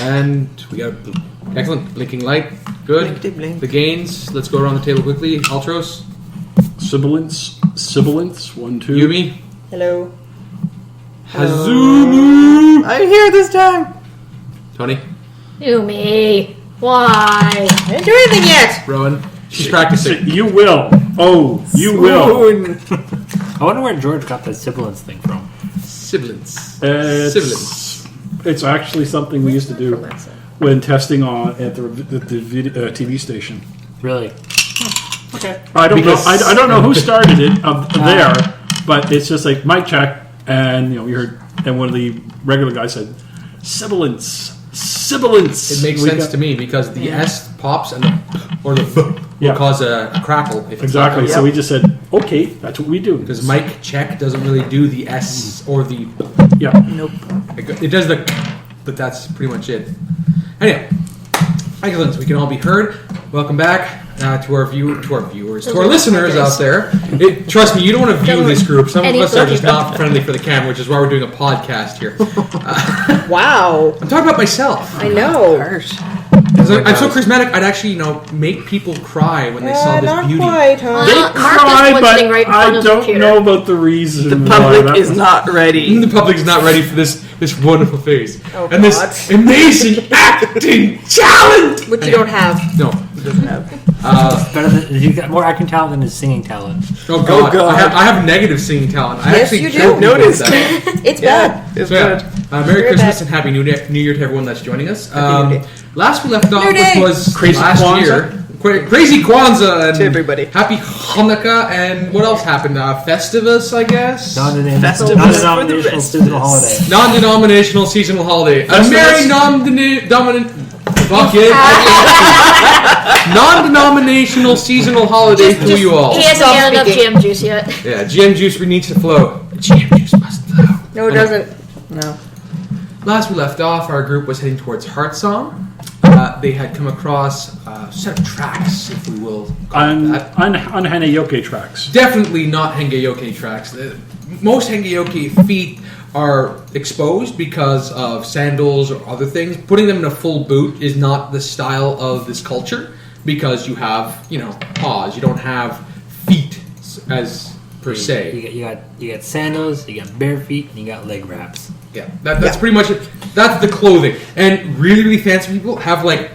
And we got excellent blinking light. Good. Blink. The gains. Let's go around the table quickly. Altros. Sibilance. 1, 2. Yumi. Hello. Hazumu. I'm here this time. Tonei. Yumi. Why? I didn't do anything yet. Rowen. She's practicing. You will. Oh, you will. I wonder where George got that sibilance thing from. Sibilance. It's actually something we used to do when testing at the TV station. Really? Okay. I don't know. I don't know who started it there, but it's just like mic check, and we heard, and one of the regular guys said, "Sibilance." It makes sense to me because the S pops and the will cause a crackle. If Exactly. It's so we just said, "Okay, that's what we do." because mic check doesn't really do the S or the. Yeah. Nope. It does the, but that's pretty much it. Anyway, excellent. So we can all be heard. Welcome back to our viewers, to our listeners out there. Trust me, you don't want to view this group. Some of us are just not friendly for the camera, which is why we're doing a podcast here. Wow. I'm talking about myself. I know. I'm so charismatic. I'd actually, make people cry when they saw this not beauty. quite, huh? They Marc cry, is one but sitting right in front I of the don't computer. know about the reason. The why public that is was- not ready. The public's not ready for this wonderful face. Oh, and this God. amazing acting talent! Which you don't have. No. Doesn't have. Better than, you got more acting talent than his singing talent. Oh, God. God. I have negative singing talent. I Yes, actually you do. can't Notice. that. It's bad. It's So, good. Merry Very Christmas bad. and Happy New Year to everyone that's joining us. Happy New Day. Last we left off, New Day. which was Crazy last Kwanzaa. year. Crazy Kwanzaa and To everybody. Happy Hanukkah and what else happened? Festivus, I guess. Non-denominational seasonal holiday. Non-denominational seasonal holiday. A Festivus. merry non-denominational seasonal holiday to you all. He hasn't Stop had enough speaking. GM juice yet. Yeah, GM juice needs to flow. GM juice must flow. No, it doesn't. No. Last we left off, our group was heading towards Heartsong. They had come across a set of tracks, if we will call it that. on Hanayoke tracks. Definitely not Hengeyoke tracks. Most Hengeyoke feet are exposed because of sandals or other things. Putting them in a full boot is not the style of this culture because you have, paws. You don't have feet as per se. You got sandals, you got bare feet, and you got leg wraps. Yeah, that's pretty much it. That's the clothing. And really, really fancy people have leg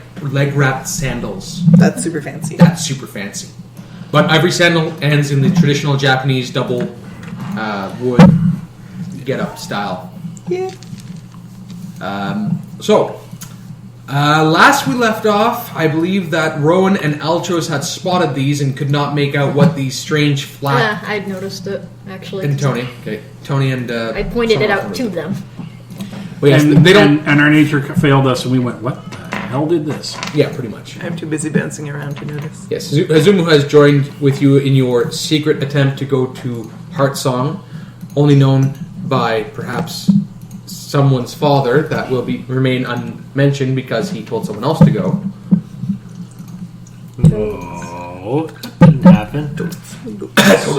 wrapped sandals. That's super fancy. That's super fancy. But every sandal ends in the traditional Japanese double wood get-up style. Yeah. Last we left off, I believe that Rowen and Altros had spotted these and could not make out what these strange flat... Yeah, I'd noticed it, actually. And Tonei. Okay, Tonei and... I pointed it out to them. Well, yes, And, they don't... and our nature failed us, and we went, "What the hell did this?" Yeah, pretty much. I'm too busy bouncing around to notice. Yes, Hazumu has joined with you in your secret attempt to go to Heartsong, only known by perhaps someone's father that will remain unmentioned because he told someone else to go. No, didn't happen.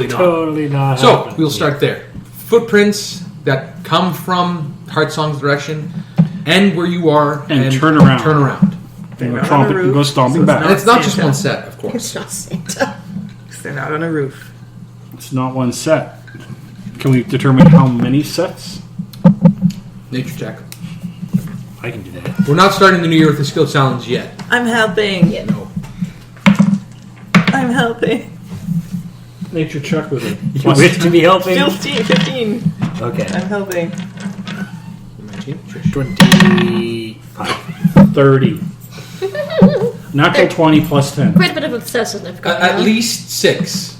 Totally not. So happened. we'll start there. Footprints that come from Heartsong's direction, end where you are, And turn around. Turn around. And not go on the roof, go stomping so it's back. And it's not just Santa. one set, of course. It's not Santa. Because they're not on a roof. It's not one set. Can we determine how many sets? Nature check. I can do that. We're not starting the new year with a skill challenge yet. I'm helping. Yeah. No. I'm helping. Nature check with it. You wish to be helping. 15. Okay. I'm helping. 19. Trish. 25. 30. Natural 20 plus 10. Quite a bit of obsessiveness going At on. least 6.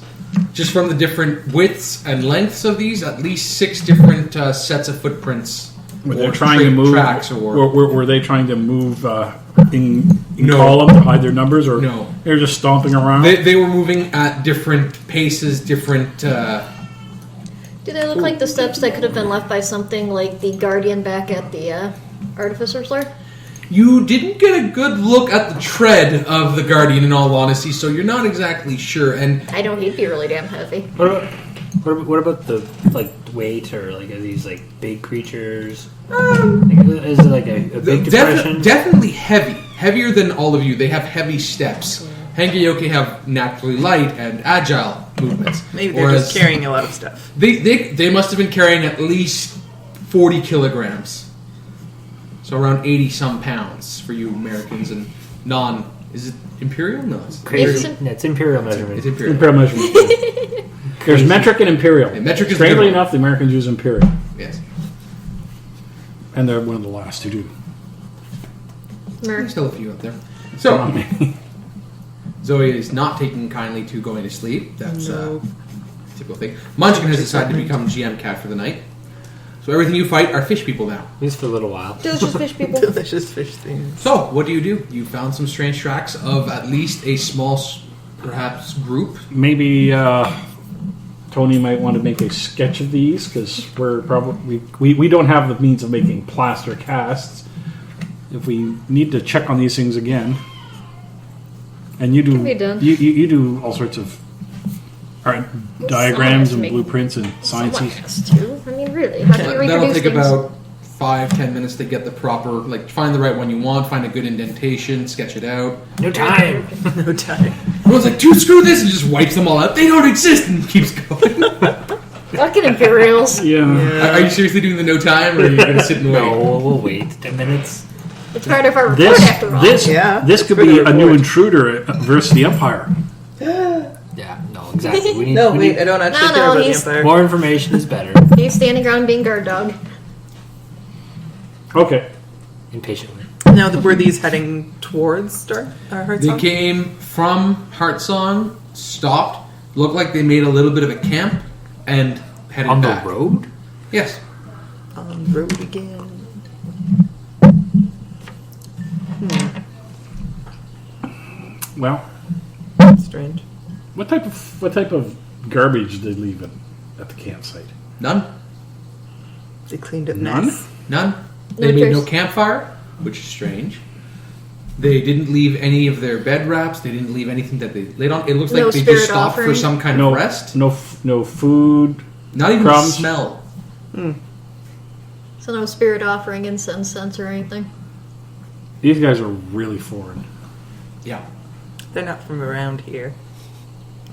Just from the different widths and lengths of these, at least 6 different sets of footprints. Were they or trying to straight move? tracks or Were they trying to move in No. column to hide their numbers, or No. they're just stomping around? they were moving at different paces, different. Do they look like the steps that could have been left by something like the Guardian back at the Artificer's lair? You didn't get a good look at the tread of the Guardian, in all honesty, so you're not exactly sure. And I know he'd be really damn heavy. What about the weight, or like are these like big creatures? Is it like a big depression? Definitely heavy. Heavier than all of you. They have heavy steps. Hengeyoke have naturally light and agile movements. Maybe they're just carrying a lot of stuff. They must have been carrying at least 40 kilograms. So around 80-some pounds for you Americans and non... Is it Imperial? No. It's Crazy. It's Imperial measurement. It's Imperial. Imperial measurement. There's metric and imperial. Yeah, metric is Strangely different. enough, the Americans use imperial. Yes. And they're one of the last to do. There's still a few up there. So, Zoe is not taking kindly to going to sleep. That's a typical thing. Munchkin has decided to become GM cat for the night. So everything you fight are fish people now. At least for a little while. Delicious fish people. Delicious fish things. So, what do? You found some strange tracks of at least a small, perhaps, group. Maybe Tony might want to make a sketch of these, because we're probably we don't have the means of making plaster casts. If we need to check on these things again, and you do, Can be done. you do all sorts of diagrams and blueprints and Someone sciences. has to. I mean, really. How do you reproduce That'll take things? about 5-10 minutes to get the proper, like, find the right one you want, find a good indentation, sketch it out. No time. No time. Everyone's like, dude, screw this, and just wipes them all out. They don't exist, and keeps going. Fucking Imperials. Yeah. Are you seriously doing the no time, or are you going to sit and wait? No, we'll wait 10 minutes. It's part of our report This after all. this could for be the a new report. intruder versus the Empire. Yeah, no, exactly. We need, No, we wait, need I don't actually No, care no, about the he's- Empire. more information is better. He's standing around being guard dog. Okay. Impatiently. Now, were these heading towards Heartsong? They came from Heartsong, stopped, looked like they made a little bit of a camp, and headed On back. the road? Yes. On the road again. Well, Strange. what type of garbage did they leave at the campsite? None. They cleaned up None? nice. None. No They made no trace. campfire, which is strange. They didn't leave any of their bed wraps. They didn't leave anything that they laid on. It looks No like they spirit just stopped for offering? some kind No of rest. No food. Not even crumbs? smell. So no spirit offering, incense, scents, or anything. These guys are really foreign. Yeah. They're not from around here.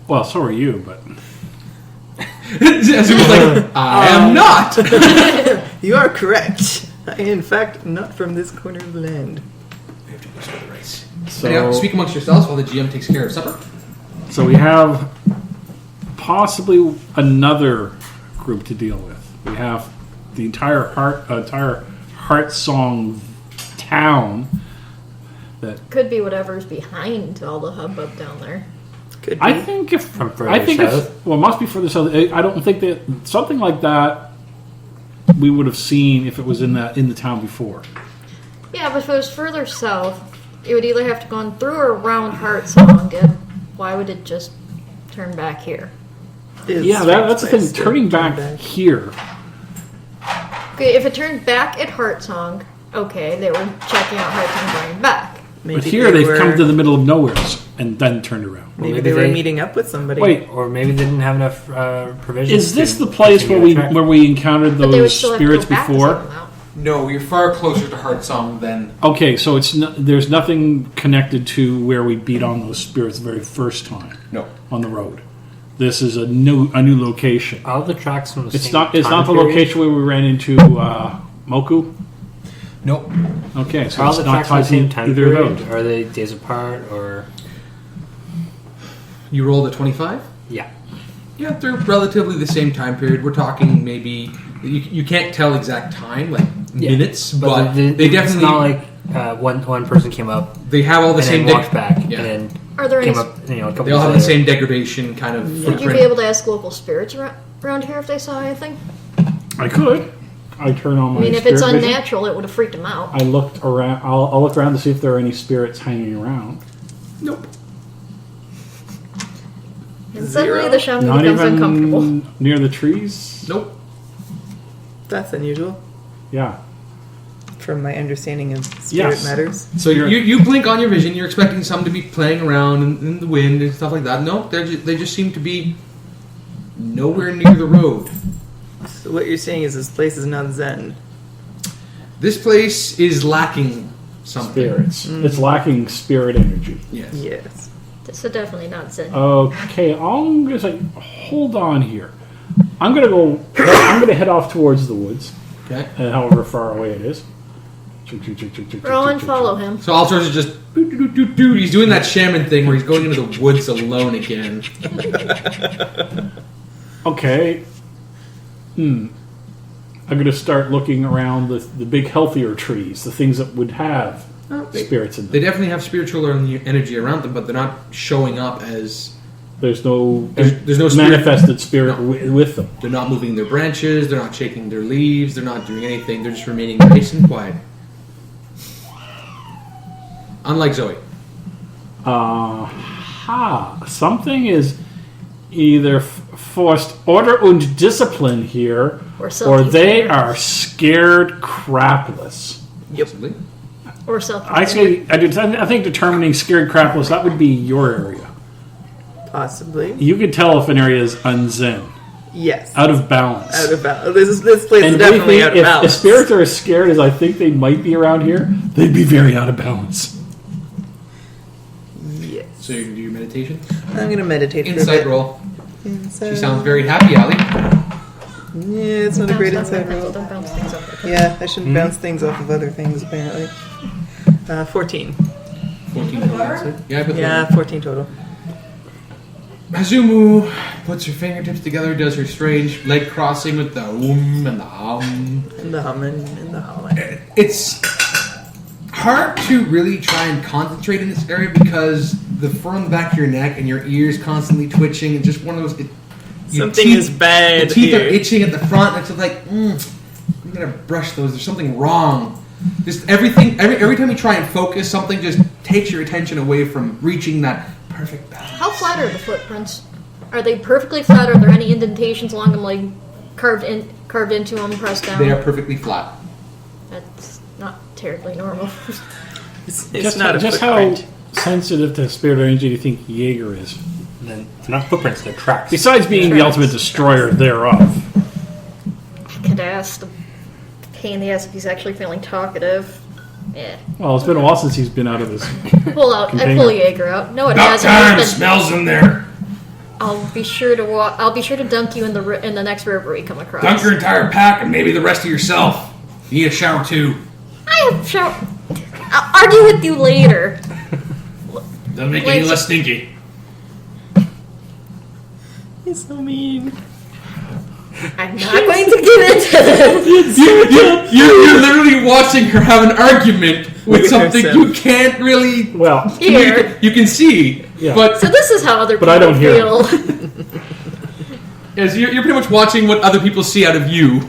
Well, so are you, but As he was like, I am not. You are correct. I am, in fact, not from this corner of the land. We have to whisper the race. so Anyhow, speak amongst yourselves while the GM takes care of supper. so we have possibly another group to deal with. We have the entire Heartsong town. Could be whatever's behind all the hubbub down there. Could be. I think if From further I think south? it must be further south. I don't think that something like that we would have seen if it was in the town before. Yeah, but if it was further south, it would either have to go through or around Heartsong, and why would it just turn back here? It's Yeah, a that's the strange thing. place to Turning turn back here. Okay, if it turned back at Heartsong, okay, they were checking out Heartsong going back. Maybe But here they they've were, come to the middle of nowhere and then turned around. Maybe Maybe they were they- meeting up with somebody. Wait, Or maybe they didn't have enough provisions. is this to the place where continue the trek. we encountered But they would those still have to spirits go back to before? take them out. No, you're far closer to Heartsong than... Okay, so it's there's nothing connected to where we beat on those spirits the very first time No. on the road. This is a new location. All the tracks from the It's same not the time period? location where we ran into Moku. Nope. Okay, so Are all it's the not tracks from the tied same to time either of period? those. Are they days apart or... You rolled a 25? Yeah. Yeah, they're relatively the same time period. We're talking maybe... You can't tell exact time, like Yeah. minutes, but they it's definitely... not like one person came up They have all the and same... then walked back Yeah. and then Are there any? came up, a couple They all have the days same degradation kind of Would you footprint. be able to ask local spirits around here if they saw anything? I could. I turn on my I mean, if it's spirit vision. unnatural, it would have freaked them out. I looked around. I'll look around to see if there are any spirits hanging around. Nope. And suddenly Zero. the shaman Not becomes even uncomfortable. near the trees. Nope. That's unusual Yeah. from my understanding of spirit Yes. matters. So you blink on your vision, you're expecting some to be playing around in the wind and stuff like that. No, they just seem to be nowhere near the road. So what you're saying is this place is not zen. This place is lacking something. Spirits. It's lacking spirit energy. Yes. Yes. So definitely not Zen. Okay, I'm gonna say, hold on here. I'm gonna head off towards the woods, Okay. however far away it is. Rowan, follow him. So Altros is just doo. He's doing that shaman thing where he's going into the woods alone again. Okay. I'm gonna start looking around the big healthier trees, the things that would have spirits in them. They definitely have spiritual energy around them, but they're not showing up as. There's no There's no spirit. manifested spirit with them. They're not moving their branches. They're not shaking their leaves. They're not doing anything. They're just remaining nice and quiet. Unlike Zoe. Something is either forced order and discipline here, or they are scared crapless. Possibly. Or self. I think determining scared crapless, that would be your area. Possibly. You could tell if an area is unzen, Yes. out of balance. Out of balance. This place is And definitely out of if balance. spirits are as scared as I think they might be around here, they'd be very out of balance. Yes. So you can do your meditation. I'm going to meditate for a Insight bit. roll. Insight. She sounds very happy, Alli. Yeah, it's not a great insight roll. Don't bounce things off. Yeah, I shouldn't bounce things off of other things, apparently. 14. 14 total insight. Yeah, I put Yeah, that. 14 total. Hazumu puts her fingertips together, does her strange leg crossing with the and the hum. And the humming and the howling. It's hard to really try and concentrate in this area because the fur on the back of your neck and your ears constantly twitching and just one of those. Your Something is bad The teeth here. are itching at the front. And it's just like, I'm gonna brush those. There's something wrong. Just everything. Every time you try and focus, something just takes your attention away from reaching that perfect balance. How flat are the footprints? Are they perfectly flat? Are there any indentations along them, like carved into them, pressed down? They are perfectly flat. That's not terribly normal. It's not a just footprint. how sensitive to spirit energy do you think Jaeger is? And then they're not footprints, they're tracks. Besides being the ultimate destroyer thereof. I could ask the pain in the ass if he's actually feeling talkative. Yeah. Well, it's been a while since he's been out of his. I Container. pull Jaeger out. No, it About hasn't. time. It's been- Smells in there. I'll be sure to I'll be sure to dunk you in the next river we come across. Dunk your entire pack and maybe the rest of yourself. You need a shower too. I have shower. I'll argue with you later. Doesn't make it Wait. any less stinky. He's so mean. I'm not going to get into this. You're literally watching her have an argument with With something herself. you can't really Well, Here. You can see, Yeah. but So this is how other But people I don't hear feel. yes, you're pretty much watching what other people see out of you.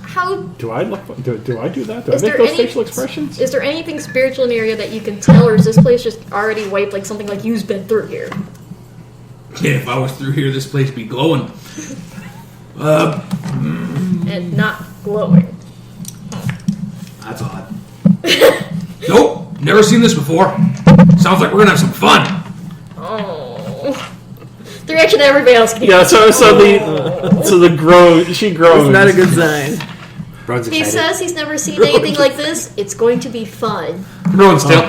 How do I look? Do I do that? Do I Is make there those any- facial expressions? is there anything spiritual in the area that you can tell, or is this place just already wiped, like something like you've been through here? Yeah, if I was through here, this place would be glowing. And not glowing. That's odd. Nope, never seen this before. Sounds like we're gonna have some fun. Oh. The reaction that everybody else can Yeah. So the grow. She grows. It's not a good sign. Broad's He excited. says he's never seen anything like this. It's going to be fun. Growing still.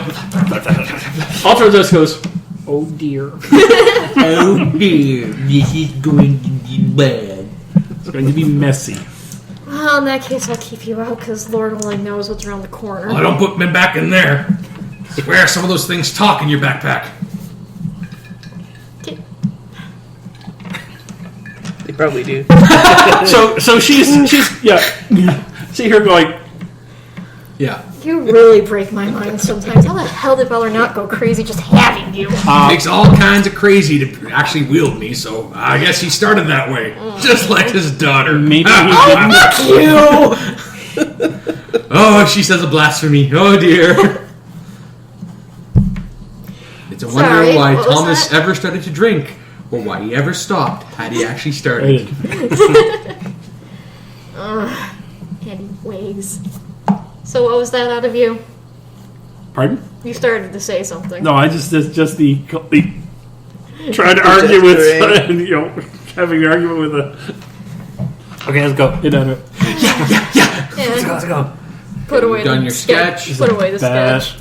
Altros just goes. Oh dear. Oh dear, this is going to be bad. It's going to be messy. Well, in that case, I'll keep you out, because Lord only knows what's around the corner. Well, don't put me back in there. Swear some of those things talk in your backpack. They probably do. So she's yeah. See her going. Yeah. You really break my mind sometimes. How the hell did Valor not go crazy just having you? It takes all kinds of crazy to actually wield me, so I guess he started that way. Just like his daughter. Maybe he Oh, fuck you! Oh, she says a blasphemy. Oh, dear. It's a wonder Sorry, why what was Thomas that? ever started to drink, or why he ever stopped had he actually started. Anyways. So what was that out of you? Pardon? You started to say something. No, I just trying to argue with having an argument with Okay, let's go. Get out of it. Let's go. Put away Done the your sketch. Put away the sketch.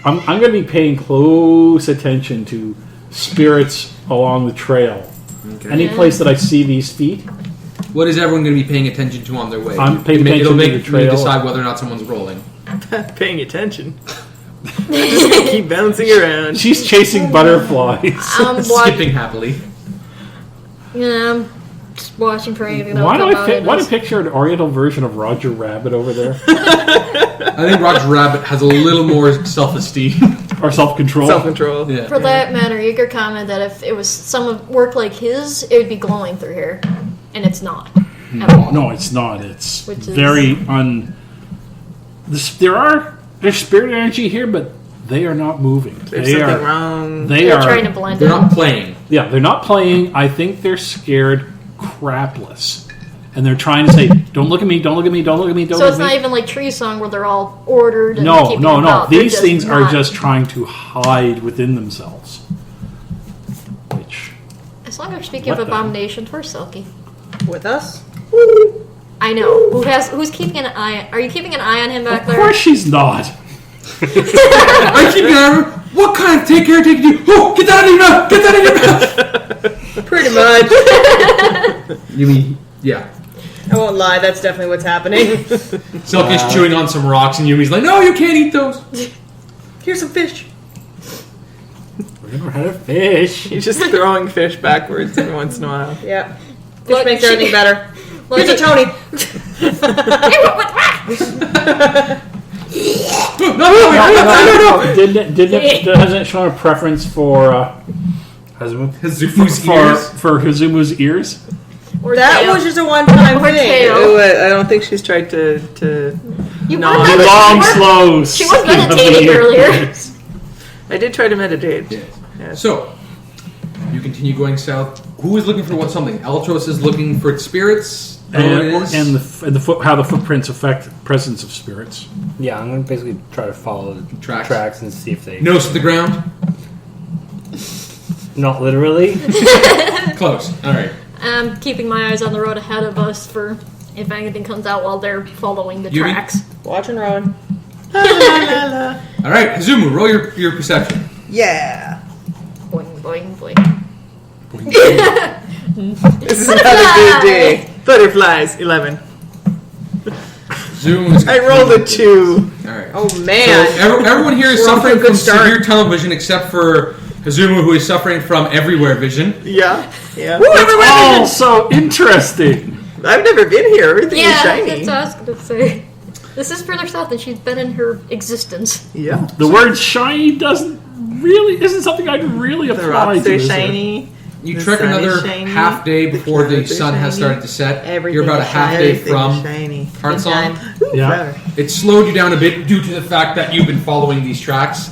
I'm going to be paying close attention to spirits along the trail. Okay. Any place that I see these feet, What is everyone going to be paying attention to on their way? I'm paying It'll attention make to the me trail. decide whether or not someone's rolling. Paying attention. I'm just gonna keep bouncing around. she's chasing butterflies. I'm Skipping happily. I'm just watching for anything that Why do will come out. why do I picture an Oriental version of Roger Rabbit over there? I think Roger Rabbit has a little more self-esteem. Or self-control? Self-control. Yeah. For that matter, you could comment that if it was some work like his, it would be glowing through here, and it's not at all. No, it's not. It's Which is- very There's spirit energy here, but they are not moving. There's they something are. wrong. They They're are. trying to blend They're in. not playing. Yeah, they're not playing. I think they're scared crapless, and they're trying to say, "Don't look at me! Don't look at me! Don't look at me! Don't So look it's at not me!" even like Tree Song where they're all ordered and No, keeping no, no. about. They're These just things are not. just trying to hide within themselves. Which As long as we're speaking What of the- abominations, we're silky. With us? I know. Who's keeping an eye? Are you keeping an eye on him back of there? course she's not. I keep going, what kind of take care do you do? Oh, get that out of your mouth! Get that out of your mouth! Pretty much. You mean, yeah. I won't lie, that's definitely what's happening. Silky's chewing on some rocks, and Yumi's like, no, you can't eat those. Here's some fish. We never had a fish. He's just throwing fish backwards every once in a while. Yep. Fish Look, makes she- everything better. Look, Here's a Tony. No. Hasn't it shown a preference for Hazumu. Hazufu's ears. for Hazumu's ears? Or That tail. was just a one-time Or thing. tail. I don't think she's tried to You No, were the The not- long, you were- slow. She was skin of the meditating ear. earlier. I did try to meditate. Yes. So, you continue going south. Who is looking for what something? Altros is looking for spirits. And how the footprints affect presence of spirits. Yeah, I'm gonna basically try to follow the Tracks. tracks and see if they. Nose to the ground. Not literally. Close. All right. I'm keeping my eyes on the road ahead of us for if anything comes out while they're following the Yumi? tracks. Watching Rowen. All right, Hazumu, roll your perception. Yeah. Boing, boing, boing. This is not a good day. Butterflies, 11. Hazumu. I rolled a 2. All right. Oh, So man. everyone here is We're off to a suffering good from start. severe tunnel vision, except for Hazumu, who is suffering from everywhere vision. Yeah. Yeah. Oh, so interesting. I've never been here. Everything is Yeah, shiny. that's what I was going to say. This is further south than she's been in her existence. Yeah. The word shiny isn't something I'd really The apply rocks to. are is it? shiny. You The trek sun is another shiny. half day before the clouds are sun has shiny. started to set. Everything You're about a is half shiny. day Everything from is shiny. Heartsong. Good time. Ooh, Yeah. flower. It slowed you down a bit due to the fact that you've been following these tracks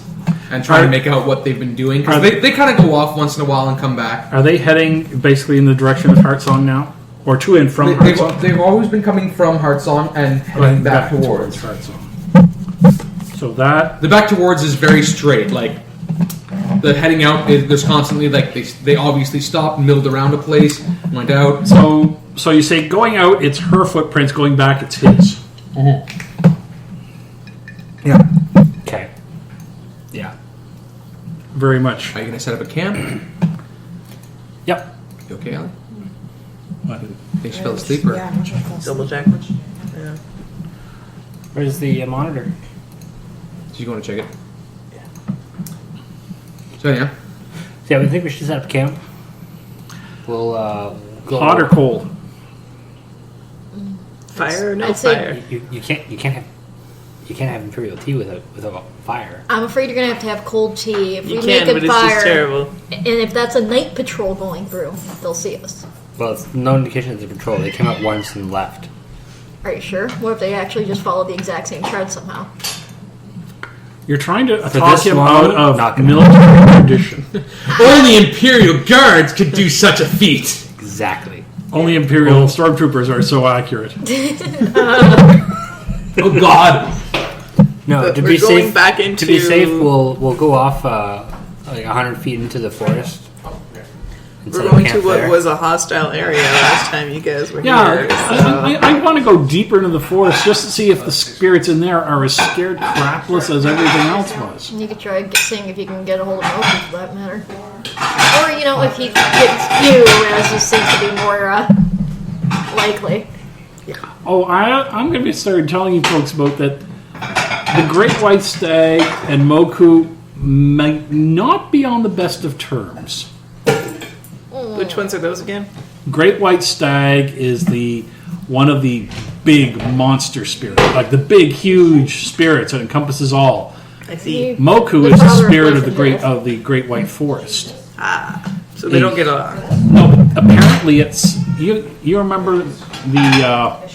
and trying to make out what they've been doing. 'Cause Are they kind of go off once in a while and come back. Are they heading basically in the direction of Heartsong now? Or to and from Heartsong? They've always been coming from Heartsong and heading back towards. Heartsong. So that The back towards is very straight. Like the heading out, there's constantly like they obviously stopped, milled around a place, went out. so you say going out, it's her footprints. Going back, it's his. Yeah. Okay. Yeah. Very much. Are you gonna set up a camp? Yep. You okay, Alli? What? Think she fell asleep or? Yeah, I'm not sure if that's- Double check. Yeah. Where's the monitor? She's going to check it. So yeah. So yeah, we think we should set up camp. We'll go. Hot or cold? Fire or no I'd say- fire? You can't have imperial tea without fire. I'm afraid you're going to have cold tea. If You we can, make but a it's just fire, terrible. and if that's a night patrol going through, they'll see us. Well, it's no indication of the patrol. They came out once and left. Are you sure? What if they actually just follow the exact same shred somehow? You're trying to For talk this him long, out not of gonna military tradition. Only Imperial guards could do such a feat. Exactly. Only Imperial stormtroopers are so accurate. Oh God. No, But to we're be going safe. back To be safe, into- we'll go off like 100 feet into the forest We're going to what was a hostile area last time you guys were Yeah, here. So. I want to go deeper into the forest just to see if the spirits in there are as scared crapless as everything else was. You could try seeing if you can get a hold of Moki for that matter. Or, if he gets you, as you seem to be more likely. Oh, I'm going to be started telling you folks about that. The Great White Stag and Moku might not be on the best of terms. Which ones are those again? Great White Stag is one of the big monster spirits, like the big, huge spirits that encompasses all. I see. Moku is the spirit of the Great White Forest. So they don't get along. No, apparently it's you remember the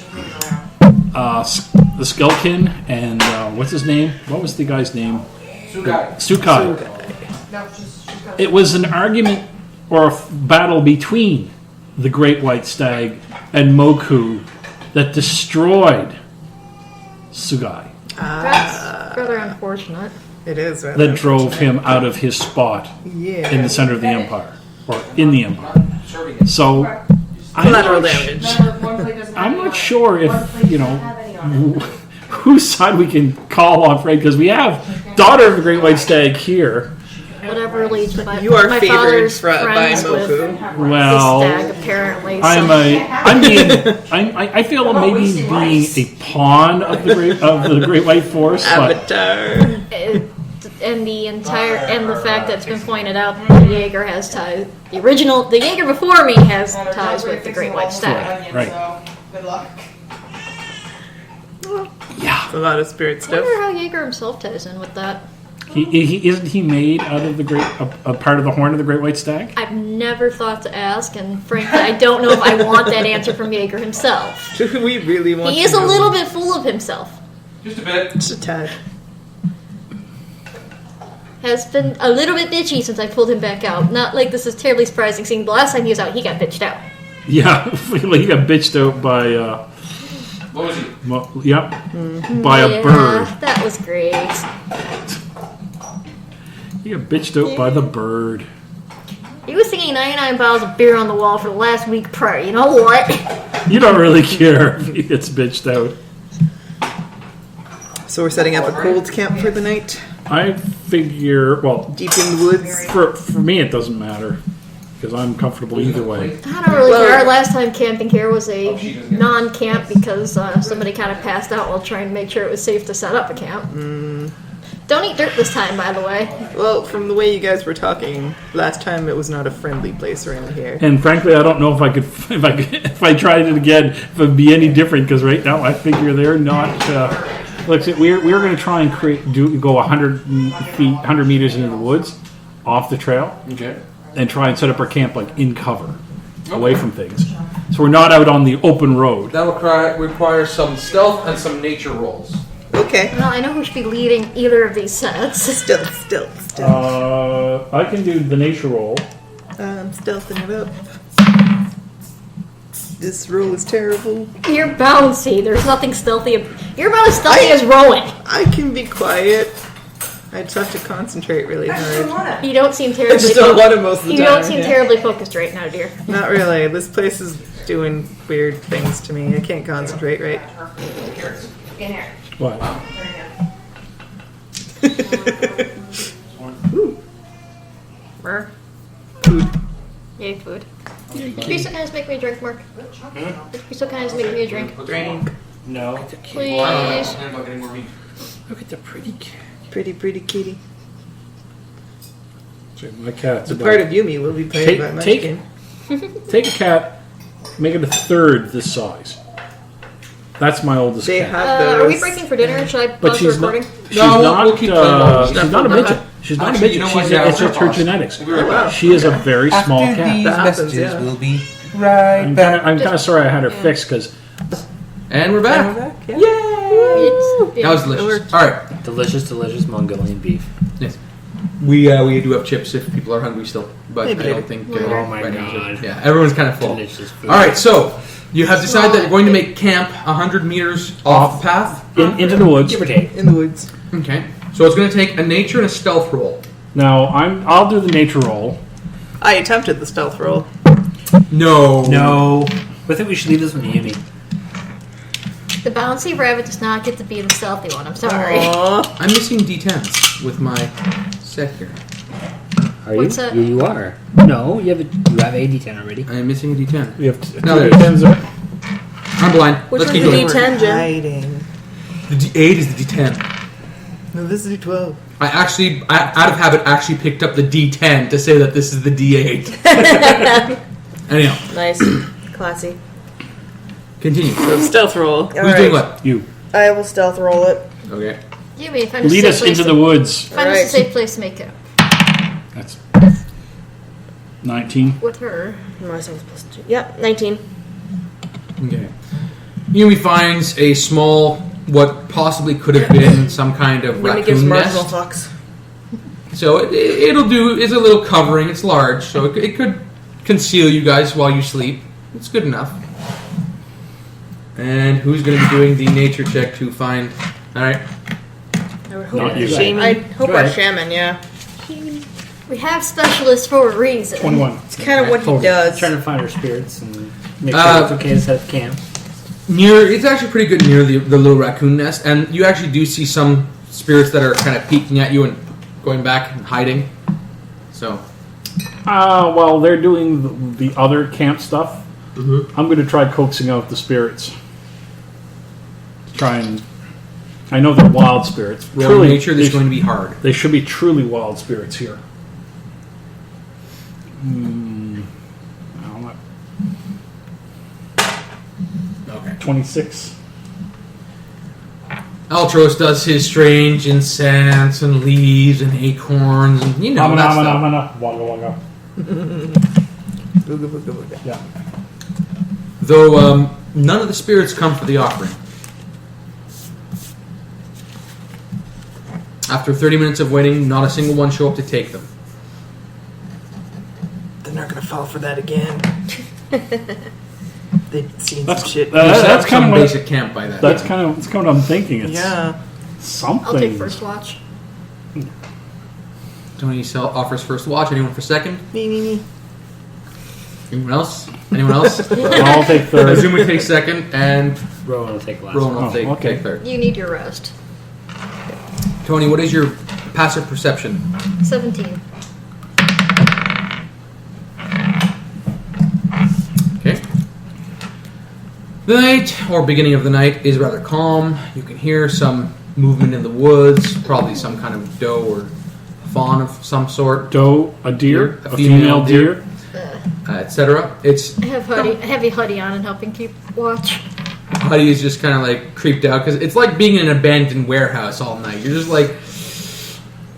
Skullkin and what's his name? What was the guy's name? Sukai. It was an argument or a battle between the Great White Stag and Moku that destroyed Sugai. That's rather unfortunate. It is rather That drove him out of his spot in the center of the Empire, or in the Empire. So, collateral damage. I'm not sure if, whose side we can call on, Fred, because we have Daughter of the Great White Stag here. Whatever leads my You are my favored father's by friends Moku. with Well, the stag, apparently. I feel I'm maybe being a pawn of the Great White Forest, but Avatar. And the fact that it's been pointed out that the Jaeger has ties. The Jaeger before me has ties with the Great White Stag. right. Good luck. Yeah. It's a lot of spirit I stuff. wonder how Jaeger himself ties in with that. Isn't he made out of a part of the horn of the Great White Stag? I've never thought to ask, and frankly, I don't know if I want that answer from Jaeger himself. Do we really want He to is a know? little bit full of himself. Just a bit. Just a tad. Has been a little bit bitchy since I pulled him back out. Not like this is terribly surprising, seeing the last time he was out, he got bitched out. Yeah, he got bitched out by What was he? by a bird. That was great. He got bitched out by the bird. He was singing 99 bottles of beer on the wall for the last week prior. You know what? You don't really care if he gets bitched out. So we're setting up a cold camp for the night? I figure, well, Deep in the woods? for me it doesn't matter because I'm comfortable either way. I don't really care. Our last time camping here was a non-camp because somebody kind of passed out while trying to make sure it was safe to set up a camp. Don't eat dirt this time, by the way. Well, from the way you guys were talking, last time it was not a friendly place around here. And frankly, I don't know if I could, if I tried it again, if it'd be any different. Because right now, I figure they're not. Look, we're going to try and go 100 feet, 100 meters into the woods, off the trail, Okay. and try and set up our camp like in cover, away from things. So we're not out on the open road. That will require some stealth and some nature rolls. Okay. Well, I know who should be leading either of these sets. Stealth. I can do the nature roll. I'm stealthing it up. This roll is terrible. You're bouncy. There's nothing stealthy. You're about as stealthy as Rowen. I can be quiet. I just have to concentrate really hard. You don't seem I terribly. just don't want to most of the You time. don't seem terribly focused right now, dear. Not really. This place is doing weird things to me. I can't concentrate right. In here. What? Mer. Food. Yay, food. Would you be so kind as make me a drink, Marc? Would you be so kind as make me a drink? Drink. No. Please. Look at the pretty cat. Pretty kitty. My cat's The about- part of Yumi will be played by take Munchkin. Take a cat, make it a third this size. That's my oldest They cat. have those. Are we breaking for dinner? Should I But pause the she's not. recording? She's No, not. we'll keep playing while She's not a midget. She's not a Actually, midget. you know what? She's Yeah, it's just her pause. genetics. We'll be right back. She is a very small cat. That happens, yeah. We'll be right I'm back. kind of sorry I had her fixed because And we're back. Yeah. It's, That was delicious. All right. Delicious Mongolian beef. Yes. We do have chips if people are hungry still, but Maybe I don't later. think. Oh my right now, God. Yeah, everyone's kind of full. Delicious food. All right, so you have decided that you're going to make camp 100 meters off the path. into the woods. Give or take. In the woods. Okay. So it's going to take a nature and a stealth roll. Now I'll do the nature roll. I attempted the stealth roll. No. I think we should leave this one to Yumi. The bouncy rabbit does not get to be the stealthy one. I'm sorry. Aww. I'm missing D10s with my set here. Are What's you? that? You are. No, you have a D10 already. I am missing a D10. We have two No, there it is. D10s there. I'm blind. Which Let's one's keep the going. D10, Jim? Hiding. The D8 is the D10. No, this is D12. I actually, out of habit, actually picked up the D10 to say that this is the D8. Anyhow, Nice. Classy. continue. So stealth roll. Who's doing what? You. I will stealth roll it. Okay. Yumi, find Lead a us safe place into the woods. Find us a Alright. safe place to make it That's 19. with her. Myself plus 2. Yep, 19. Okay. Yumi finds a small, what possibly could have been some kind of Yumi gives raccoon marginal nest. fucks. So it'll do. It's a little covering. It's large, so it could conceal you guys while you sleep. It's good enough. And who's going to be doing the nature check to find? All right. I would hope Not you. Shaman. I hope Go our ahead. shaman, yeah. We have specialists for a reason. 21. It's kind of what he Trying does. to find our spirits and make sure it's okay to set up camp. It's actually pretty good near the little raccoon nest, and you actually do see some spirits that are kind of peeking at you and going back and hiding. So. While they're doing the other camp stuff, Mm-hmm. I'm going to try coaxing out the spirits. Try and... I know they're wild spirits. Roll nature, this is going to be hard. They should be truly wild spirits here. Okay. 26. Altros does his strange incense and leaves and acorns and that stuff. Wagga wagga. Booga, booga, booga. Yeah. Though none of the spirits come for the offering. After 30 minutes of waiting, not a single one show up to take them. They're not gonna fall for that again. They've seen That's some shit. that's kind of what basic camp by that. that's kind of what I'm thinking. It's Yeah. something. I'll take first watch. Tonei offers first watch. Anyone for second? Me. Anyone else? Anyone else? I'll take third. Hazumu takes second, and Rowan will take last. Rowan will Oh, take okay. third. You need your rest. Tony, what is your passive perception? 17. Okay. The night, or beginning of the night, is rather calm. You can hear some movement in the woods, probably some kind of doe or fawn of some sort, Doe, a deer, A a female female deer. etc. It's I have a heavy hoodie on and helping keep watch. Huddy is just kind of like creeped out because it's like being in an abandoned warehouse all night. You're just like,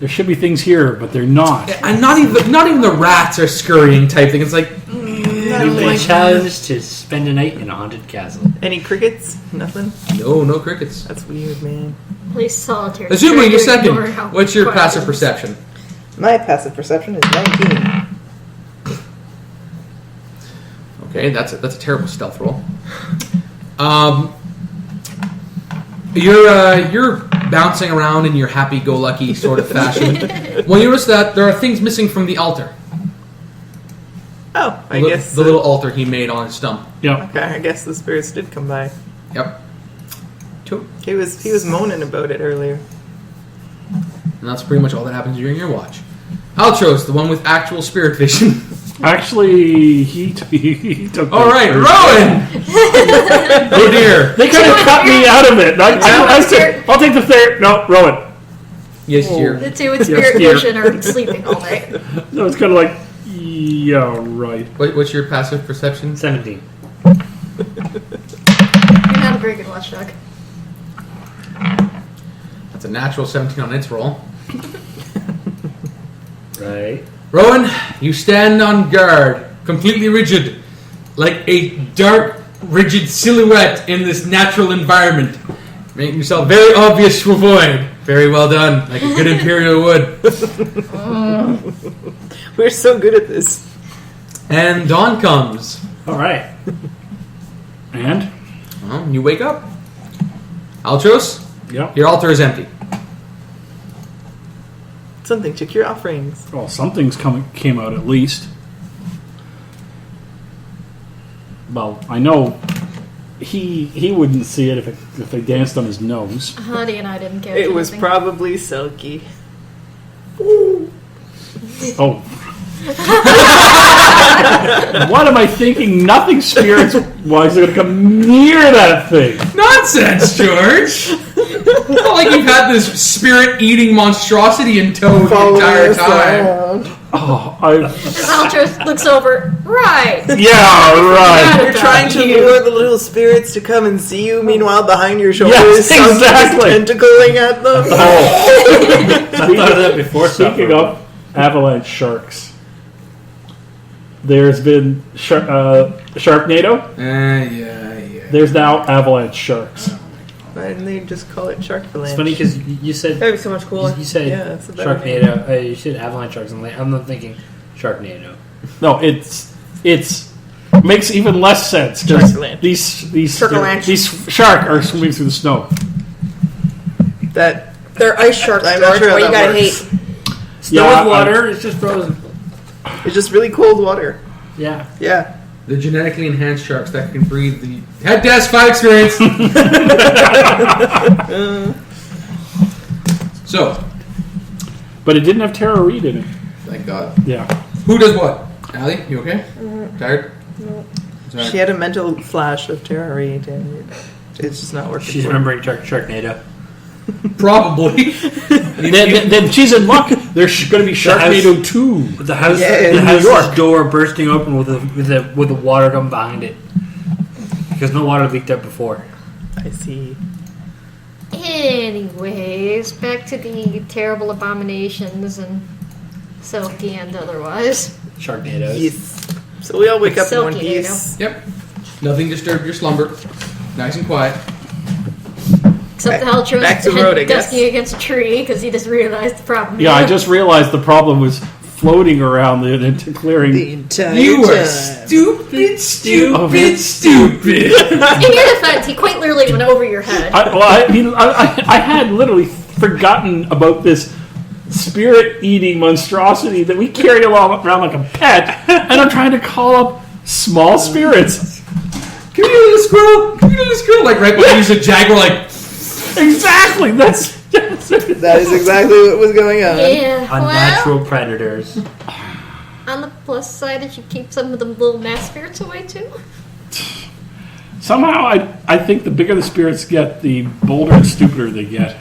There should be things here, but they're not. and not even the rats are scurrying type thing. It's like, You've been challenged to spend a night in a haunted castle. Any crickets? Nothing? no crickets. That's weird, man. Play solitaire. Assuming you're second, Ignore how what's your quiet passive it is. perception? My passive perception is 19. Okay, that's a terrible stealth roll. You're bouncing around in your happy-go-lucky sort of fashion. Well, you notice that there are things missing from the altar. Oh, I The guess. the little altar he made on his stump. Yeah. Okay, I guess the spirits did come by. Yep. Two. He was moaning about it earlier. And that's pretty much all that happens during your watch. Altros, the one with actual spirit vision. Actually, he took. All right, Rowen. Oh dear. They kind of cut me out of it. I said, I'll take the third. No, Rowan. Yes, dear. The two with spirit dear. vision are sleeping all night. No, it's kind of like, yeah, right. What's your passive perception? 17. You're not a very good watchdog. That's a natural 17 on its roll. Right. Rowan, you stand on guard, completely rigid, like a dark, rigid silhouette in this natural environment. Making yourself very obvious to avoid. Very well done, like a good Imperial would. We're so good at this. And dawn comes. All right. And? Well, you wake up. Altros, Yep. your altar is empty. Something took your offerings. Well, something's came out at least. Well, I know he wouldn't see it if they danced on his nose. Honey and I didn't catch It was anything. probably Selkie. Oh. What am I thinking? Nothing spirits-wise are going to come near that thing. Nonsense, George! It's not like you've had this spirit-eating monstrosity in tow the entire time. Oh, Altros looks over. Right. yeah, right. You're trying to lure the little spirits to come and see you. Meanwhile, behind your shoulder Yes, is Selkie exactly. tentacling at them. Oh. I thought of that before. Speaking of avalanche sharks, there's been Sharknado. Yeah. There's now avalanche sharks. Why didn't they just call it Shark It's funny because you said That'd be so much cooler. you said Yeah, it's a better Sharknado. You said avalanche sharks. I'm not thinking Sharknado. No, it's makes even less sense because Sharkland. these Sharkalanche. shark are swimming through the snow. That They're ice sharks, I'm not George. sure What how you that gotta works. hate? Snow Yeah, with water. It's just frozen. it's just really cold water. Yeah. Yeah. The genetically enhanced sharks that can breathe the head desk 5 experience. So, But it didn't have Tara Reid in it. thank God. Yeah. Who does what? Allie, you okay? Tired? Sorry. She had a mental flash of terror rate and it's just not working. She's for her. remembering Sharknado. Probably. Then she's in luck. There's going to be Sharknado 2. The house, Yeah, in the New house's York. door bursting open with the water coming behind it because no water leaked out before. I see. Anyways, back to the terrible abominations and Selkie and otherwise. Sharknadoes. Yes. So we all wake up in one Silky piece. Yep. Nothing disturbed your slumber. Nice and quiet. Except Back- Altros back to the road, I guess. dusting against a tree because he just realized the problem. Yeah, I just realized the problem was floating around the clearing. The entire You are time. stupid, Oh, stupid, stupid. In your defense, he quite literally went over your head. I had literally forgotten about this spirit-eating monstrosity that we carry around like a pet, and I'm trying to call up small spirits. Come here, little squirrel. Come here, little squirrel. Like right when you use a jaguar, like. Exactly. That's That is exactly what was going on. Yeah, Unnatural predators. well, on the plus side, it should keep some of the little mass spirits away too. somehow I think the bigger the spirits get, the bolder and stupider they get.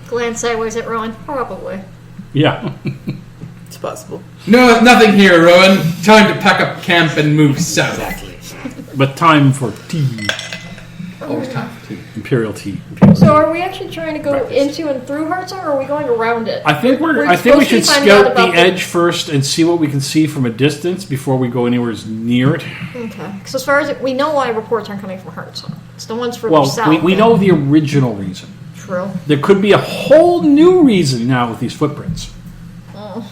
Glance sideways at Rowan, probably. Yeah. It's possible. No, nothing here, Rowan. Time to pack up camp and move south. Exactly. But time for tea. Always time for tea. Imperial tea. So, are we actually trying to go into and through Heartsong, or are we going around it? I think We're I think we supposed should to find out scout the about edge first and see what we can see from a distance before we go anywhere near it. Okay. Because as far as we know, why reports aren't coming from Heartsong. It's the ones further Well, south. we know the original reason. True. There could be a whole new reason now with these footprints. Oh.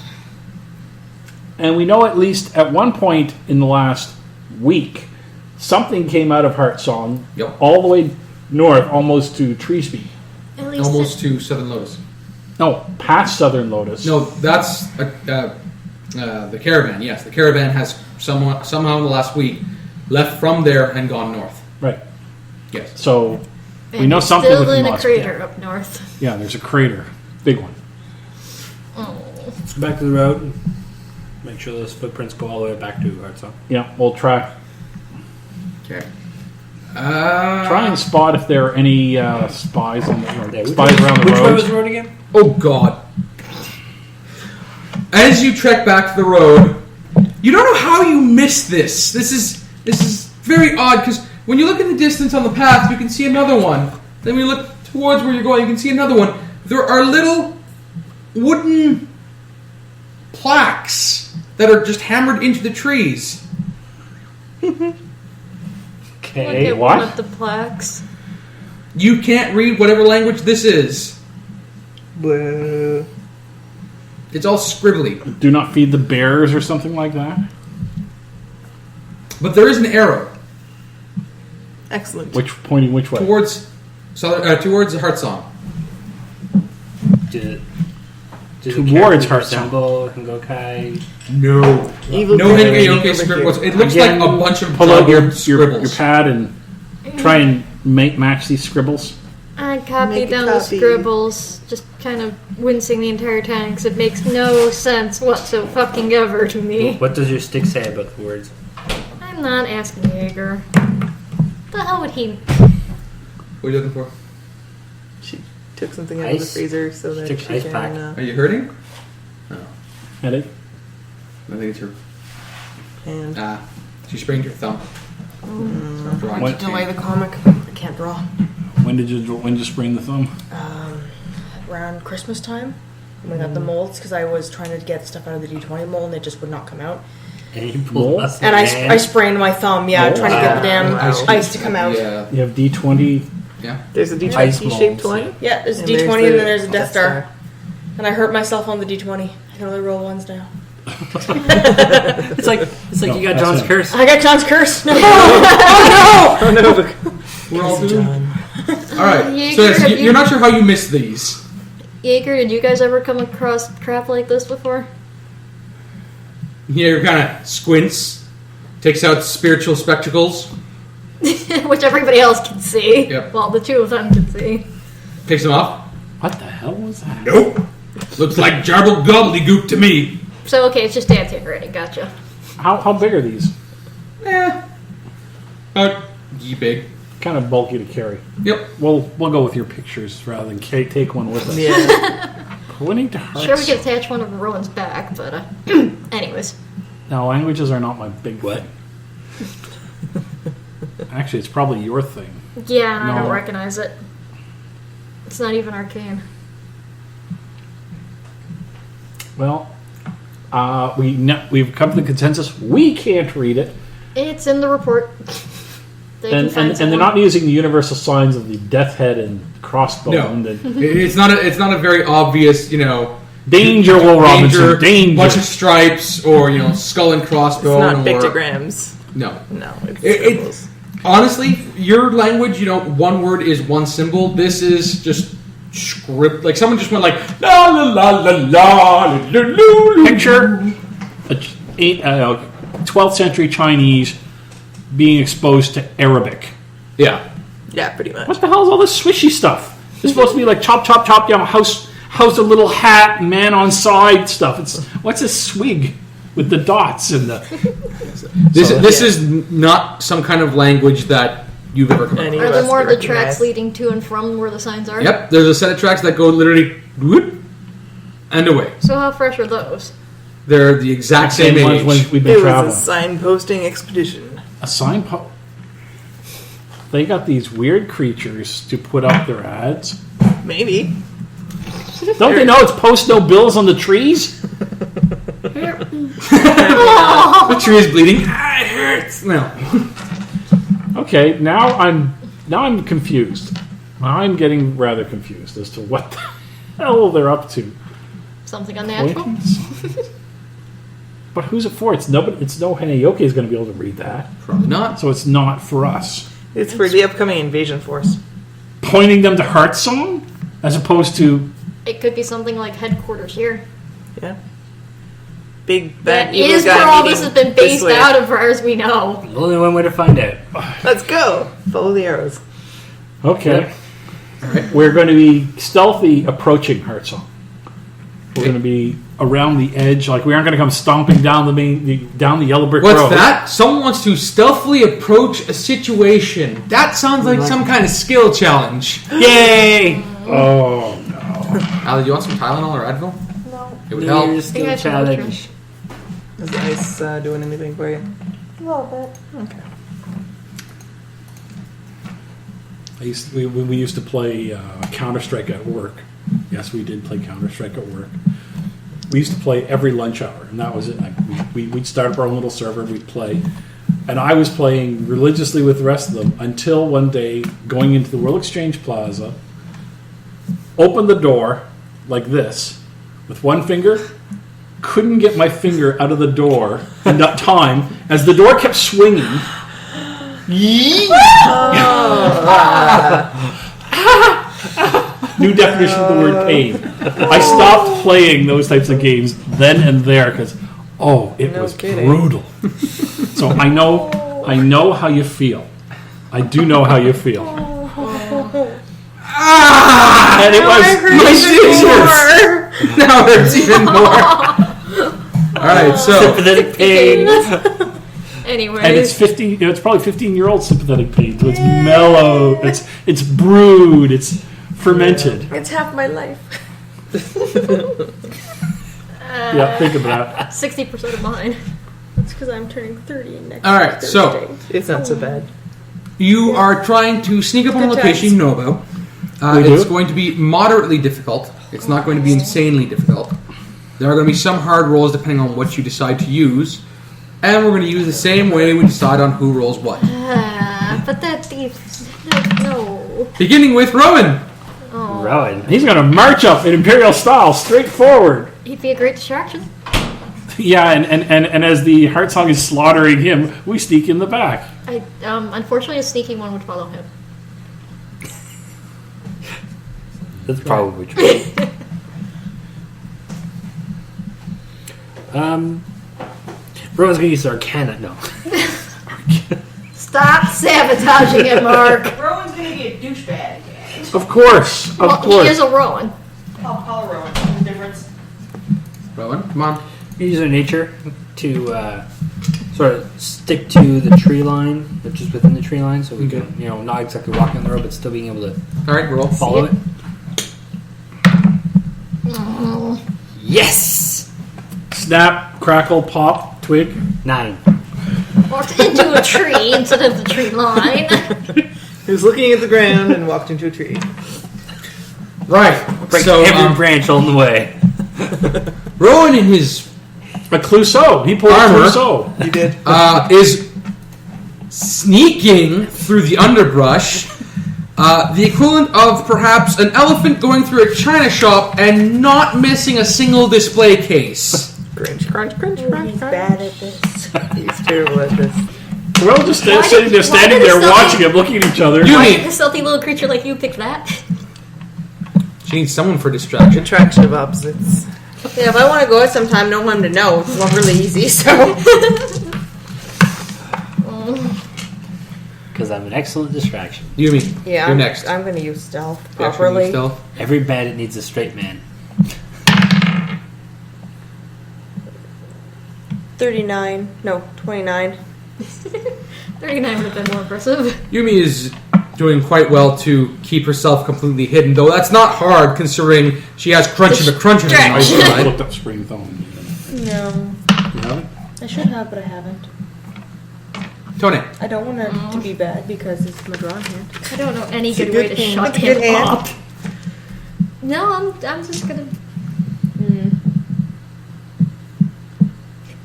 And we know at least at one point in the last week, something came out of Heartsong Yep. all the way north, almost to Tree Speed. At least Almost to Southern Lotus. No, past Southern Lotus. No, that's the caravan. Yes, the caravan has somehow in the last week left from there and gone north. Right. Yes. So and we know it's something still with in a Moss- crater up north. Yeah, there's a crater. Big one. Oh. Let's go back to the road. Make sure those footprints go all the way back to Heartsong. Yeah, we'll try. Okay. Try and spot if there are any spies on the road. Yeah, Spies around the which way road. was the road again? Oh God! As you trek back to the road, you don't know how you missed this. This is very odd because when you look in the distance on the path, you can see another one. Then when you look towards where you're going, you can see another one. There are little wooden plaques that are just hammered into the trees. Look Okay, at one what? of the plaques. You can't read whatever language this is. Well, It's all scribbly. Do not feed the bears or something like that? But there is an arrow excellent. Pointing which way? towards the Heartsong. Did it? towards Heartsong. Resemble Hengokai. No. Evil No Grin Hengeyoke over scribbles. here. It looks Again, like a bunch of pull out your juggled scribbles. pad and try and match these scribbles. I copied Make a down the copy. scribbles, just kind of wincing the entire time because it makes no sense whatsoever to me. What does your stick say about the words? I'm not asking Jaeger. The hell would he? What are you looking for? She took something out of the Ice. freezer so that Took she ice can. pack. Are you hurting? Headache? I think it's her. And She sprained your thumb. Stop drawing. What? Delay the comic. I can't draw. When did you sprain the thumb? Around Christmas time, when we got the molds, because I was trying to get stuff out of the D20 mold and it just would not come out. And you pull Mold? us And I sprained my thumb, Mold? trying to get the damn Wow. ice to come out. Yeah. You have D20. Yeah. there's a Ice D20 shaped molds, one. Yeah, there's a And D20 there's and the then there's a Death Star. Star. And I hurt myself on the D20. I can only roll ones now. It's like No, you got that's John's it. curse. I got John's curse. No. Oh no! We're all doomed. John. All right. Jaeger, So yes, have you- you're not sure how you missed these. Jaeger, did you guys ever come across crap like this before? Here, kind of squints, takes out spiritual spectacles, Which everybody else can see. Yep. Well, the two of them can see. takes them off. What the hell was that? Nope. Looks like jarbled gobbledygook to me. So, okay, it's just dad's handwriting. Gotcha. How big are these? About ye big. Kind of bulky to carry. Yep. We'll go with your pictures rather than take one with us. Yeah. Pointing to hearts. Sure, we could attach one of Rowan's back, but, anyways. Now, languages are not my big What? thing. Actually, it's probably your thing. Yeah, and I No. don't recognize it. It's not even arcane. Well, we've come to the consensus. We can't read it. It's in the report. They can And find they're someone. not using the universal signs of the death head and crossbow. No. And the It's not a very obvious, danger, Will Robinson, danger. bunch of stripes or skull and It's crossbow. not or, pictograms. No. No, it's It- symbols. Honestly, your language, one word is one symbol. This is just script. Like someone just went like la la la la la la la. Picture a 12th century Chinese being exposed to Arabic. Yeah. Yeah, pretty much. What the hell is all this swishy stuff? It's supposed to be like chop, chop, chop down, house a little hat, man on side stuff. What's a swig with the dots and the... This is not some kind of language that you've ever come across. Any Are of there us more of could the tracks recognize. leading to and from where the signs are? Yep. There's a set of tracks that go literally whoop and away. So how fresh are those? They're the exact same ones age. when we've been It was traveling. a signposting expedition. A signpost. They got these weird creatures to put up their ads. Maybe. Don't they know it's post no bills on the trees? The tree is bleeding. Ah, it hurts. No. Okay, now I'm confused. I'm getting rather confused as to what the hell they're up to. Something unnatural? Points? But who's it for? It's no Heneyoke is going to be able to read that, Probably not. so it's not for us. It's for the upcoming invasion force. Pointing them to Heartsong as opposed to It could be something like headquarters here. Yeah. Big That bad evil is guy where all meeting this has been this based way. out of, far as we know. Only one way to find out. Let's go. Follow the arrows. okay. We're going to be stealthy approaching Heartsong. We're going to be around the edge, like we aren't going to come stomping down down the yellow brick What's road. that? Someone wants to stealthily approach a situation. That sounds like some kind of skill challenge. Yay! Oh no! Alli, do you want some Tylenol or Advil? No. It would help. New skill I got some challenge. Is the ice doing anything for you? A little bit. Okay. We used to play Counter-Strike at work. Yes, we did play Counter-Strike at work. We used to play every lunch hour, and that was it. Like we'd start up our own little server, and we'd play. And I was playing religiously with the rest of them until one day, going into the World Exchange Plaza, opened the door like this with one finger, couldn't get my finger out of the door in that time as the door kept swinging. New definition of the word pain. I stopped playing those types of games then and there because, it No was kidding. brutal. So I know how you feel. I do know how you feel. And it was My stitches! Now it hurts even more. Alright, so Sympathetic pain. Anyway. and it's 15. It's probably 15-year-old sympathetic pain. So it's mellow. It's brewed. It's fermented. It's half my life. Yeah, think of that. 60% of mine. That's because I'm turning 30 next Alright, so Thursday. It's not so bad. you are trying to sneak up on a Good location times. you know about. We It's do? going to be moderately difficult. It's not going to be insanely difficult. There are going to be some hard rolls depending on what you decide to use. And we're going to use the same way we decide on who rolls what. But that thief. No. Beginning with Rowen. Oh. Rowen. He's going to march up in Imperial style, straight forward. He'd be a great distraction. Yeah, and as the Heartsong is slaughtering him, we sneak in the back. Unfortunately, a sneaky one would follow him. That's probably true. Rowan's gonna use Arcana. No. Stop sabotaging it, Mark. Rowan's gonna be a douchebag again. Of course, Well, he is a Rowan. Call Rowan. What's the difference? Rowan, come on. Use their nature to sort of stick to the tree line, which is within the tree line, so we Okay. can, not exactly walking on the road, but still being able to Alright, roll. follow it. Oh. Yes! Snap, crackle, pop, twig. 9. Walked into a tree instead of the tree line. He was looking at the ground and walked into a tree. Right. Break So, every branch on the way. Rowan in his A Clouseau. He pulled a Armor. Clouseau. You did. is sneaking through the underbrush, the equivalent of perhaps an elephant going through a china shop and not missing a single display case. Crunch, crunch, crunch, crunch, He's crunch. bad at this. He's terrible at this. We're all just Why sitting did- there, why standing did there, the watching him, looking at each other. You- Why Yumi. did a stealthy little creature like you pick that? She needs someone for distraction. Attraction of opposites. Yeah, if I want to go out sometime, know him to know. It's not really easy, so. Because I'm an excellent distraction. Yumi, Yeah, you're next. I'm going to use stealth Actually, you properly. stealth. Every bandit needs a straight man. 39. No, 29. 39 would have been more impressive. Yumi is doing quite well to keep herself completely hidden, though that's not hard considering she has Crunch and the Cruncher on I her side. looked up Spring Thong. No. You have it? I should have, but I haven't. Tonei. I don't want it to be bad because it's my drawn hand. I don't know any It's a good good way to hand. shut It's a good him hand. up. No, I'm just gonna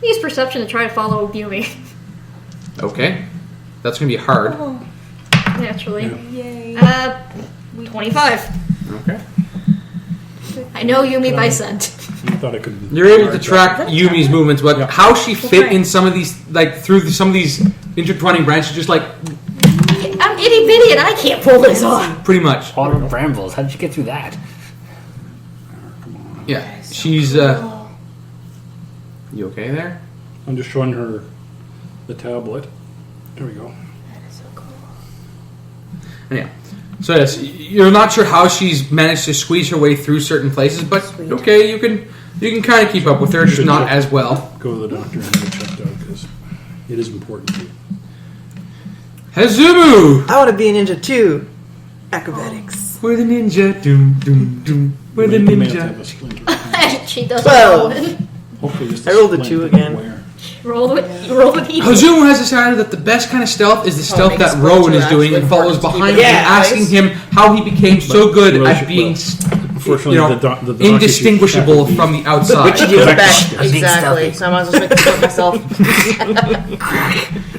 use perception to try to follow Yumi. Okay. That's going to be hard. Naturally. Yeah. 25. Okay. I know Yumi by scent. I thought I could. You're able to track Yumi's movements, but Yeah. how she fit in some of these, like through some of these intertwining branches, just like I'm itty bitty and I can't pull this off. pretty much. Auto brambles. How did you get through that? Yeah. She's. You okay there? I'm just showing her the tablet. There we go. Yeah. So yes, you're not sure how she's managed to squeeze her way through certain places, but okay, you can kind of keep up with her, just not as well. Go to the doctor and get it checked out because it is important to you. Hazumu! I want to be a ninja too. Acrobatics. We're the ninja. Doom, doom, doom. We're the We may have to have ninja. a splinter. She does 12. Hopefully just I rolled a splinter 2 again. where. roll with Ethan. Hazumu has decided that the best kind of stealth is the stealth make that a Rowen splinter is doing and actually follows important to behind keep him, it. Yeah, asking nice. him how he became so good Well, at being Unfortunately, the doc indistinguishable gives you- from the outside. Which you Exactly. expect. I'm being Exactly. stealthy. So I might as well make it myself.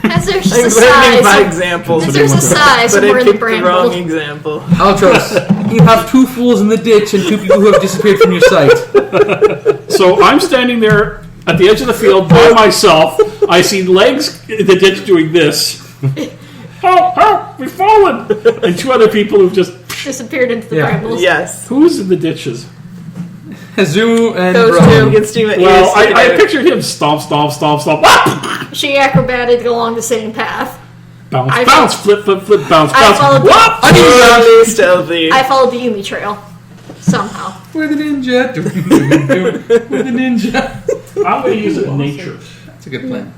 As there's I'm just a learning by size. example. As there's a size But somewhere I in the picked the wrong bramble. example. Altros, you have 2 fools in the ditch and 2 people who have disappeared from your sight. So I'm standing there at the edge of the field by myself. I see legs in the ditch doing this. Oh, we've fallen! And 2 other people who've just disappeared into the Yeah. brambles. Yes. Who's in the ditches? Hazumu and Those two Rowen. can steam at Well, ears. I pictured him stomp. She acrobated along the same path. Bounce, I bounce, followed- flip, bounce, I followed bounce. the- What? Really stealthy. I followed the Yumi trail. Somehow. We're the ninja. We're the ninja. I'm going to use a nature. That's a good plan.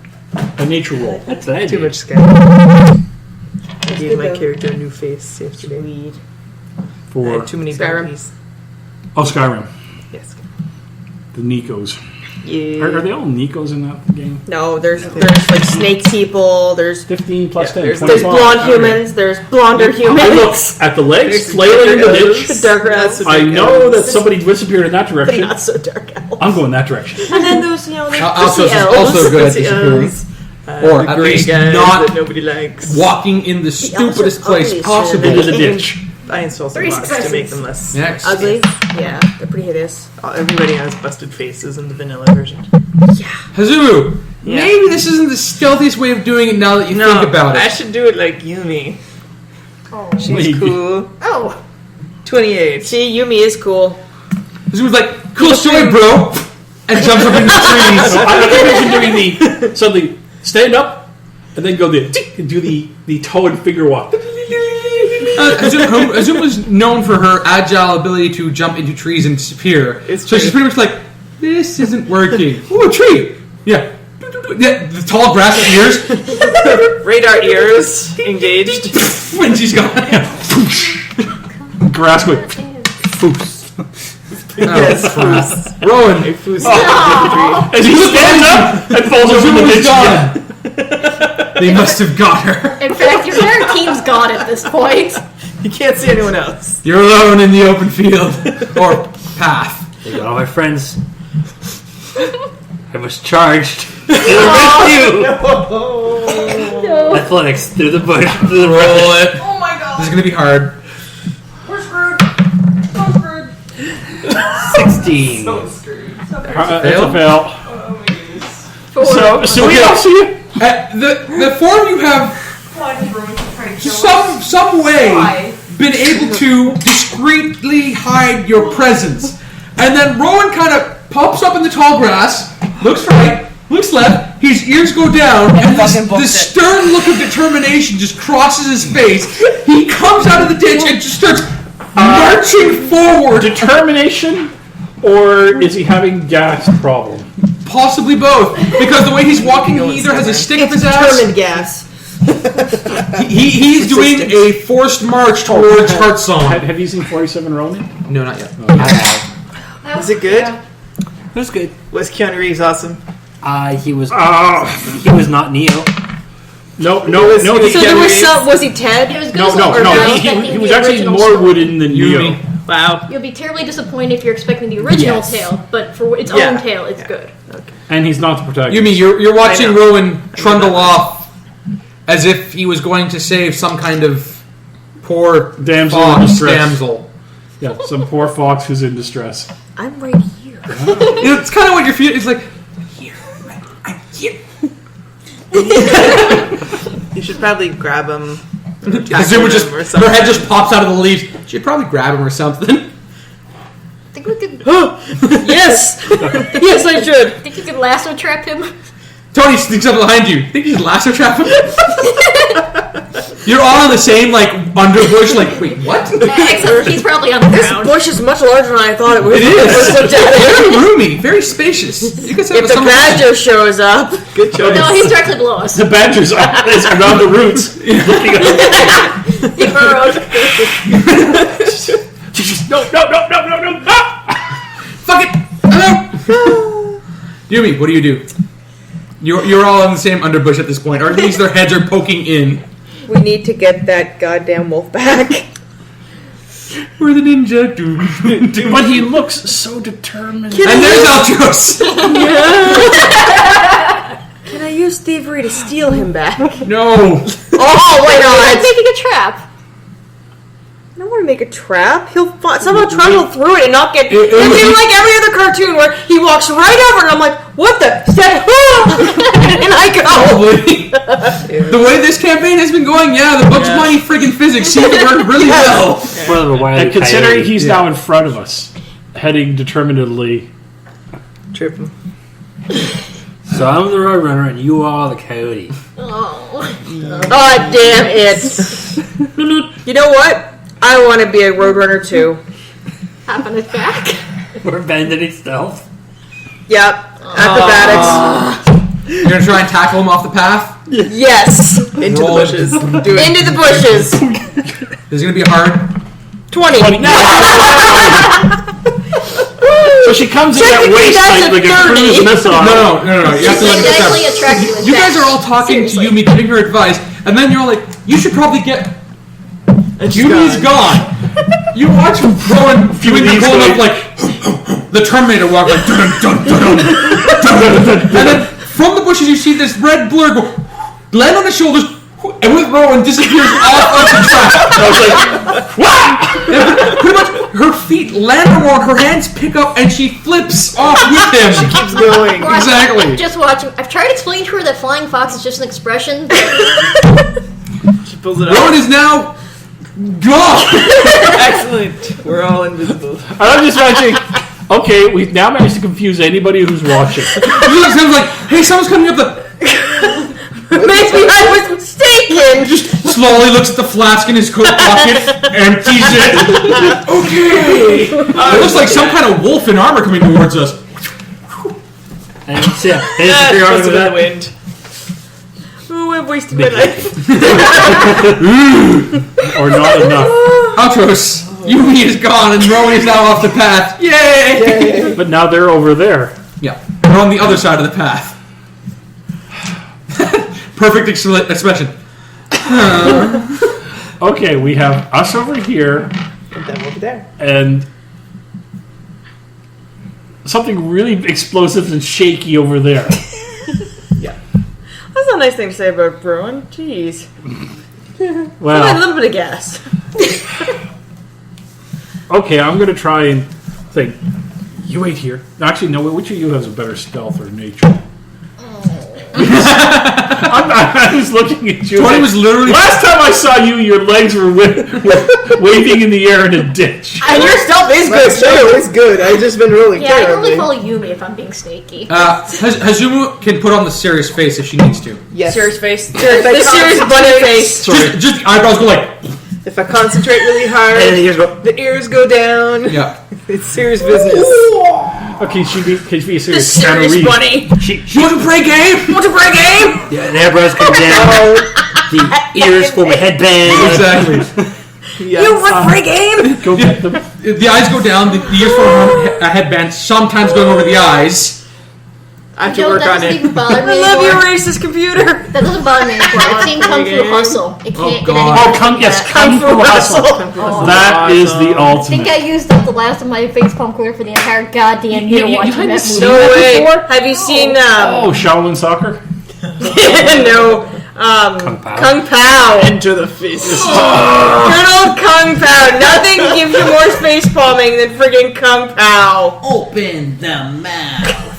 A nature roll. That's what I Too do. much scary. I gave my character a new face yesterday. Weed. I For had too many Skyrim. bounties. Skyrim. Yes. The Nikos. Yeah. Are they all Nikos in that game? No, there's like snake people. There's 15 plus 10. there's 25. blonde humans. There's blonder I look humans. at the legs There's flailing in the dark ditch. elves. Dark That's elves. what I dark know elves. that somebody disappeared in that But direction. not so dark elves. I'm going that direction. And then there's there's Altros pussy is elves. also good at Pussy disappearing. elves. Or the at grey least guys not that nobody likes. walking in the elves stupidest are place ugly, so possible. Into they- the ditch. I installed some 3 mods to successes. make them less. Next. Ugly. Yeah, they're pretty hideous. Everybody has busted faces in the vanilla version. Hazumu, Yeah. maybe this isn't the stealthiest way of doing it now that you No, think about I it. should do it like Yumi. Oh. She's Maybe. cool. Oh. 28. See, Yumi is cool. Hazumu's like, cool story, bro! And jumps up into the trees. I imagine doing the suddenly stand up and then go the tick and do the toe and finger walk. Hazuma's known for her agile ability to jump into trees and disappear. It's So true. she's pretty much like, this isn't working. Ooh, a tree! Yeah. Yeah, the tall grass appears Radar ears engaged. when she's gone. Grass going. Yes. Rowan, As he stands up and falls over the Hazuma's ditch. gone. They must have got her. In fact, your entire team's gone at this point. You can't see anyone else. You're alone in the open field. Or path. They got all my friends. I was charged. No. Athletics through the bush. Through the Roll brush. it. Oh my god. This is gonna be hard. We're screwed. So screwed. 16. So screwed. So It's a Fail? fail. Oh my goodness. So we all see it. The four of you have Come on, just ruined some trying to kill us. some way Why? been able to discreetly hide your presence. And then Rowan kind of pops up in the tall grass, looks right, looks left, his ears go down, and this stern look of determination just crosses his face. He comes out of the ditch and just starts marching forward. Determination, or is he having gas problem? Possibly both. Because the way he's walking, he either has a stick up It's his ass. determined gas. He's doing a forced march towards Heartsong. Have you seen 47 Ronin? No, not yet. Is it good? It was good. Was Keanu Reeves awesome? He was Oh, he was not Neo. no. So there was Reeves. some. Was he Ted? It was good No, as no, well, no. but I He expecting was the actually original more story. wooden than Neo. Yumi. Wow. You'll be terribly disappointed if you're expecting the original Yes. tale, but for its Yeah. own tale, it's good. And he's not the protagonist. Yumi, you're watching I know. Rowan trundle off as if he was going to save some kind of poor Damsel in fox distress. damsel. Yeah, some poor fox who's in distress. I'm right here. It's kind of what you're feeling. It's like, I'm here. You should probably grab him. Hazumu just, or her something. head just pops out of the leaves. She'd probably grab him or something. I think we could. Yes. Yes, I should. Think you could lasso trap him? Tony sneaks up behind you. Think you should lasso trap him? You're all in the same, like, underbush, like, wait, what? Except he's probably on the This ground. bush is much larger than I thought it was. It is. So Very roomy, very spacious. You guys have if the some- badger shows up, Good choice. No, he's directly below us. The badger's around the roots. Looking at He burrowed. no. Fuck it! I'm out! Yumi, what do you do? You're all in the same underbush at this point, or at least their heads are poking in. we need to get that goddamn wolf back. We're the ninja. But he looks so determined. And there's Altros. Can I use thievery to steal him back? No. Oh, why I'm not? making a trap. I don't want to make a trap. He'll somehow travel through it and not get. It It's like every other cartoon where he walks right over and I'm like, what the? And I go. Probably. The way this campaign has been going, the Bugs Bunny freaking physics seem to work really well. And considering he's now in front of us, heading determinedly. Tripping. So I'm the Roadrunner and you are the Coyote. Oh. God damn it. You know what? I want to be a Roadrunner too. Hop on his back. We're abandoning stealth. Yep. Acrobatics. You're gonna try and tackle him off the path? Yes. Into Roll the it. bushes. Into the bushes. This is gonna be hard. 20. So she comes in that Technically, waist that's like a 30. cruise missile. No. You have to let it Exactly go. attract you. You guys are all talking Seriously. to Yumi, giving her advice, and then you're all like, you should probably get. And Yumi's gone. You watch Rowen doing the these going up ways. like the Terminator walk like dun dun dun dun dun dun, and then from the bushes you see this red blur go land on his shoulders, and with Rowen disappears off of the track. I was like, what? And pretty much her feet land on Rowen, her hands pick up, and she flips off with him. She keeps going. Well, Exactly. I'm just watching. I've tried to explain to her that flying fox is just an expression. She pulls it Rowen out. is now gone. Excellent. We're all invisible. I'm just imagining. Okay, we've now managed to confuse anybody who's watching. Sounds like, hey, someone's coming up the. Maybe I was mistaken. Just slowly looks at the flask in his coat pocket, empties it. Okay. It looks like some kind of wolf in armor coming towards us. And yeah, That's arm in with the that. wind. Ooh, I've wasted my life. Or not enough. Altros, Yumi is gone and Rowen is now off the path. Yay! But now they're over there. Yeah, we're on the other side of the path. Perfect expression. Okay, we have us over here And then over there. and something really explosive and shaky over there. That's a nice thing to say about Rowan. Jeez. I had a Well, little bit of gas. okay, I'm going to try and think. You wait here. Actually, no, which of you has a better stealth or nature? I was looking at you. Tonei was literally. Last time I saw you, your legs were waving in the air in a ditch. And your stealth is good, Right, so too. it's good. I've just been rolling Yeah, I can terribly. only follow Yumi if I'm being snaky. Hazumu can put on the serious face if she needs to. Yes. Serious face. If I The serious bunny concentrate- face. Just the eyebrows go like. If I concentrate really hard, And the ears go. the ears go down. Yeah. It's serious business. Okay, can she be a The serious serious Reed? bunny. You want to play game? Want to play a game? Yeah, the eyebrows come down. The ears form a headband. Exactly. Yes. You want to play a game? Go get them. The eyes go down. The ears form a headband, sometimes going over the eyes. I have to You know, work that on doesn't it. even bother me I love your anymore. racist computer. That doesn't bother me anymore. I've seen Kung Fu Hustle. It can't get any God. Oh, better come than yes, that. Kung Fu Hustle. That is the I ultimate. think I used up the last of my face pump clear for the entire goddamn year You watching hadn't that seen movie. No that way. before? Have you seen, Oh, Shaolin Soccer? no, Kung Pao. Kung Pao. Enter the fist. Good old Kung Pao. Nothing gives you more face palming than friggin' Kung Pao. Open the mouth.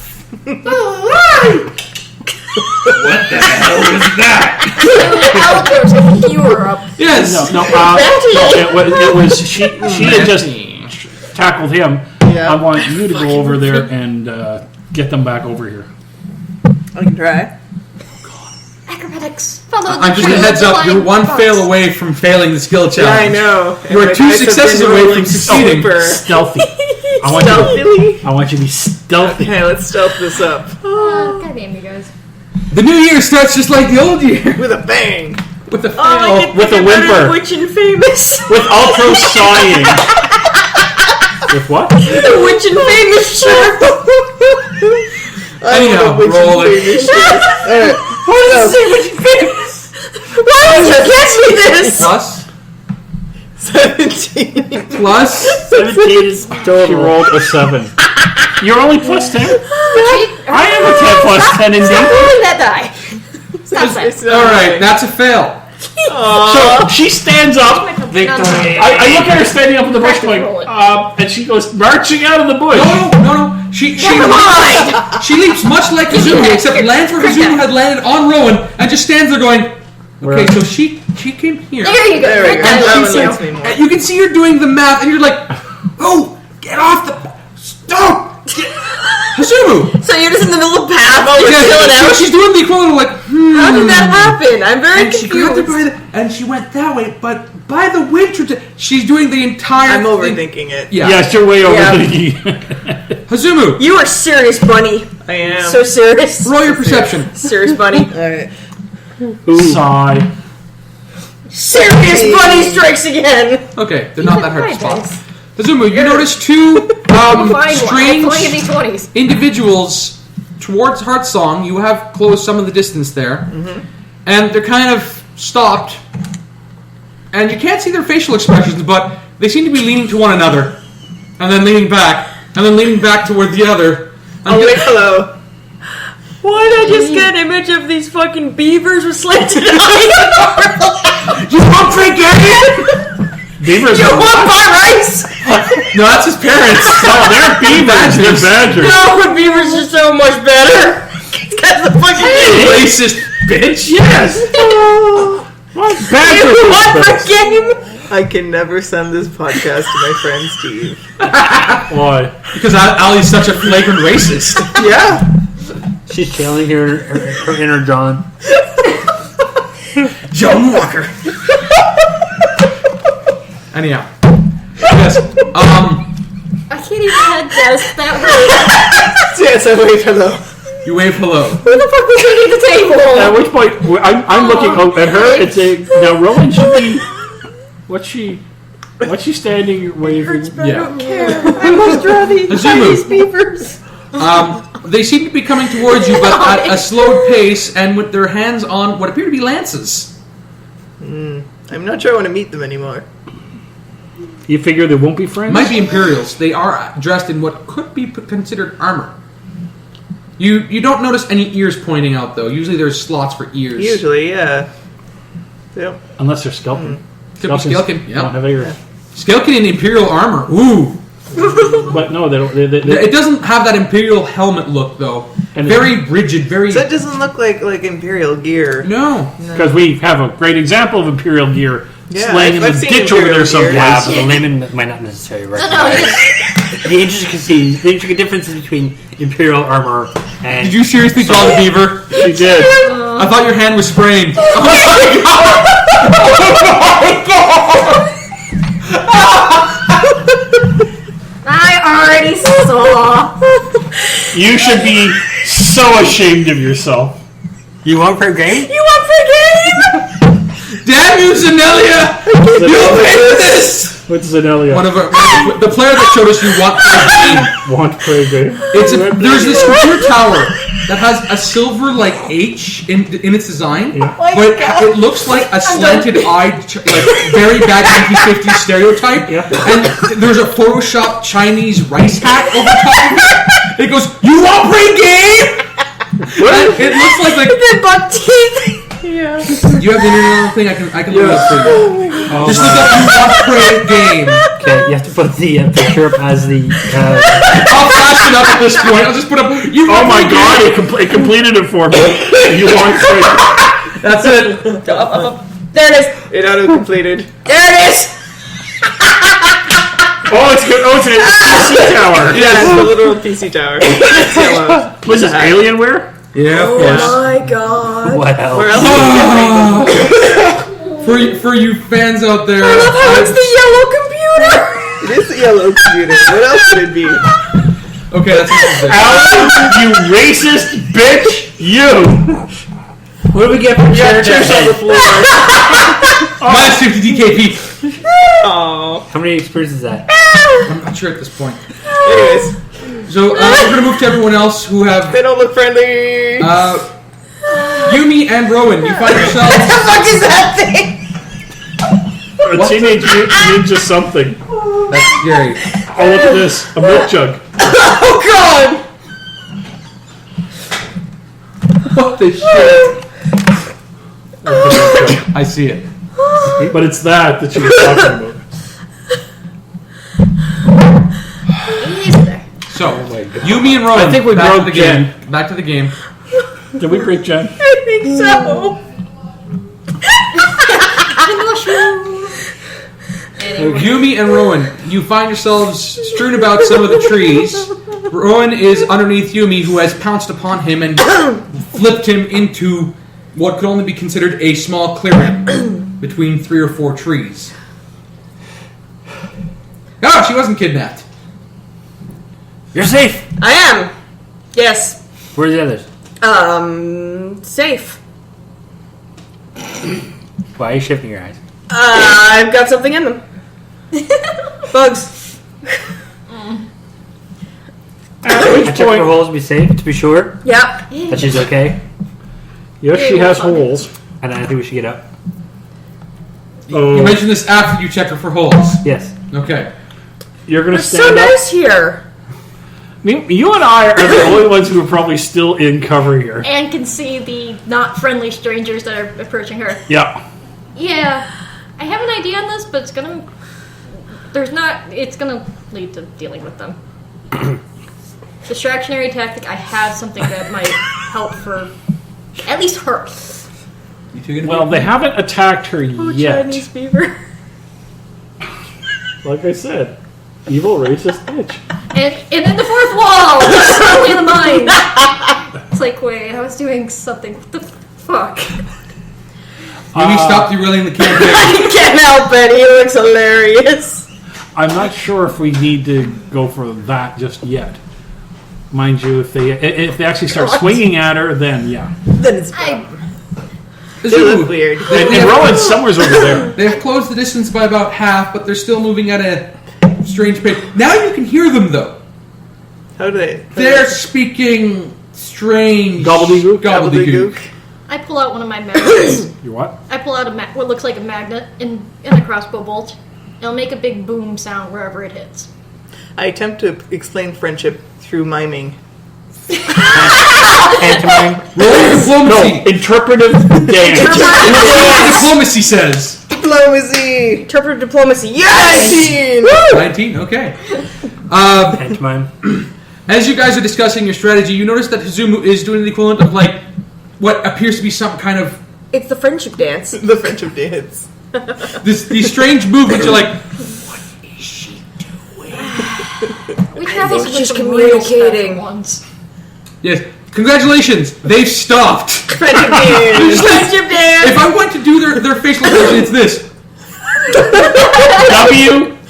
What the hell is that? Altros, I think you were up. Yes. No, it was she had just tackled him. Yeah. I want you to go over there and get them back over here. I can try. Acrobatics. Follow the I'm just a trail heads of up. the You're one flying fail fox. away from failing the skill Yeah, challenge. I know. You are And two my dice have successes been away rolling from succeeding. super. Stealthy. I want Stealthily? I want you to be stealthy. Okay, let's stealth this up. God damn you guys. The new year starts just like the old year. With a bang. With the fail. I can with think a about whimper. it, Witch and Famous. With Altros sighing. With what? The Witch and Famous shirt. Anyhow, roll it. Alright. What does it say Witch and Famous? Why would you catch me this? Plus. 17. Plus. 17 is She total. rolled a 7. You're only plus 10? I am a 10 plus 10 indeed. Rolling that die. Stop that. It's not Alright, that's a fail. So she stands up, Victory! I look at her standing up in the bush, Practice going, rolling. and she goes marching out of the bush. No. She leaps much like Hazumu, except lands where Hazumu had landed on Rowen, and just stands there going, okay, so she came here. There you go. There we go. That That was one you. likes me more. And you can see her doing the math, and you're like, oh, get off the... Stop! Hazumu! So you're just in the middle of the path. Yeah, You're chilling out. she's doing the equivalent of like, How did that happen? I'm very and she grabbed her confused. by the, and she went that way, but by the winter, she's doing the entire I'm thing. overthinking it. Yeah. Yes, you're way over Yeah. the... Hazumu, You are serious, bunny. I am. So serious. roll your perception. Serious bunny. Alright. Sigh. Serious bunny strikes again. Okay, they're not that hard to Fine, spot. Hazumu, you notice two Find one. strange I'm playing D20s. individuals towards Heartsong. You have closed some of the distance there, and they're kind of stopped, and you can't see their facial expressions, but they seem to be leaning to one another, and then leaning back, and then leaning back toward the other. I'll wait hello. Why did I just get an image of these fucking beavers with slanted eyes? You want free game? Beavers You are want my rice? No, that's his parents. Oh, they're beavers. They're badgers. No, but beavers are so much better. That's the fucking thing. Racist bitch. Yes. What? Badgers You are want the my best. game? I can never send this podcast to my friend Steve. Why? Because Alli's such a flagrant racist. Yeah. She's channeling her inner John. John Walker. Anyhow. Yes. I can't even head guess. That hurt. Yes, I wait hello. You wave hello. Who the fuck was leading the table? At which point, I'm looking at her. It's now Rowen should be. What's she standing waving? Yeah. I must rather eat Hazumu. these beavers. They seem to be coming towards you, but at a slowed pace and with their hands on what appear to be lances. I'm not sure I want to meet them anymore. You figure they won't be friends? Might be Imperials. They are dressed in what could be considered armor. You don't notice any ears pointing out, though. Usually there's slots for ears. Usually, yeah. Yep. Unless they're Skelpin. Could be Skelkin, yeah. Don't have ears. Skelkin in Imperial armor. Ooh. But no, they don't. They, It doesn't have that Imperial helmet look, though. And Very rigid, very... So it doesn't look like Imperial gear. No. because we have a great example of Imperial gear Yeah, slaying in I've the seen ditch over Imperial there someplace. gear. Yeah, but the layman might not necessarily recognize the intricate differences between Imperial armor and. Did you seriously draw the beaver? She did. I thought your hand was sprained. Oh my god! I already saw. You should be so ashamed of yourself. You want for a game? You want the game? Damn you, Zenelia! You'll pay for this! What's Zenelia? One of the player that showed us you want for a game. Want to play a game? There's this computer tower that has a silver like H in its design, but it looks like a slanted-eyed, like very bad 1950s stereotype. Yeah. And there's a Photoshop Chinese rice hat over top of it. It goes, "You want to play game?" And it looks like The buck teeth. Yeah. you have the internet thing. I can look it up for you. Just look up "You want to play game." Okay, you have to put the picture up as the. I'll flash it up at this point. I'll just put up. You Oh want my to play god, game?" it completed it for me. You want to That's it. There it is. It auto-completed. There it is. Oh, it's good. Oh, it's a PC tower. Yeah, it's the little PC tower. It's yellow. Was this Alienware? Yeah. Oh my god. Wow. Where else is it? For you fans out there, I love how it's the yellow computer. It is the yellow computer. What else would it be? okay, that's interesting. Alan, you racist bitch! You! What do we get from Yeah, chairs on the floor. Minus 50 DKP. Aww. How many experiences is that? I'm not sure at this point. Anyways, So we're gonna move to everyone else who have they don't look friendly. Yumi and Rowen. You find yourselves. What the fuck is that thing? A teenage mutant ninja something. That's scary. Oh, look at this. A milk jug. Oh god. What the shit? I see it. But it's that she was talking about. Easy there. So, my God. Yumi and Rowen. I think we back broke to the game. Back to the game. Did we break Jen? I think so. Yumi and Rowen, you find yourselves strewn about some of the trees. Rowen is underneath Yumi, who has pounced upon him and flipped him into what could only be considered a small clearing between 3 or 4 trees. Ah, she wasn't kidnapped. You're safe. I am. Yes. Where's the others? Safe. Why are you shifting your eyes? I've got something in them. Bugs. I checked for holes to be safe, to be sure Yeah. that she's okay. Yes, she has holes. And I think we should get up. You mentioned this after you checked her for holes. Yes. Okay. You're going to It's stand so up. nice here. You and I are the only ones who are probably still in cover here. And can see the not friendly strangers that are approaching her. Yeah. Yeah, I have an idea on this, but it's gonna lead to dealing with them. Distractionary tactic, I have something that might help for at least her. You two gonna Well, they haven't attacked her yet. Chinese beaver. Like I said, evil racist bitch. And then the fourth wall! Just suddenly in the mind! It's like, wait, I was doing something. What the fuck? Yumi stopped derailing the campaign. I can't help it. He looks hilarious. I'm not sure if we need to go for that just yet. Mind you, if they actually start swinging at her, then yeah. Then it's I They look weird. And Rowan's somewhere's over there. They have closed the distance by about half, but they're still moving at a strange pace. Now you can hear them, though. How do they? They're speaking strange Gobbledygook? gobbledygook. I pull out one of my magnets. You what? I pull out what looks like a magnet in a crossbow bolt. It'll make a big boom sound wherever it hits. I attempt to explain friendship through miming. Pantomime. Roll diplomacy. No, interpretive dance. Diplomacy says. Diplomacy! Interpretive diplomacy. Yes! 19! 19, okay. Pantomime. As you guys are discussing your strategy, you notice that Hazumu is doing the equivalent of, like, what appears to be some kind of... It's the friendship dance. The friendship dance. These strange movements. You're like, We traveled with she's some real communicating. special ones. yes, congratulations, they've stopped. Friendship dance! Friendship dance. If I want to do their facial expression, it's this.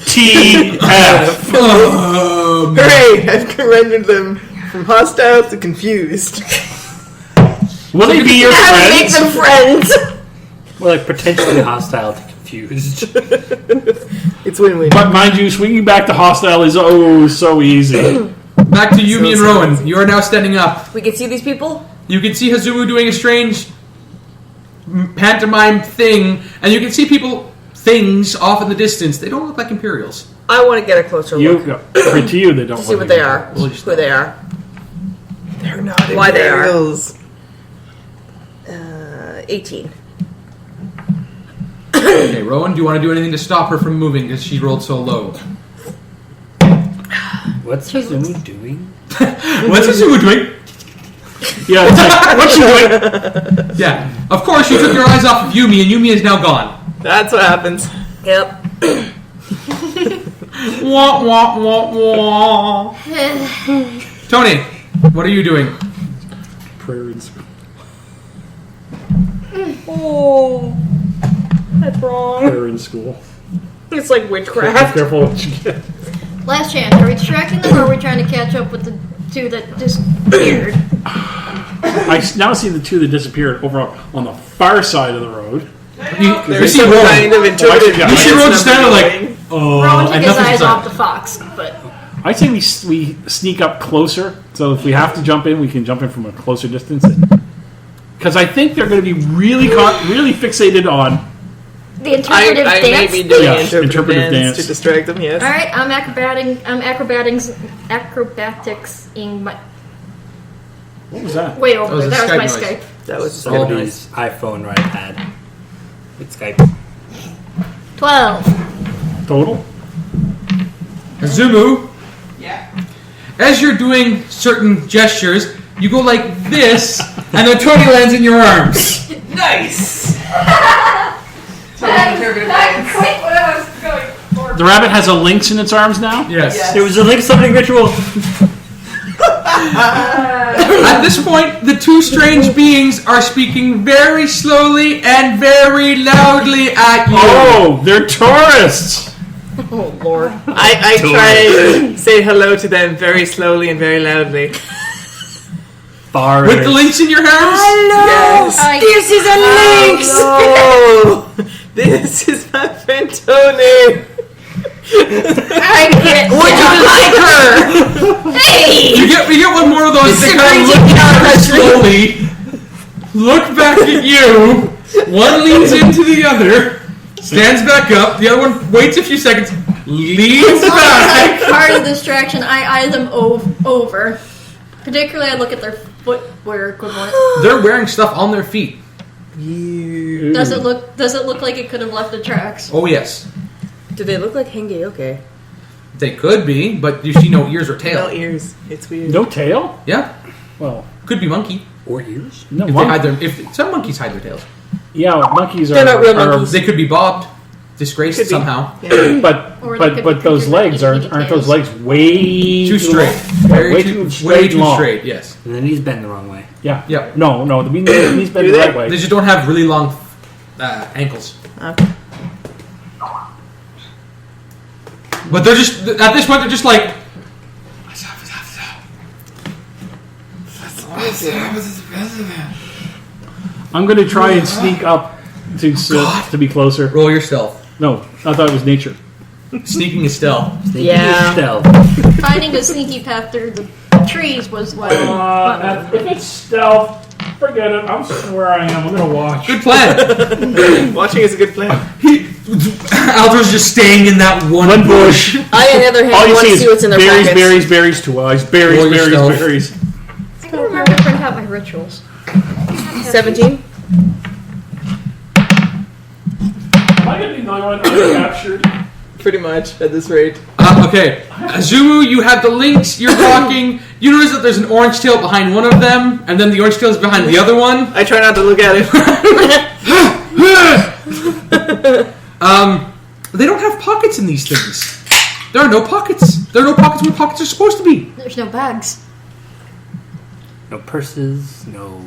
WTF. Hooray! I've rendered them from hostile to confused. Will they be your How to make friends? them friends. We're like potentially hostile to confused. It's win-win. But mind you, swinging back to hostile is so easy. Back to Yumi and Rowen. You are now standing up. We can see these people. You can see Hazumu doing a strange pantomime thing, and you can see things off in the distance. They don't look like Imperials. I want to get a closer look To you, they don't to see what they are, who they are. They're not Why they are. Imperials. 18. Okay, Rowen, do you want to do anything to stop her from moving because she rolled so low? What's Hazumu doing? What's Hazumu doing? Yeah, it's like, what's she doing? Yeah, of course you took your eyes off of Yumi, and Yumi is now gone. That's what happens. Yep. Wah, wah, wah, wah. Tonei, what are you doing? Prayer in school. Oh, that's wrong. Prayer in school. It's like Be witchcraft. careful what you get. Last chance. Are we distracting them or are we trying to catch up with the two that disappeared? I now see the two that disappeared over on the far side of the road. You There's see some Rowen. kind of interpretive You You see dance Rowen number standing like, going. oh, Rowan took and his nothing's eyes done. off the fox, but I say we sneak up closer, so if we have to jump in, we can jump in from a closer distance. Because I think they're going to be really fixated on. the interpretive I may dance. be doing Yeah, interpretive interpretive dance dance. to distract them, yes. All right, I'm acrobatics in my What was that? way over That was there. a That was my Skype noise. Skype. That was Oh, Somebody's iPhone or iPad. It's Skype. 12. Total? Hazumu, Yeah. as you're doing certain gestures, you go like this, and then Tonei lands in your arms. Nice. That's quite what I was going for. The rabbit has a lynx in its arms now? Yes. It was a Lynx summoning ritual. At this point, the two strange beings are speaking very slowly and very loudly at you. Oh, they're tourists! Oh Lord. I try to say hello to them very slowly and very loudly. With the links in your hands? Yes. This is a lynx! Oh, this is my friend Tonei. I get Would you like her? Hey! You get one more of those that kind of look at you slowly, look back at you, one leans into the other, stands back up, the other one waits a few seconds, leans back. Part of the distraction, I eye them over. Particularly, I look at their footwear equivalent. They're wearing stuff on their feet. Does it look like it could have left the tracks? Oh yes. Do they look like Hengeyoke? They could be, but you see no ears or tail. No ears. It's weird. No tail? Yeah, Well, could be monkey. Or ears? no. If they hide their, if some monkeys hide their tails, Yeah, monkeys are. They're not real monkeys. they could be bobbed, disgraced Could be. somehow. Yeah. But Or they could but those be legs itty-bitty aren't those tails. legs way Too straight, long? very way too too way straight too long. straight. Yes. And then he's bent the wrong way. Yeah. Yeah. No, the knees bend Do the they? right way. They just don't have really long ankles. Okay. But they're just at this point they're just like. I'm going to try and sneak up to be closer. Roll your stealth. No, I thought it was nature. Sneaking is stealth. Sneaky Yeah. stealth. Finding a sneaky path through the trees was what. If it's stealth, forget it. I'm where I am. I'm going to watch. Good plan. Watching is a good plan. Altro's just staying in that one bush. I, on the other hand, All you want see to is see what's in their berries, pockets. berries, berries, 2 eyes. Berries, Roll your berries, stealth. berries. I don't remember to print out my rituals. 17? Am I going to be the only one captured? Pretty much at this rate. Okay, Hazumu, you have the links. You're walking. You notice that there's an orange tail behind one of them, and then the orange tail is behind the other one. I try not to look at it. They don't have pockets in these things. There are no pockets. There are no pockets where pockets are supposed to be. There's no bags. No purses, no...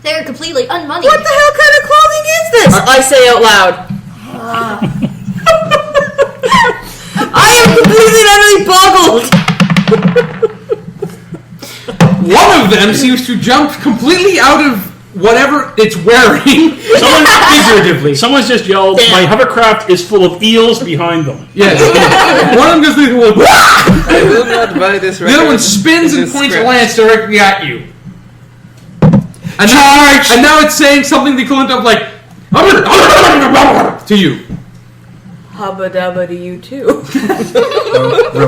They're completely unmoneyed. What the hell kind of clothing is this? I say out loud. I am completely and utterly boggled. One of them seems to jump completely out of whatever it's wearing, figuratively. Someone's just yelled, Damn. my hovercraft is full of eels behind them. Yes. One of them goes like, I will not buy this the other one spins and points a lance directly at you. And now it's saying something the equivalent of like to you. Hubba dubba to you too.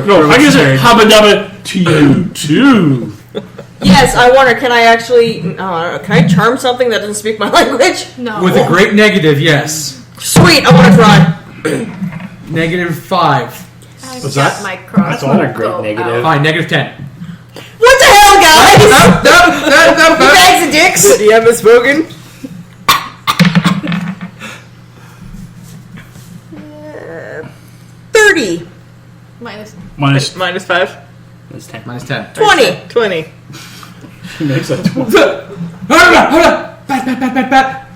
No, I guess it hubba dubba to you too. Yes, I wonder, can I actually, can I charm something that doesn't speak my language? No. With a great negative, yes. Sweet, I want to try. -5. What's that? My crossbow. That's not a great go negative. out. Fine, -10. What the hell, guys? No. Bags of dicks. The DM has spoken. Uh, 30. Minus. Minus -5. That's 10. -10. 20. 20. makes that 20. Hold on. Bat.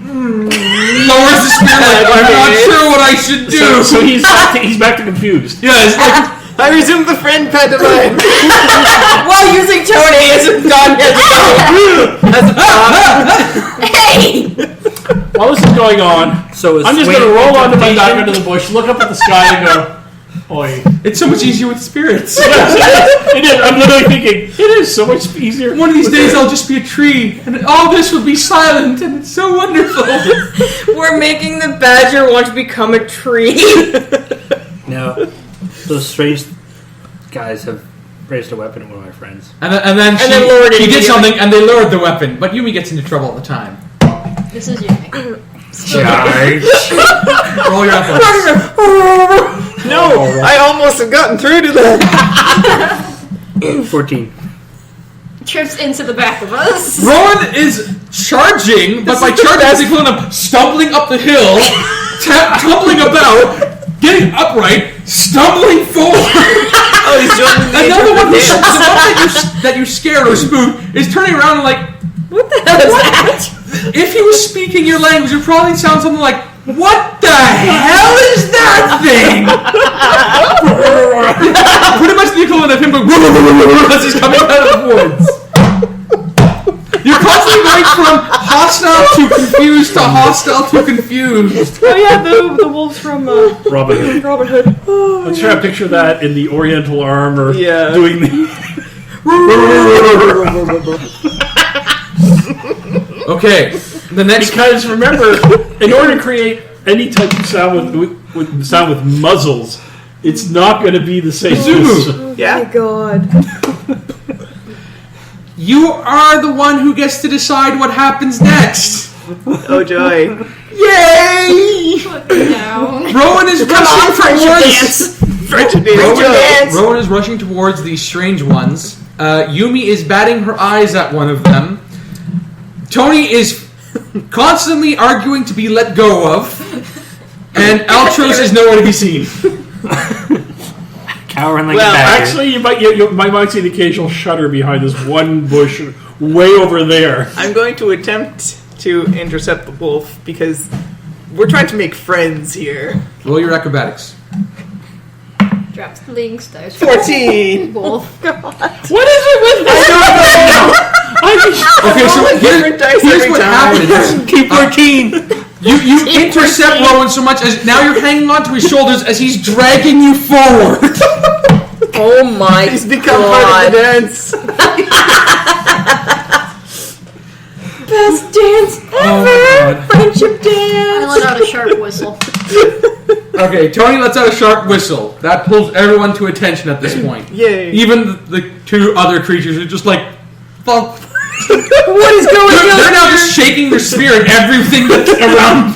Lowers the spear like, I'm not sure what I should do. So he's back to confused. Yeah, it's like, I resume the friend pantomime. While using Tonei as a gun as a prop. Hey! While this is going on, So is I'm just swing going to roll onto my back interpretation- under the bush, look up at the sky, and go, "Oi!" it's so much easier with spirits. It is. I'm literally thinking it is so much easier. One of these days I'll just be a tree, and all this will be silent, and it's so wonderful. We're making the badger want to become a tree. No. Those strange guys have raised a weapon at one of my friends. And then then lowered it he did immediately. something, and they lowered the weapon. But Yumi gets into trouble all the time. This is Yumi. Charge. Roll your athletics. No, I almost have gotten through to them. 14. Trips into the back of us. Rowen is charging, but by charging, he's equivalent of stumbling up the hill, tumbling about, getting upright, stumbling forward. Oh, he's joining the Another one, the dance. one that you scared or spooked is turning around and like, What the hell is that? if he was speaking your language, it would probably sound something like, "What the hell is that thing?" Pretty much the equivalent of him going as he's coming out of the woods. You're constantly going from hostile to confused to hostile to confused. Oh yeah, the wolves from Robin Hood. Robin Hood. Let's try to picture that in the Oriental armor. Yeah. Doing the. Okay, the next. Because remember, in order to create any type of sound with sound with muzzles, it's not going to be the same. Hazumu. Yeah. Oh my god. You are the one who gets to decide what happens next. Oh joy. Yay! Put me down. Rowen is rushing towards. Friendship dance. Rowen is rushing towards these strange ones. Yumi is batting her eyes at one of them. Tonei is constantly arguing to be let go of, and Altros is nowhere to be seen. Cowering like Well, a badger. actually, you might see an occasional shudder behind this one bush way over there. I'm going to attempt to intercept the wolf because we're trying to make friends here. Roll your acrobatics. Drops the Lynx dice. 14. Wolf. What is it with this? Okay, so different dice here's every what time. happens. Keep 14. You intercept Rowen so much as now you're hanging onto his shoulders as he's dragging you forward. Oh my He's become part of the dance. Best dance ever! Friendship I dance! let out a sharp whistle. Okay, Tonei lets out a sharp whistle. That pulls everyone to attention at this point. Yay. Even the two other creatures are just like, fuck. What is going on? They're now just shaking their spear at everything that's around.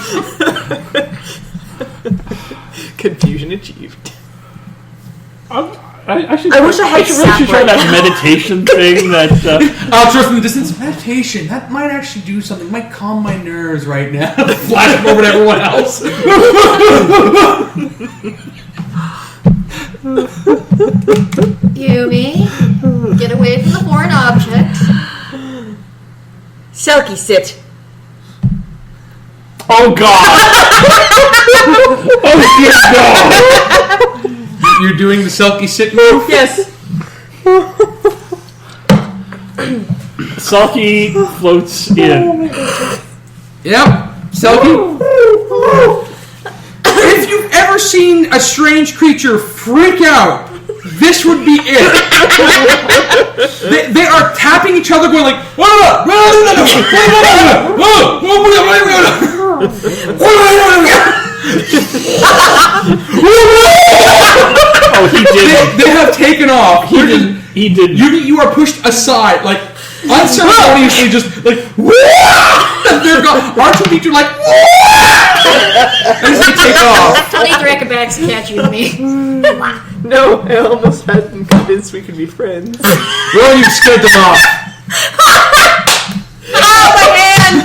Confusion achieved. I wish I had should really sap try right that meditation thing that. Altros from the distance. Meditation. That might actually do something. Might calm my nerves right now. Flash over to everyone else. Yumi, get away from the foreign object. Selkie, sit. Oh God! Oh dear God! You're doing the Selkie sit move? Yes. Selkie floats in. Yep. Selkie. If you've ever seen a strange creature freak out, this would be it. They are tapping each other, going like, Oh, he did. They have taken off. He did. You are pushed aside, like unceremoniously, just like. And they're gone. R2D2 like. As they take off. Tony Drake and backs catch Yumi. No, I almost had them convinced we could be friends. Well, you scared them off. Oh, my hand!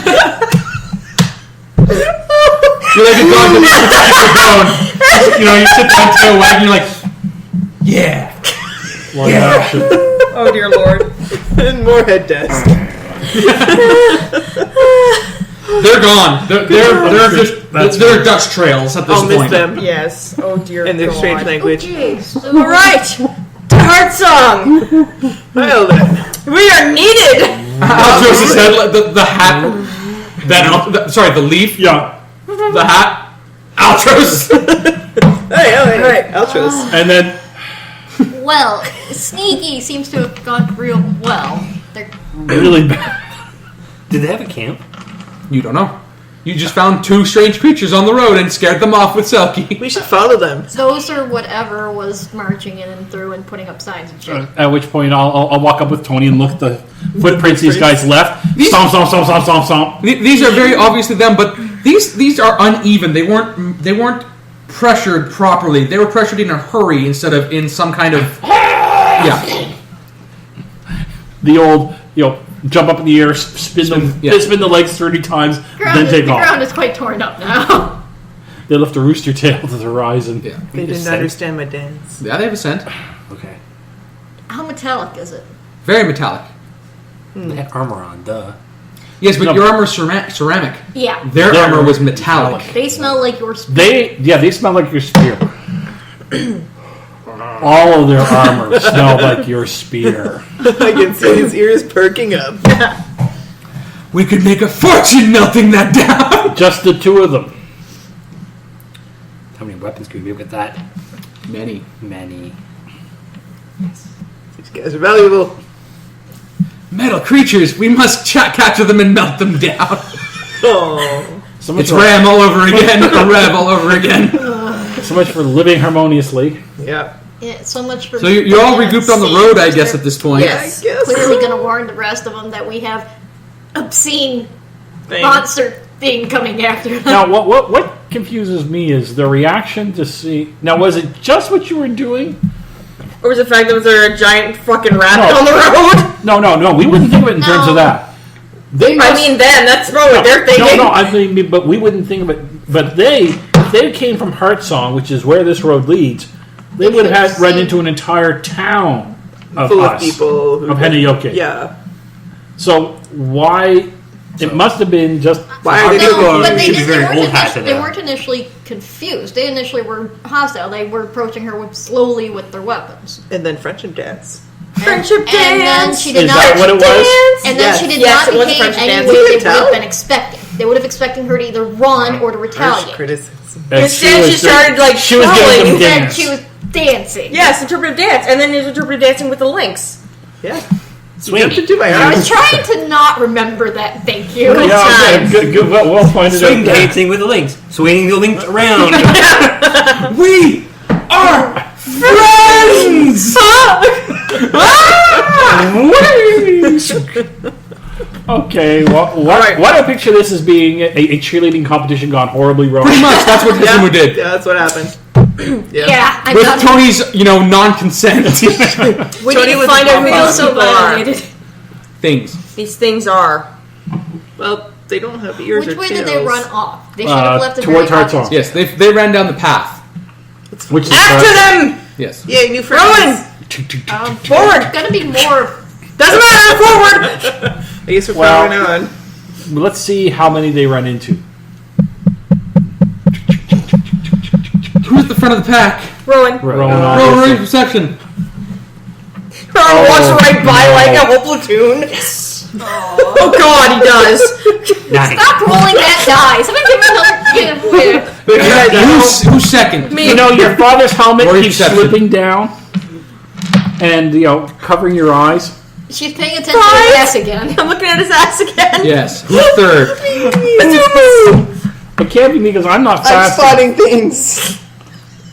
You're like a dog that needs to bone. You know, you sit down, tail wagging, you're like, yeah. Long action. Oh, dear Lord. And more head dust. They're gone. They're Dutch trails at this I'll miss point. them. Yes. Oh, dear In their God. strange language. Okay, so Alright! To Heartsong! Well then. We are needed! Altros said the hat. The leaf. Yeah. The hat. Altros. Hey, Alright. Altros. And then well, Sneaky seems to have gone real well. They're really bad. Did they have a camp? You don't know. You just found two strange creatures on the road and scared them off with Selkie. We should follow them. those or whatever was marching in and through and putting up signs and shit. At which point I'll walk up with Tony and look at the footprints these guys left. These- Stomp, stomp, stomp, stomp, stomp, stomp. These are very obviously them, but These are uneven. They weren't pressured properly. They were pressured in a hurry instead of in some kind of The old, jump up in the air, spin the legs 30 times, then take off. The ground is quite torn up now. They lift a rooster tail to the horizon. Yeah. They didn't understand my dance. Yeah, they have a scent. Okay. How metallic is it? Very metallic. They had armor on, duh. Yes, but your armor is ceramic. Yeah. Their armor was metallic. They smell like your spear. They smell like your spear. All of their armor smelled like your spear. I can see his ears perking up. We could make a fortune melting that down. Just the two of them. How many weapons could we make with that? Many. These guys are valuable. Metal creatures. We must capture them and melt them down. Oh. It's Ram all over again. Or Rev all over again. So much for living harmoniously. Yeah. Yeah, so much for. So you're all regrouped on the road, I guess, at this point. Yes. I guess. Clearly going to warn the rest of them that we have obscene monster thing coming after them. Now, what confuses me is the reaction to see. Now, was it just what you were doing? Or was the fact that there was a giant fucking rabbit on the road? No. We wouldn't think of it in terms of that. That's probably what they're thinking. I mean, but we wouldn't think of it. But if they came from Heartsong, which is where this road leads, they would have run into an entire town of full us, of people of Henayoke. Yeah. So why? It must have been just. Why are they But doing they weren't initially confused. They initially were hostile. They were approaching her slowly with their weapons. And then friendship dance. Friendship dance. And then she did Is not. that what it was? And then she did not it was behave friendship any dance. way You they can would have tell. been expecting. They would have expected her to either run or to retaliate. Criticism. And Instead, she started She was giving them Instead, dance. she was dancing. Yes, interpretive dance. And then there's interpretive dancing with the Lynx. Yeah. Swing. To do my I was arms. trying to not remember that. Thank you. Yeah, good. Well pointed Swing out. dancing with the Lynx. Swinging the Lynx around. We are friends. Okay, why do I picture this as being a cheerleading competition gone horribly wrong? Pretty much. That's what Hazumu did. Yeah, that's what happened. Yeah, I'm With not. Tony's, non-consent We Tony need to was find out who I feel these so people are. violated. things. These things are. Well, they don't have ears Which or way tails. did they run off? They should have left it towards very Heartsong. obvious. Yes, they ran down the path. Which is After them! Yes. Yay, new friends. Rowan! Forward! Gonna be more. Doesn't matter! Forward! I guess we're Well- following on. Let's see how many they run into. Who's at the front of the pack? Rowan. Roll reception. Rowan walks right by like a whole platoon. Oh god, he does. Stop rolling that die. Somebody give me another. Who's second? Me. Your father's helmet Or keeps reception. slipping down, and covering your eyes. She's paying attention to his ass again. I'm looking at his ass again. Yes. Who's third? It can't be me because I'm not I'm fast. spotting things.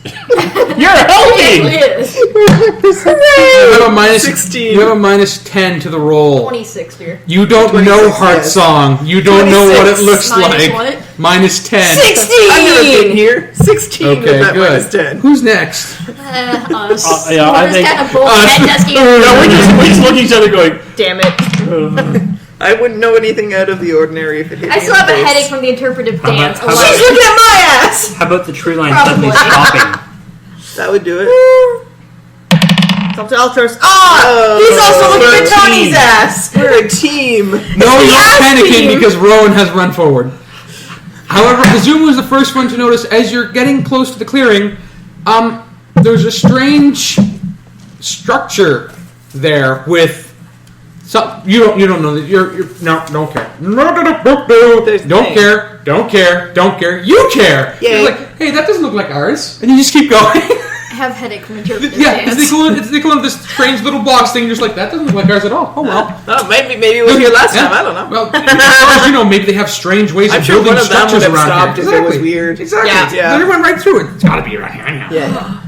You're It helping. is. You have a minus 16. You have a minus 10 to the roll. 26 here. You don't 26, know yes. Heartsong. You don't know what it 26. looks Minus like. what? Minus 10. 16! I've never been here. 16 with Okay, that minus good. 10. Who's next? Us. Yeah, I We're think- just kind of both us. head dusky. No, we just look at each other going. Damn it. I wouldn't know anything out of the ordinary if it hit I me still in have the a face. headache from the interpretive dance. how about- She's looking at my ass! How about the tree line Probably. suddenly stopping? That would do it. It's up to Altros. Ah! He's also looking at Tony's ass! We're a team. No, you're Yes, panicking team. because Rowen has run forward. However, Hazumu is the first one to notice as you're getting close to the clearing. There's a strange structure there with. So you don't know that you're no don't care. There's Don't things. care. Don't care. Don't care. You care. Yay. You're like, hey, that doesn't look like ours, and you just keep going. I have headache from interpretive Yeah, dance. it's the equivalent of this strange little box thing. You're just like, that doesn't look like ours at all. Oh well. Oh, maybe it was here last Yeah. time. I don't know. Well, as far as you know, maybe they have strange ways I'm of sure building one of them structures would have around stopped here. if it was weird. Exactly. Yeah. They went right through it. It's got to be around here anyhow. Yeah.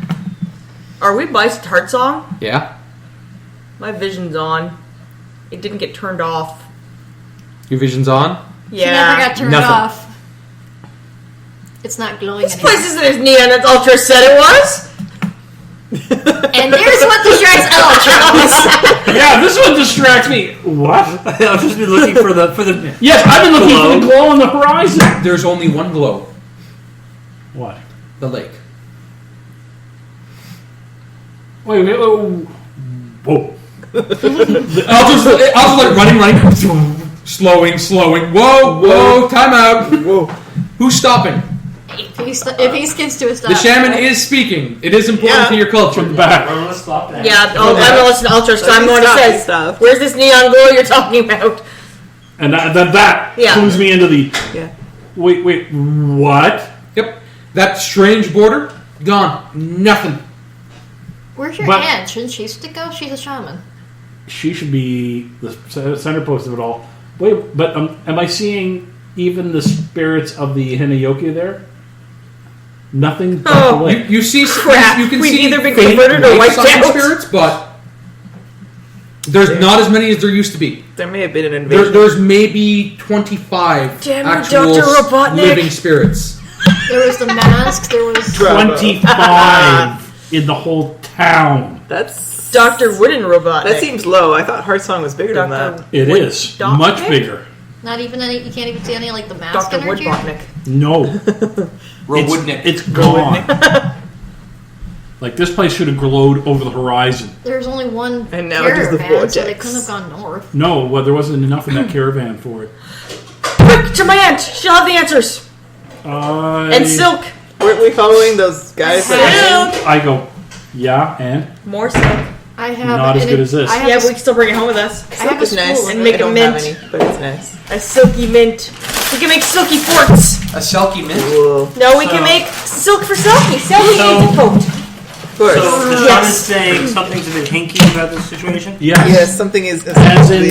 Are we by Heartsong? Yeah. My vision's on. It didn't get turned off. Your vision's on. She never got turned Nothing. off. It's not glowing This anymore. place isn't as neon as Altros said it was. And there's what distracts Altros. Yeah, this one distracts me. What? I'll just be looking for the. Yes, I've been looking for the glow on the horizon. There's only one glow. What? The lake. Wait. Whoa. I'll just like running. Slowing. Whoa, time out. Whoa. Who's stopping? If he skids to a stop. The shaman is speaking. It is important to your culture. From the back. I'm gonna stop that. Yeah, I'm going to listen to Altros, so I'm going to say, Stuff. where's this neon glow you're talking about? And that Yeah. clues me into the... Yeah. Wait, what? Yep. That strange border, gone. Nothing. Where's your But- aunt? Shouldn't she stick out? She's a shaman. She should be the center post of it all. Wait, but am I seeing even the spirits of the Hinayoki there? Nothing but the Oh, lake. You see, Crap. you can We've see either been faint converted or white wiped sun out. spirits, but there's not as many as there used to be. There may have been an invasion. There's maybe 25 Damn you, actual Dr. Robotnik. living spirits. There was the mask. There was. 25 in the whole town. That's Dr. Wooden Robot. That seems low. I thought Heartsong was bigger than that. It is Doc much Nick? bigger. Not even any. You can't even see any like the mask Dr. energy. Woodbotnik. No, Robotnik. it's gone. Like this place should have glowed over the horizon. There's only one And now it is the caravan, so they vortex. couldn't have gone north. No, well, there wasn't enough in that caravan for it. Quick, to my aunt. She'll have the answers. And Silk. Weren't we following those guys that Silk. I go, yeah, and More Silk. I have Not as an- good as this. I have Yeah, a but we can still bring it home with us. I have a is nice. spool of And it. make I a don't mint. have any, but it's nice. A silky mint. We can make silky forts. A Selkie mint? Cool. No, we can make silk for Silky. Silky needs a coat. Of course. So the shaman's saying something's a bit hinky about this situation. yes. Yes, something is As in,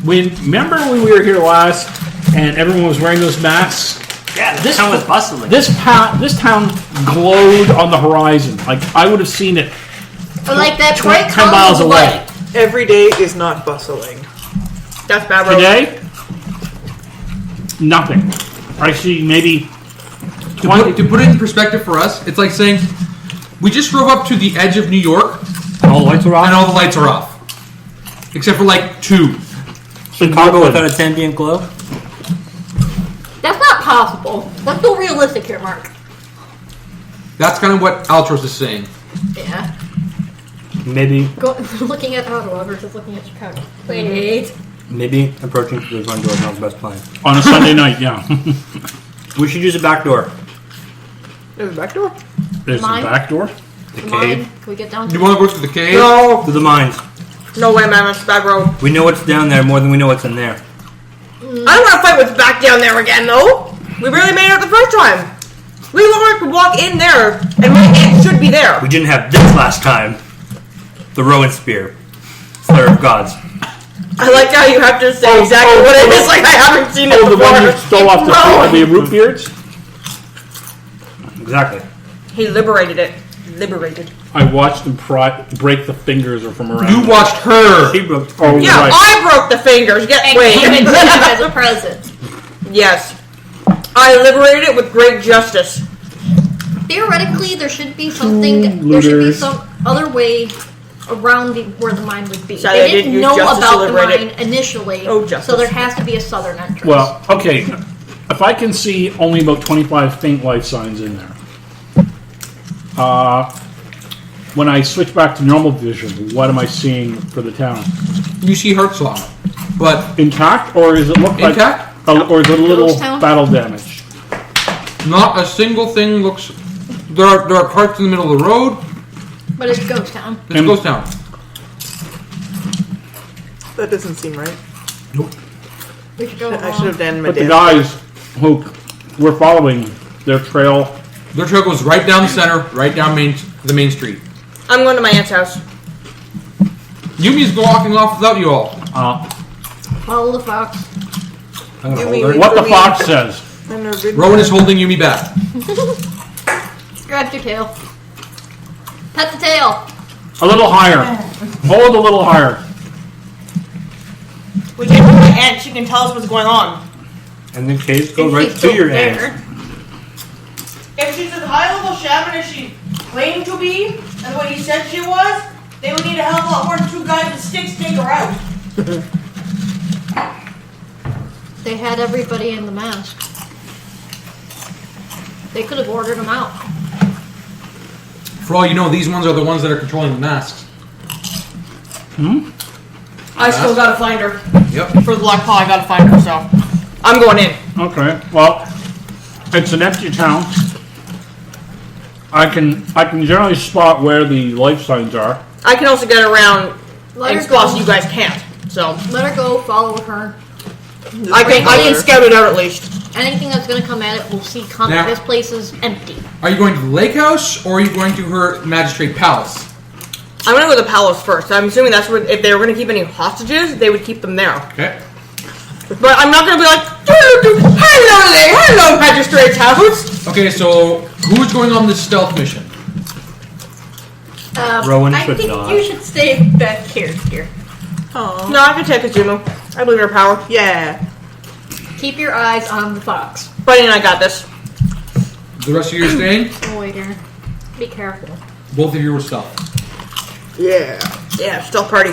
weird. remember when we were here last and everyone was wearing those masks? Yeah, this town was bustling. This town glowed on the horizon. Like I would have seen it Or like that 10 bright color miles of away. light. Every day is not bustling. That's bad, bro. Today, nothing. I see maybe 20. To put it in perspective for us, it's like saying we just drove up to the edge of New York All lights are and off. all the lights are off, except for like 2. Chicago without a 10 PM glow? That's not possible. Let's go realistic here, Mark. That's kind of what Altros is saying. Yeah. Maybe Looking at Ottawa versus looking at Chicago. Wait. approaching through the front door is not the best plan. On a Sunday night, yeah. We should use a back door. There's a back door? There's Mine? the back door. The Come on. cave. Can we get down Do to you want to go to the cave? No. To the mines. No way, man. It's bad, bro. We know what's down there more than we know what's in there. I don't want to fight what's back down there again, though. We barely made it out the first time. We learned to walk in there, and my aunt should be there. We didn't have this last time. The Rowen spear. Slayer of gods. I like how you have to say exactly what it is, like I haven't seen it Oh, the before. one you stole off the root beards? Exactly. He liberated it. Liberated. I watched him break the fingers from around. You watched her. He broke. Oh, Yeah, right. I broke the fingers. and give it to him as a present. Yes. I liberated it with great justice. Theoretically, there should be something. There should be Looters. some other way around where the mine would be. So They they didn't didn't use know justice to about the liberate mine initially, Oh, justice. so there has to be a southern entrance. Well, okay. If I can see only about 25 faint life signs in there, when I switch back to normal vision, what am I seeing for the town? You see Heartsong, but Intact, or does it look like Intact? or is it a little Ghost town? battle damage? not a single thing looks. There are carts in the middle of the road. but it's ghost town. It's ghost town. That doesn't seem right. We should go. I should have done my But the damn. guys who were following their trail, Their trail goes right down the center, right down the main street. I'm going to my aunt's house. Yumi's walking off without you all. Follow the fox. I'm gonna Yumi, hold her. we- what the fox says. I've never been Rowan there. is holding Yumi back. Grab your tail. Pet the tail. A little higher. Hold a little higher. We get to my aunt. She can tell us what's going on. And then caves go If right she's to your still aunt. there. if she's a high-level shaman as she claimed to be, and what he said she was, they would need a hell of a lot more than 2 guys with sticks to take her out. They had everybody in the mask. They could have ordered them out. For all you know, these ones are the ones that are controlling the masks. I still gotta find her. Yep. For the Black Paw, I gotta find her, so I'm going in. Okay. Well, it's an empty town. I can generally spot where the life signs are. I can also get around Let and her spots go. you guys can't. So Let her go. Follow her. I can scout it out at least. Anything that's going to come at it, we'll see. Come. Now- This place is empty. Are you going to the lake house or are you going to her magistrate palace? I'm gonna go to the palace first. I'm assuming that's where, if they were gonna keep any hostages, they would keep them there. Okay. But I'm not gonna be like, hello there, hello, magistrate's house. Okay, so who's going on this stealth mission? Rowen I should think not. you should stay back here, dear. No, I can take Hazumu. I believe in her power. Yeah. Keep your eyes on the fox. Buddy and I got this. The rest of you are staying? Oh, wait here. Be careful. Both of you were stealth. Yeah. Yeah, stealth party.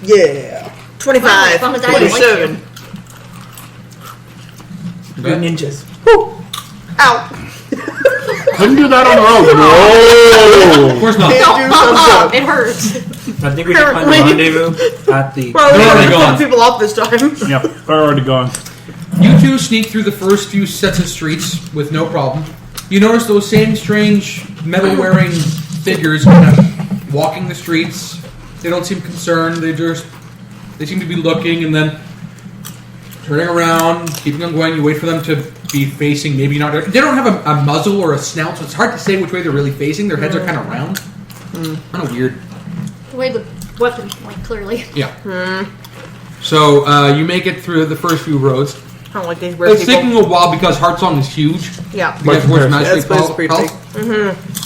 Yeah. 25, Well, if I'm a guy, I like 27. We're ninjas. Ow. Couldn't do that on the road. No. Of course not. Can't do thumbs up. It hurts. I think we should find a Apparently. rendezvous at the. Well, we They're already haven't gone. put people off this time. Yeah, they're already gone. You two sneak through the first few sets of streets with no problem. You notice those same strange metal-wearing figures kind of walking the streets. They don't seem concerned. They seem to be looking and then turning around, keeping on going. You wait for them to be facing, maybe not. They don't have a muzzle or a snout, so it's hard to say which way they're really facing. Their heads are kind of round. Kind of weird. The way the weapon point, clearly. Yeah. So you make it through the first few roads. I don't like these weird It's people. taking a while because Heartsong is huge. Yeah. You guys were That's pretty big.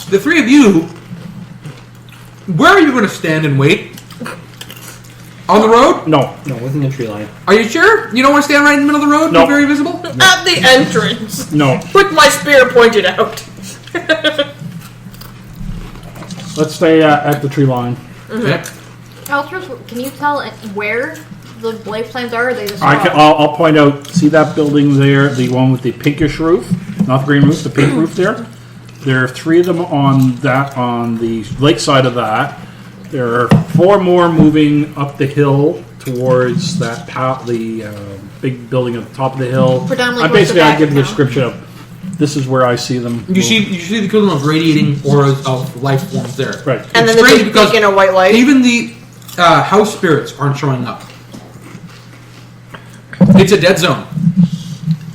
The three of you, where are you going to stand and wait? On the road? No. No, within the tree line. Are you sure? You don't want to stand right in the middle of the road? No. Be very visible? At the entrance. No. With my spear pointed out. Let's stay at the tree line. Okay. Altros, can you tell where the life signs are? Or are they just I'll point out. See that building there, the one with the pinkish roof, not the green roof, the pink roof there. There are 3 of them on the lake side of that. There are 4 more moving up the hill towards that big building at the top of the hill. Predominantly Basically, towards I'll the give back a description of this is where I see them. You see the equivalent of radiating auras of life forms there. Right. And It's then the strange big because beacon of white light. even the house spirits aren't showing up. It's a dead zone.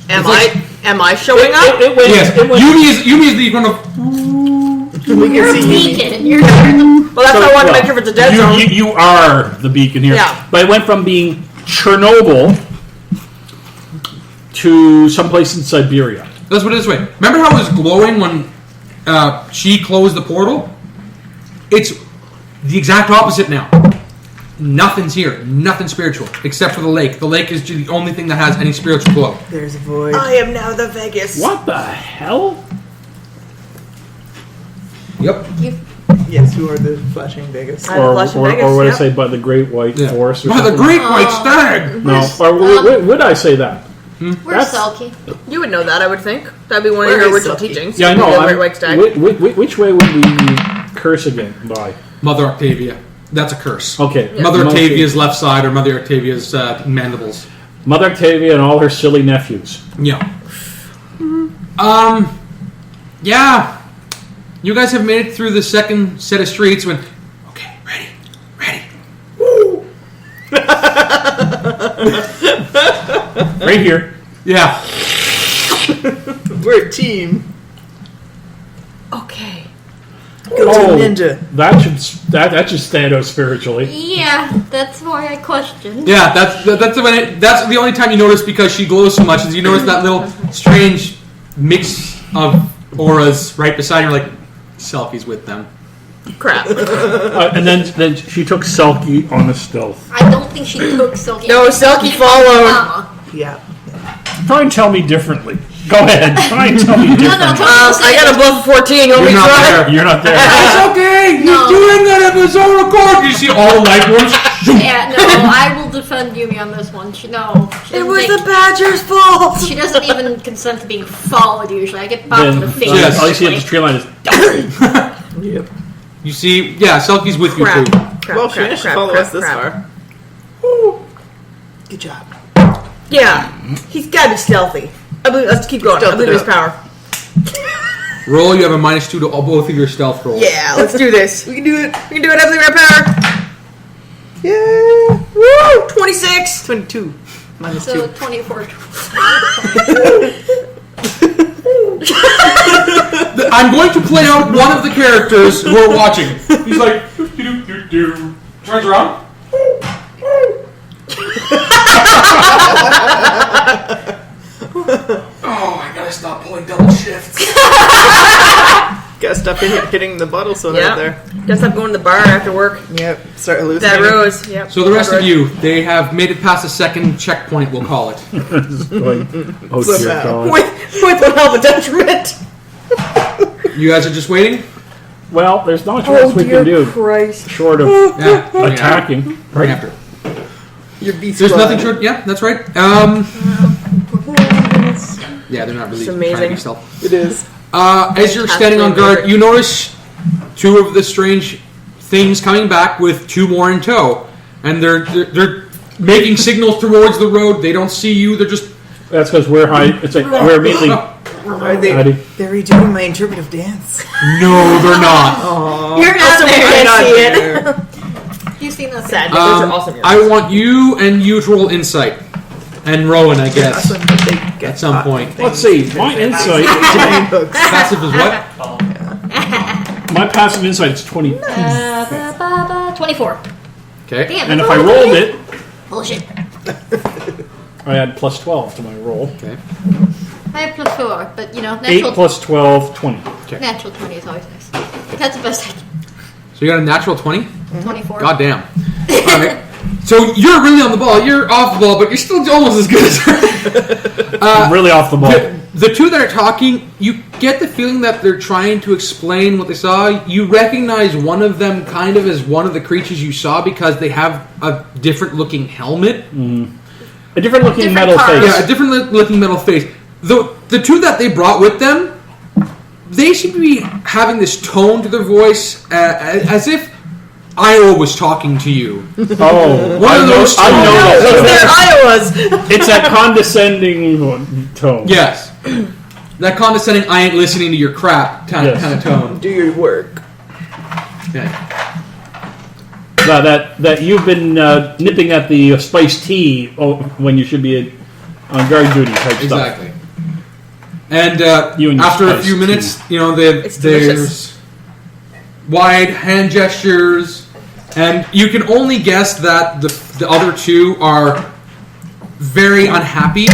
Am I showing up? Yes. Yumi is the kind of. We You're can a see Yumi. beacon. You're the Well, that's why I wanted to make sure if it's a dead zone. You are the beacon here. Yeah. But it went from being Chernobyl to someplace in Siberia. Let's put it this way. Remember how it was glowing when she closed the portal? It's the exact opposite now. Nothing's here. Nothing spiritual. Except for the lake. The lake is the only thing that has any spiritual glow. There's a void. I am now the Vegas. What the hell? Yep. Yes, who are the flashing Vegas? I- Las Vegas, or would I yep. say by the Great White Yeah. Forest or By the something? great white stag! No. Or would I say that? Where's That's- Selkie? You would know that, I would think. That'd be one of Where your is original Selkie? teachings. Yeah, I know. The I'm- Great White Stag. Which way would we curse again by? Mother Octavia. That's a curse. Okay. Mother Octavia's left side or Mother Octavia's mandibles. Mother Octavia and all her silly nephews. Yeah. Yeah. You guys have made it through the second set of streets when. Okay, ready. Right here. Yeah. We're a team. Okay. Go Oh. Team Ninja. That should stand out spiritually. Yeah, that's why I questioned. Yeah, that's the only time you notice because she glows so much is you notice that little strange mix of auras right beside her, like Selkie's with them. Crap. And then she took Selkie on the stealth. I don't think she took Selkie. No, Selkie followed. Yeah. Try and tell me differently. Go ahead. Try and tell me No, different. I got a bluff of 14. You want me You're to not try? there. You're not there. It's okay. He's No. doing that of his own accord. You see all the light ones. Yeah, no, I will defend Yumi on this one. She It doesn't was make- the badger's fault. She doesn't even consent to being followed usually. I get bopped Then, in the face. Yes. all you see at this tree line is Yep. You see, yeah, Selkie's with you Crap. too. Crap, Well, she crap, managed to crap, follow crap, us this crap. far. Woo. Good job. Yeah, he's gotta be stealthy. I believe. Let's keep going. I Stealth believe it in his up. power. Roll, you have a -2 to all both of your stealth rolls. Yeah, let's do this. We can do it. We can do it. I believe in our power. Yeah. Woo! 26. 22. So -2. 24. I'm going to play out one of the characters who are watching. He's like, do. Turns around. Oh, I gotta stop pulling double shifts. Gotta stop hitting the bottle so hard there. Guess I'm going to the bar after work. Yep. Start hallucinating. That rose. Yep. So the rest of you, they have made it past the second checkpoint, we'll call it. going, oh Flip dear out. God. With one hell of a detriment. You guys are just waiting? Well, there's not much else we can do Christ. short of Yeah. attacking. Right after. Your beast There's squad. nothing short. Yeah, that's right. Yeah, they're not really It's trying to amazing. be stealth. It is. As you're standing on guard, you notice two of the strange things coming back with two more in tow, and they're making signals towards the road. They don't see you. They're just That's because we're high. It's like we're immediately. Are they? Howdy. They're redoing my interpretive dance. no, they're not. You're not Also, there. I not see it. there. You see nothing. Sad. Those are awesome. I want you and you to roll insight, and Rowen, I guess, That's when they get at some hot point. things. Let's see. My insight. Giant hooks. Passive is what? My passive insight is 20. 24. Okay. Damn. And if I rolled it, Bullshit. I add plus 12 to my roll. Okay. I have +4, but you know, 8 plus 12, 20. natural 20 is always nice. That's the best I can. So you got a natural 20? 24. God damn. All right. So you're really on the ball. You're off the ball, but you're still almost as good as her. I'm really off the ball. The two that are talking, you get the feeling that they're trying to explain what they saw. You recognize one of them kind of as one of the creatures you saw because they have a different looking helmet. A different looking Different metal cars. face. Yeah, a different looking metal face. The two that they brought with them, they seem to be having this tone to their voice as if Iowa was talking to you. Oh, One of those I know tones. that. They're Iowas. It's that condescending tone. Yes. That condescending, I ain't listening to your crap kind Yes. of tone. Do your work. Yeah. That you've been nipping at the spiced tea when you should be on guard duty type stuff. Exactly. And You and your after a spice few minutes, tea. you know, It's there's delicious. wide hand gestures, and you can only guess that the other two are very unhappy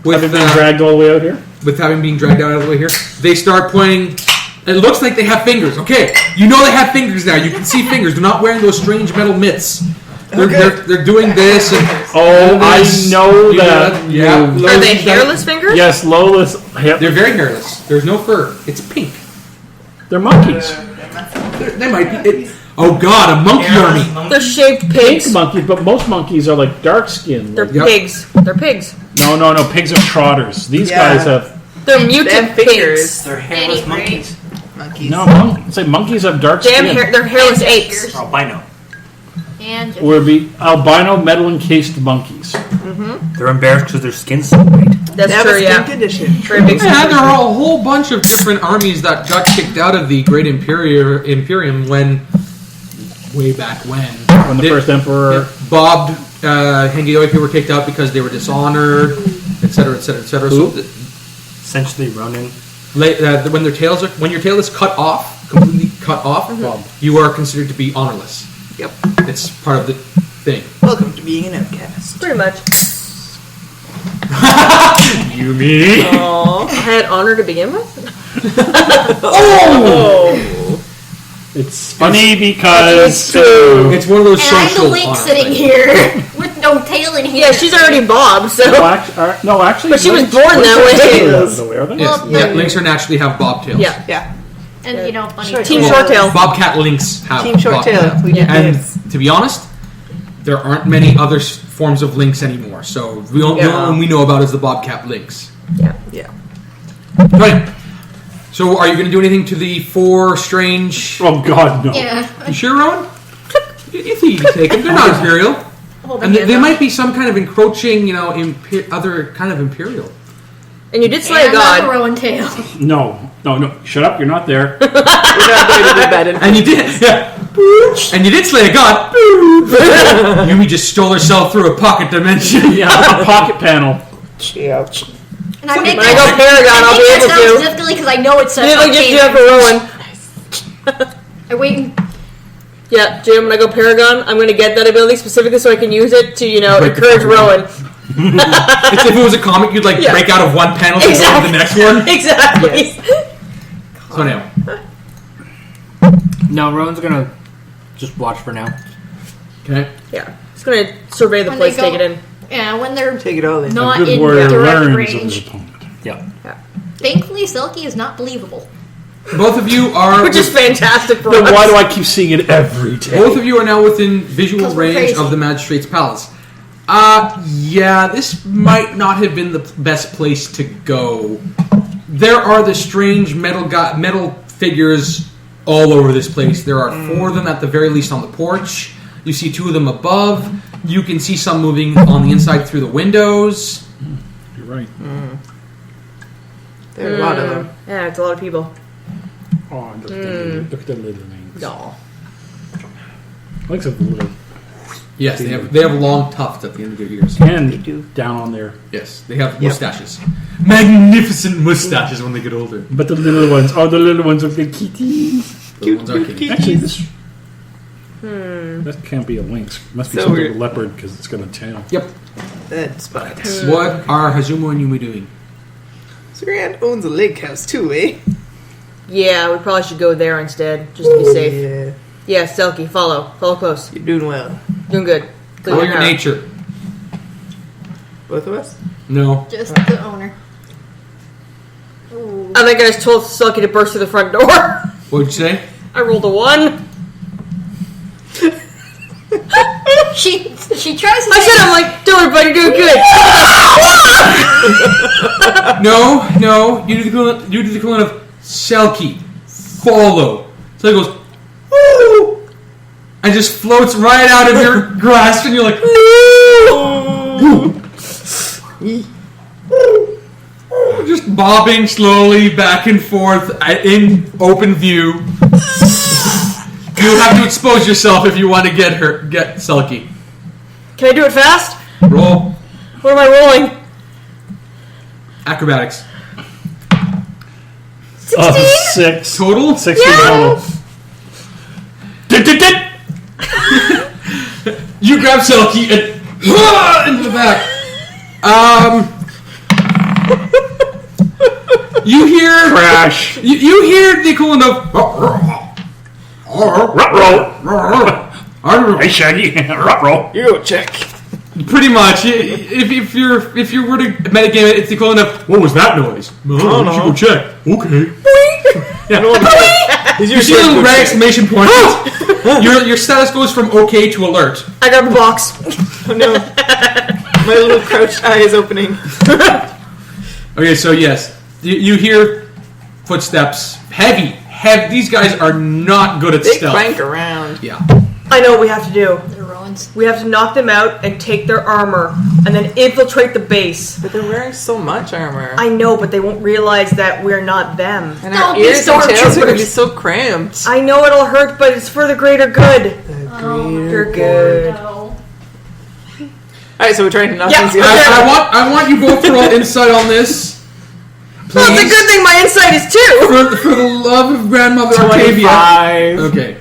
with Having been dragged all the way out here. with having been dragged out of the way here. They start pointing. It looks like they have fingers. Okay, you know they have fingers now. You can see fingers. They're not wearing those strange metal mitts. They're doing this and Oh, I this. know You that. Yeah. Are they hairless fingers? Yes, Lola's. Yep. They're very hairless. There's no fur. It's pink. They're monkeys. They might be. Oh God, a monkey army. They're shaped Pink pigs. monkeys, but most monkeys are like dark skinned. They're Yep. pigs. They're pigs. No, pigs are trotters. These Yeah. guys have. They're They mutant have pigs. fingers. They're hairless Anyway. monkeys. Monkeys. No, say monkeys have dark Damn skin. hair. They're hairless apes. Albino. And just, Would be albino metal encased monkeys. They're embarrassed because their skin's so white. That's They have true. a skin Yeah. condition. Very big. Yeah, there are a whole bunch of different armies that got kicked out of the Great Imperium when, way back when. When the first emperor. Bob Hengeoki were kicked out because they were dishonored, etc., etc., etc. So Essentially, Ronin. when your tail is cut off, completely cut off, you are considered to be honorless. Yep. It's part of the thing. Welcome to being an outcast. Pretty much. Yumi. Aww. I had honor to begin with. It's funny because. It's one of those and I'm the social Lynx honor sitting things. here with no tail in here. Yeah, she's already Bob, so. No, actually. But she was Lynx- born Lynx that have way. tails, though, are they? Yes. Well, Yeah, lynx are naturally have bobtails. Yeah. Yeah. And you know, funny. Short Team tail. Short Tail. Bobcat lynx have Team Short Tail. bobtails. We did And this. to be honest, there aren't many other forms of lynx anymore. So the only one we know about is the bobcat lynx. Yeah. Yeah. Right. So are you going to do anything to the 4 strange... Oh, God, no. Yeah. You sure, Rowen? You think you can take them. They're not imperial. Hold And the hand they up. might be some kind of encroaching, other kind of imperial. And you did slay a And not god. the Rowan tail. No. Shut up, you're not there. We're not going to do bad And you did, yeah. And you did slay a god. Yumi just stole herself through a pocket dimension. Yeah, a pocket panel. Ouch. And I make When I go Paragon, I'll be able to. specifically because I know it's such It'll a just do that for Rowan. I wait. Yeah, Jim, when I go Paragon, I'm going to get that ability specifically so I can use it to, Break the encourage fucking Rowan. It's if it was a comic, you'd Yeah. break out of one panel to go to the next one. Exactly. So now, No, Rowan's gonna just watch for now. okay. Yeah. Just going to survey the When place, they take go- it in. Yeah, when they're Take it all in. not Good in warrior direct learns of range. his opponent. Yeah. Thankfully, Silky is not believable. Both of you are. Which is fantastic for Then us. why do I keep seeing it every day? Both of you are now within visual 'Cause we're range crazy. of the magistrate's palace. Yeah, this might not have been the best place to go. There are the strange metal figures all over this place. There are 4 of them at the very least on the porch. You see 2 of them above. You can see some moving on the inside through the windows. You're right. There are a lot of them. Yeah, it's a lot of people. Oh, look at the little names. No. Lynx have little Yes, they have long tufts at the end of their ears. and do. down on there. Yes, they have mustaches. Magnificent mustaches when they get older. But the little ones look like kitties. The ones are kitty. Actually, this. That can't be a lynx. It must be So some sort weird. of leopard because it's got a tail. Yep. That's spot. What are Hazumu and Yumi doing? So your aunt owns a lake house too, eh? Yeah, we probably should go there instead, just to be safe. Yeah. Yeah, Selkie, follow. Follow close. You're doing well. Doing good. Good Roll with your her. nature. Both of us? No. Just the owner. Ooh. I think I just told Selkie to burst through the front door. What'd you say? I rolled a 1. She tries to I say, said, I'm like, don't worry, buddy, you're doing good. No. You do the equivalent of Selkie. Follow. So he goes, woo! And just floats right out of your grasp, and you're like, no! Just bobbing slowly back and forth in open view. You have to expose yourself if you want to get Selkie. Can I do it fast? Roll What am I rolling? acrobatics. 6 Total? 16 total. You grab Selkie and into the back. You hear Crash. You hear the equivalent of Hey, Shaggy. Ruh-roh. You go check. pretty much. If you were to metagame it, it's the equivalent of what was that noise? Oh, you should go check. Okay. Is You see a little red exclamation point. Your status goes from okay to alert. I grabbed a box. Oh no. My little crouched eye is opening. Okay, so yes, you hear footsteps. Heavy. These guys are not good at They stealth. clank around. Yeah. I know what we have to do. the Rowans. We have to knock them out and take their armor, and then infiltrate the base. But they're wearing so much armor. I know, but they won't realize that we're not them. And Don't our be ears and tails are going to be stormtroopers. so cramped. I know it'll hurt, but it's for the greater good. They're good. No. Alright, so we're trying to knock Yeah, these okay. guys out. I want you both to roll insight on this. Well, it's a Please. good thing my insight is 2. For the love of Grandmother Artavia. 25. Okay.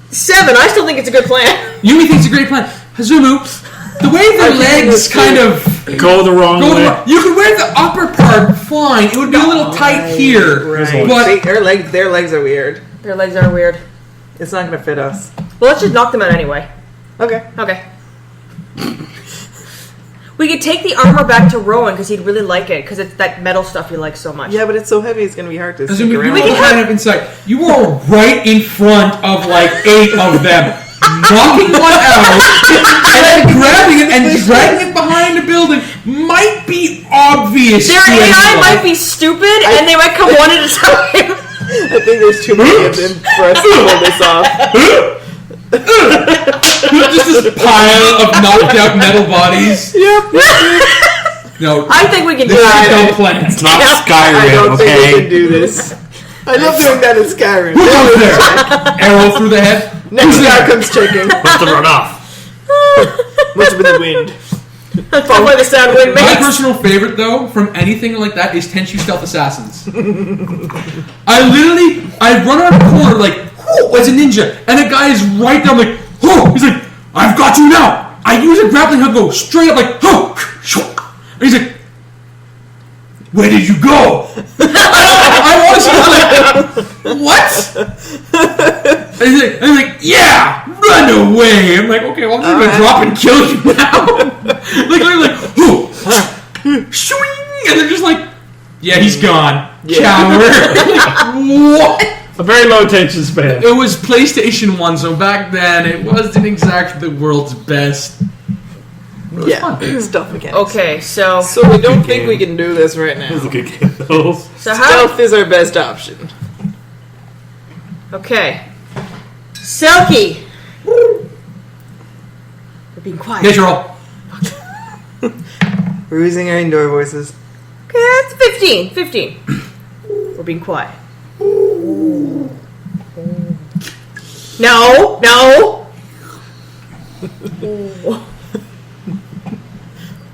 7. I still think it's a good plan. Yumi thinks it's a great plan. Hazumu, the way their legs kind of Go the wrong go, way. you could wear the upper part fine. It would be a little tight here, Right. but See, their legs are weird. Their legs are weird. It's not going to fit us. Well, let's just knock them out anyway. Okay. Okay. We could take the armor back to Rowen because he'd really like it because it's that metal stuff he likes so much. Yeah, but it's so heavy it's going to be hard to Because sneak you around. all kind of inside. You were right in front of like 8 of them, knocking one out and then grabbing it and dragging it behind the building might be obvious. Their to AI anyone. might be stupid and they might come one at a time. I think there's too many of them for us to pull this off. Just this pile of knocked out metal bodies. Yep. No, I think we can do this is it. no plan. It's not I Skyrim, don't think we can okay? do this. I love doing that in Skyrim. Who's out there? Arrow through the head. Next guy comes checking. Must have run off. Must have been the wind. That's probably the sound wind My makes. personal favorite, though, from anything like that is Tenchu Stealth Assassins. I run around the corner like, whoo, as a ninja, and a guy is right there, I'm like, whoo, he's like, I've got you now. I use a grappling hook, go straight up like, whoo, and he's like, where did you go? I honestly was like, what? And he's like, yeah, run away. I'm like, okay, well, I'm just gonna drop and kill you now. like, whoo, shwing, and they're just like, yeah, he's gone. Coward. What? A very low attention span. It was PlayStation 1, so back then it wasn't exactly the world's best. Yeah, stealth mechanics. Okay, so So we don't think we can do this right now. It was a good game, though. so how? Stealth is our best option. Okay, Selkie. We're being quiet. Nature roll. We're using our indoor voices. Okay, that's 15. 15. We're being quiet. No, no.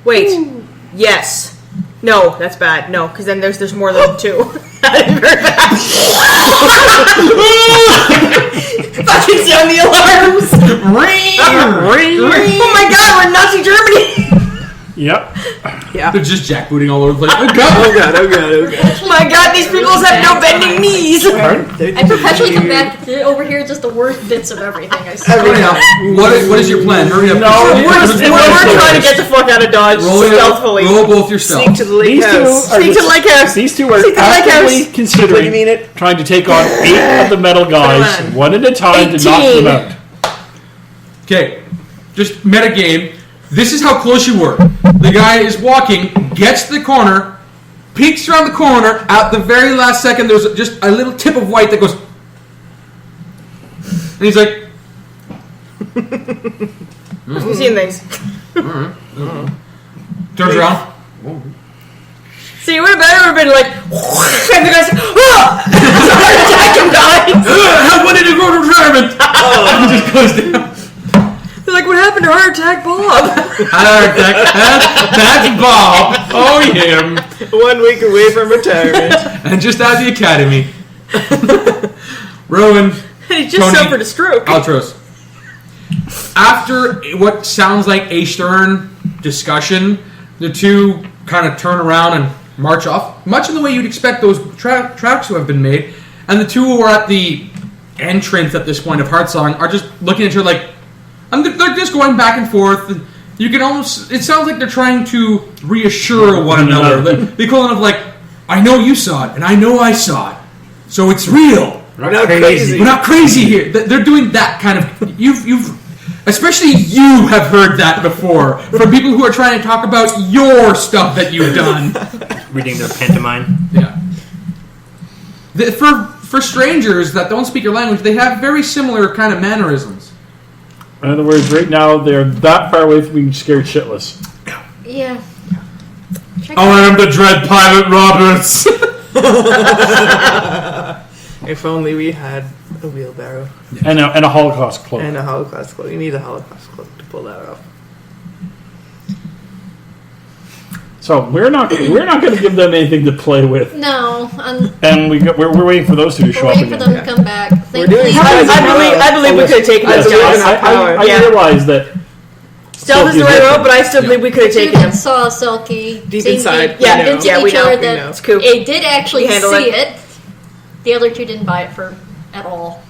Wait. Yes. No, that's bad. No, because then there's more than 2. I didn't hear that. Fucking sound the alarms. Oh my god, we're in Nazi Germany. Yep. They're just jackbooting all over the place. Oh god! Oh god, oh god, oh god. Oh my god, these people have no bending knees. I perpetually come back to over here just the worst bits of everything I see. Hurry up. What is your plan? Hurry up. We're trying to get the fuck out of Dodge stealthily. Roll both your stealth. Sneak to the lake house. Sneak to the lake house. These two are Sneak to the lake actively house. considering What do you mean it? trying to take on 8 of the metal guys, Come on. one at a time to knock 18. them out. Okay, just meta game. This is how close you were. The guy is walking, gets to the corner, peeks around the corner. At the very last second, there's just a little tip of white that goes, and he's like, We've seen things. turns around. See, it would have better been like, and the guy's like, heart attack and dies. When did you go to retirement? He just goes down. They're like, what happened to heart attack, Bob? That's Bob. Oh, him. 1 week away from retirement. And just out of the academy. Rowen. And he just Tonei. suffered a stroke. Altros. After what sounds like a stern discussion, the two kind of turn around and march off, much in the way you'd expect those tracks to have been made. And the two who are at the entrance at this point of Heartsong are just looking at each other like, and they're just going back and forth. And you can almost, it sounds like they're trying to reassure one another. The equivalent of like, I know you saw it, and I know I saw it, so it's real. We're not crazy. We're not crazy here. They're doing that kind of. You've, especially you have heard that before from people who are trying to talk about your stuff that you've done. Reading their pantomime. Yeah. For strangers that don't speak your language, they have very similar kind of mannerisms. In other words, right now they're that far away from being scared shitless. Yeah. I am the dread Pilot Roberts. If only we had a wheelbarrow. And a Holocaust cloak. And a Holocaust cloak. You need a Holocaust cloak to pull that off. So we're not going to give them anything to play with, No, and we're waiting for those two to we're show up waiting for again. them to come back. We're doing Thankfully, I believe we could have taken Yes, those guys. I realize that. Stealth is the right road, but I still believe we could have two taken him. that saw Selkie Deep seemed inside, to we be know. convincing Yeah, we each know, other we that know. It's cool. it did actually We handle see it. it. The other two didn't buy it at all.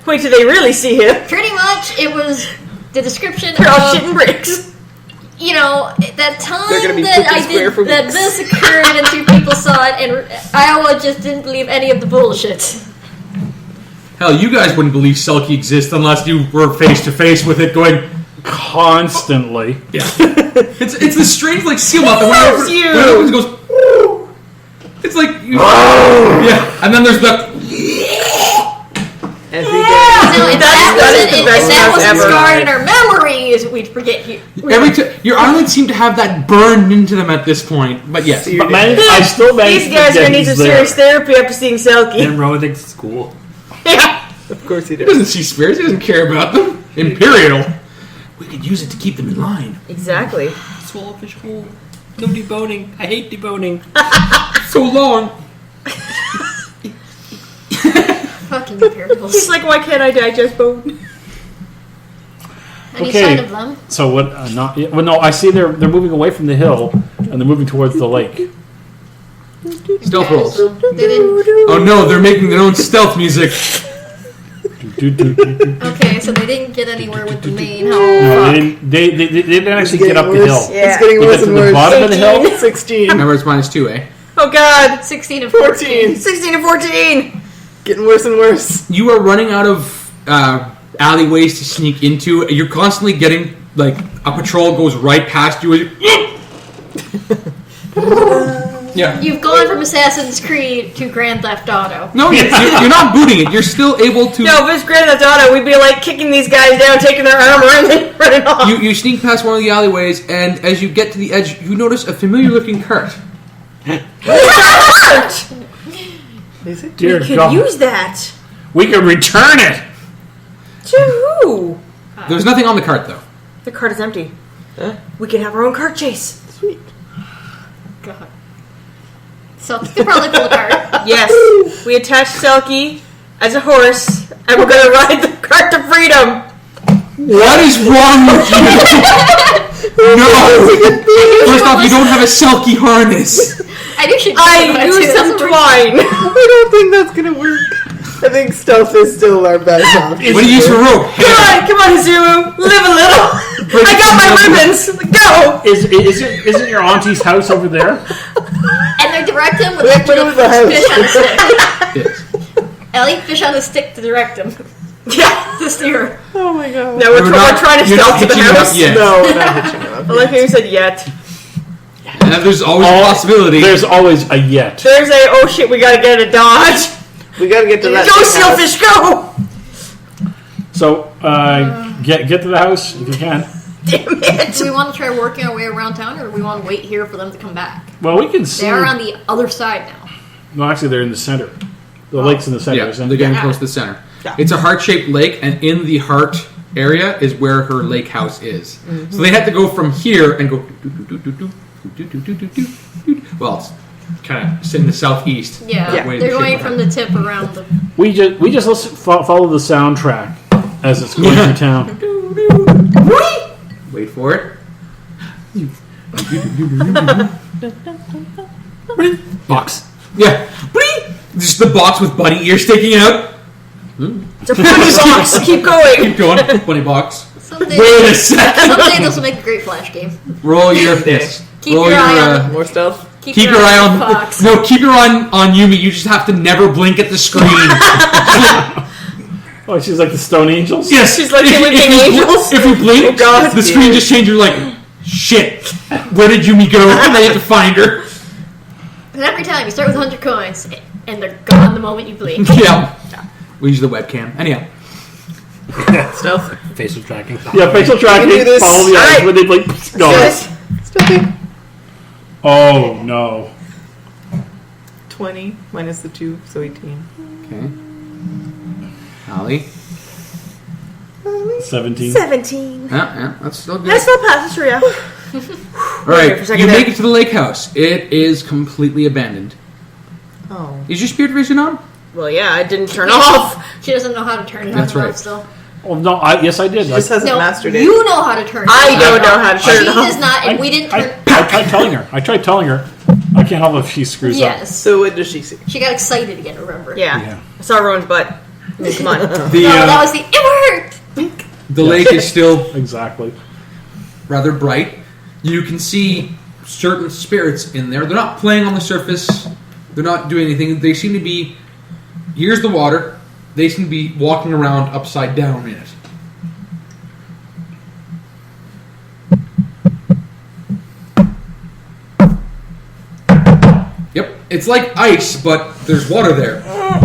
Wait till they really see him. Pretty much, it was the description They're all of shitting bricks. you know, that time They're gonna be that flipping I square for did that weeks. this occurred and 2 people saw it, and Iowa just didn't believe any of the bullshit. Hell, you guys wouldn't believe Selkie exists unless you were face to face with it, going Constantly. yeah. It's this strange like seal mouth that loves you. when it opens, it goes. It's like yeah, and then there's the Every day. Now, if that wasn't ever. scarred in our memories, we'd forget you. every your eyelids seem to have that burned into them at this point. But yes, But I still managed These guys to are get gonna need he's some there. serious therapy after seeing Selkie. And Rowen thinks it's cool. Yeah. Of course he he does. doesn't see spirits. He doesn't care about them. Imperial. We could use it to keep them in line. Exactly. Swallowfish hole. No deboning. I hate deboning. So long. Fucking imperials. He's like, why can't I digest bone? Any Okay. sign of them? So what? Not well. No, I see they're moving away from the hill and they're moving towards the lake. Stealth rolls. They didn't. Oh no, they're making their own stealth music. Okay, so they didn't get anywhere with the main No, hall. they didn't. They didn't actually It's get up the getting hill. worse. Yeah. It's getting They worse get to and the worse. bottom of the hill. 16. Remember, it's -2, eh? Oh god. 16 and 14. 16 and 14. Getting worse and worse. You are running out of alleyways to sneak into. You're constantly getting like a patrol goes right past you. And yeah. You've gone from Assassin's Creed to Grand Theft Auto. No, you're not booting it. You're still able to. No, if it's Grand Theft Auto, we'd be like kicking these guys down, taking their armor, and then running off. You sneak past one of the alleyways, and as you get to the edge, you notice a familiar-looking cart. Is it? Dear We could God, use that. we can return it. To who? There's nothing on the cart, though. The cart is empty. We could have our own cart chase. Sweet. God. So you could probably pull a cart. Yes. We attach Selkie as a horse, and we're gonna ride the cart to freedom. What is wrong with you? No! First off, you don't have a Selkie harness. I do should. I used some twine. I don't think that's gonna work. I think stealth is still our best option. What do you use for rope? Come on, Hazumu. Live a little. I got my ribbons. Go. Isn't your auntie's house over there? And they direct him with We have to go to the house. fish on a stick. Yes. Ellie, fish on a stick to direct him. Yeah. To steer. Oh my god. No, we're trying to you're not stealth to the hitching it up house. yet. No, we're not hitching it up. I like how you said yet. And there's always a possibility. There's always a yet. There's a, oh shit, we gotta get a dodge. We gotta get to that. Go, house. Sealfish, go! So get to the house if you can. Damn it. Do we want to try working our way around town, or do we want to wait here for them to come back? Well, we can see. They are on the other side now. No, actually, they're in the center. The lake's in the center. Yeah, isn't they're it? getting close to the center. It's a heart-shaped lake, and in the heart area is where her lake house is. So they had to go from here and go. Well, it's kind of in the southeast. Yeah, that way they're the going shape from of the tip around the. We just follow the soundtrack as it's going through town. it. Wait for it. Box. Yeah. Just the box with bunny ears sticking out. It's a bunny box. Keep going. Keep going. Bunny box. Someday, Wait a second. someday this will make a great flash game. Roll your yes. Keep Roll your eye on More stealth. Keep your eye on Fox. no. Keep your eye on Yumi. You just have to never blink at the screen. Oh, she's like the Stone Angels? Yes, She's like the if Living you- Angels. If you blink, Oh, God. the screen just changes. You're like, shit. Where did Yumi go? And then you have to find her. And every time you start with 100 coins, and they're gone the moment you blink. Yeah. We use the webcam. Anyhow. Stealth. Facial tracking. Yeah, facial tracking. do this. Follow the eyes Alright. when they blink. Gone. Yes. Stealthy. Oh, no. 20 minus the 2, so 18. Okay. Alli. 17. 17. Yeah, that's still good. That's not past Tricia. All for a right, second you there. make it to the lake house. It is completely abandoned. Oh. Is your spirit vision on? Well, yeah, it didn't turn off. She doesn't know how to turn it That's on and right. off still. Oh, no, yes, I did. She just hasn't No, mastered it. you know how to turn it I on. don't know how to turn She it does off. not, and we didn't turn I tried telling her. I can't help if she screws up. Yes. So what does she see? She got excited again, remember? Yeah. Yeah. I saw Rowan's butt. I mean, come on. The No, that was the, it worked! the lake is still Exactly. rather bright. You can see certain spirits in there. They're not playing on the surface. They're not doing anything. They seem to be... Here's the water. They seem to be walking around upside down in it. Yep, it's like ice, but there's water there. Are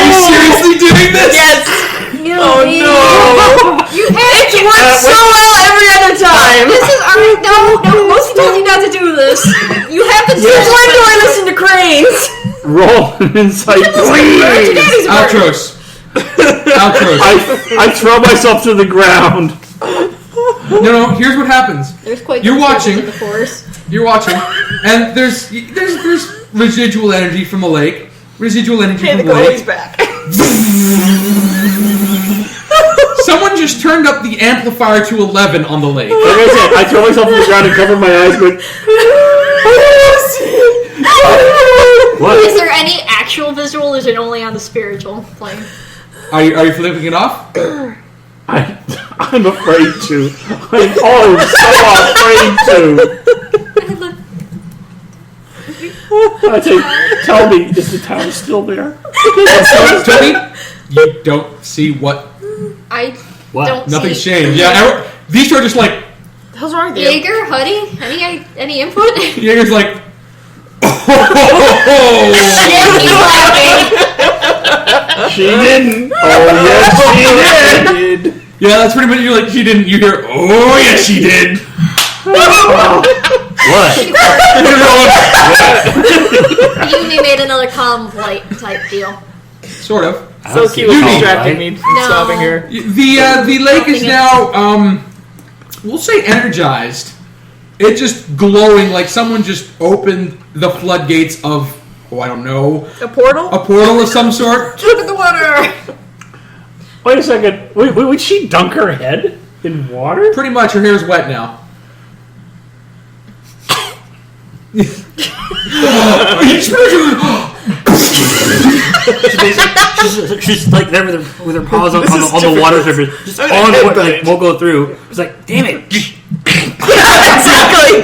you seriously doing this? Yes! Oh no! It's worked so well every other time! This is alright. No, Lucy told you not to do this. You have to do Since this. when do I listen to cranes? Roll an insight, please. Altros. Altros. I throw myself to the ground. No, here's what happens. There's quite You're the watching. in the forest. You're watching, and there's residual energy from the lake. Residual energy Hey, the from the goalie's lake. back. Someone just turned up the amplifier to 11 on the lake. Like I said, I throw myself to the ground and cover my eyes, but what? Is there any actual visual, or is it only on the spiritual plane? Are you flipping it off? I'm afraid to. I'm so afraid to. I say, tell me, is the town still there? Tony, you don't see what? Don't Nothing's see. changed. Yeah, these two are just like. The hell's wrong with you? Jaeger, Huddy, any input? Jaeger's like. Oh, He's laughing. She didn't. Oh yes, she did. yeah, that's pretty much. You're like she didn't. You hear? Oh yes, she did. What? Yumi made another calm light type deal. Sort of. So cute was Yumi. distracting me from No. stopping her. The lake is now we'll say energized. It's just glowing like someone just opened the floodgates of I don't know, A portal? a portal of some sort. Look at the water. Wait a second. Wait, would she dunk her head in water? Pretty much, her hair's wet now. She's like there with her paws on the water surface, just on what like won't go through. It's like, damn it! Exactly!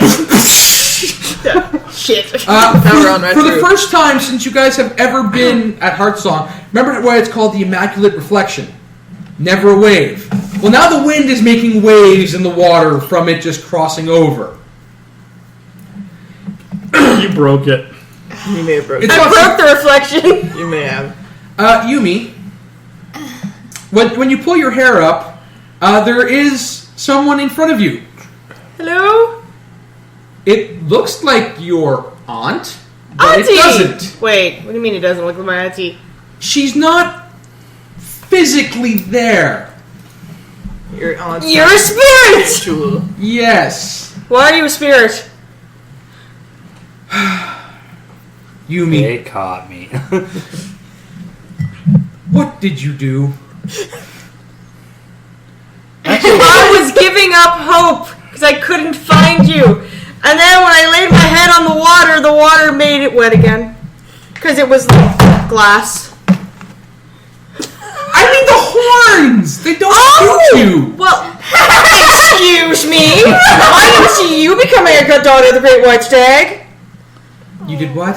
Shit. Now we're on right For the through. first time since you guys have ever been at Heartsong, remember why it's called the Immaculate Reflection? Never a wave. Well, now the wind is making waves in the water from it just crossing over. You broke it. You may have broken. It's I broke the reflection. You may have. Yumi, when you pull your hair up, there is someone in front of you. Hello? It looks like your aunt, but Auntie! it doesn't. Wait, what do you mean it doesn't look like my auntie? She's not physically there. Your aunt's You're a spirit! Chula. Yes. Why are you a spirit? Yumi, They caught me. what did you do? I was giving up hope because I couldn't find you. And then when I laid my head on the water made it wet again. Because it was like glass. I mean the horns! They don't shoot you! Well, excuse me. I didn't see you becoming a good daughter of the Great White Stag. You did what?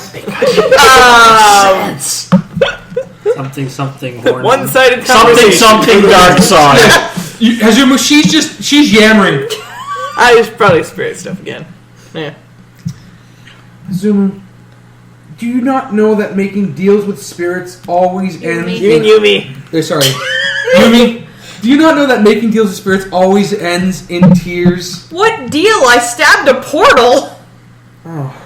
Something horn. One-sided conversation. Something dark side. Hazumu, she's yammering. I was probably spirit stuff again. Yeah. Hazumu, do you not know that making deals with spirits always ends You and Yumi. Sorry. Yumi, do you not know that making deals with spirits always ends in tears? What deal? I stabbed a portal. Oh.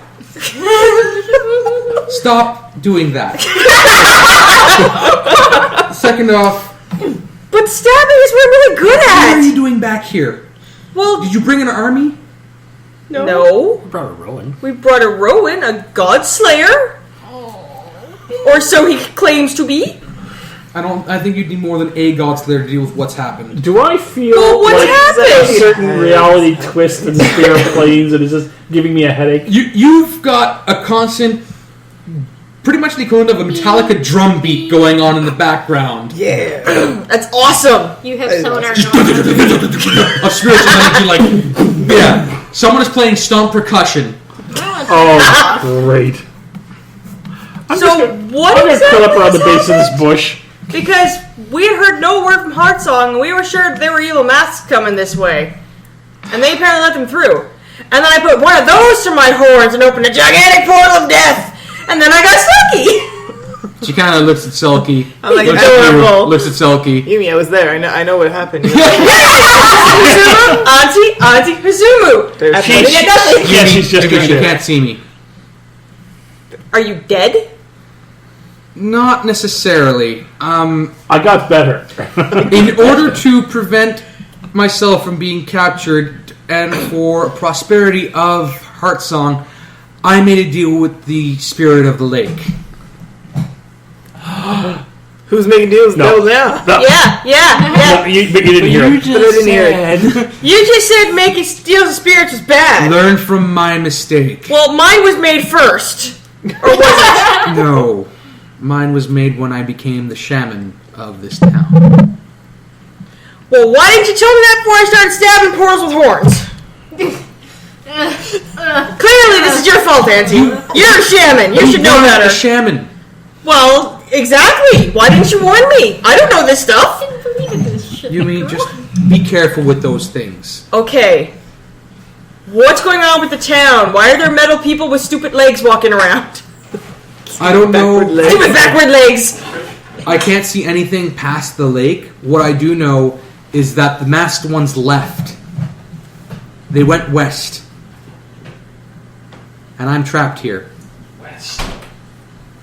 Stop doing that. Second off, But stabbing is what I'm really good what are at. you doing back here? Well, Did you bring an army? no. We brought a Rowen. We brought a Rowen, a god slayer. Or so he claims to be. I think you'd need more than a god slayer to deal with what's happened. Do I feel Well, what's like happened? a certain reality twist in the spirit planes and it's just giving me a headache? You've got a constant, pretty much the equivalent of a Metallica drum beat going on in the background. Yeah. That's awesome. You have sonar. Of spiritual energy, like Yeah. Someone is playing stomp percussion. Oh, great. So what I'm going to curl up exactly around the has base of this happened? bush. Because we had heard no word from Heartsong, and we were sure there were evil masks coming this way. And they apparently let them through. And then I put one of those to my horns and opened a gigantic portal of death. And then I got Sucky. She kind of looks at Selkie. I'm like, looks at you, adorable. looks at Selkie. Yumi, I was there. I know what happened. Auntie Hazumu. There's She's- Yeah, nothing. Yeah, she's just Because you there. can't see me. Are you dead? Not necessarily. I got better. In order to prevent myself from being captured and for prosperity of Heartsong, I made a deal with the spirit of the lake. Who's making deals No. now? No, Yeah. no, but you didn't hear it. But I didn't hear it. You just said making deals with spirits was bad. Learn from my mistake. Well, mine was made first. Or was it? No. Mine was made when I became the shaman of this town. Well, why didn't you tell me that before I started stabbing portals with horns? Clearly, this is your fault, Auntie. You're a shaman. You should know weren't better. a shaman. Well, exactly. Why didn't you warn me? I don't know this stuff. Yumi, just be careful with those things. Okay. What's going on with the town? Why are there metal people with stupid legs walking around? I don't know. Backward legs. Stupid backward legs. I can't see anything past the lake. What I do know is that the masked ones left. They went west. And I'm trapped here. West.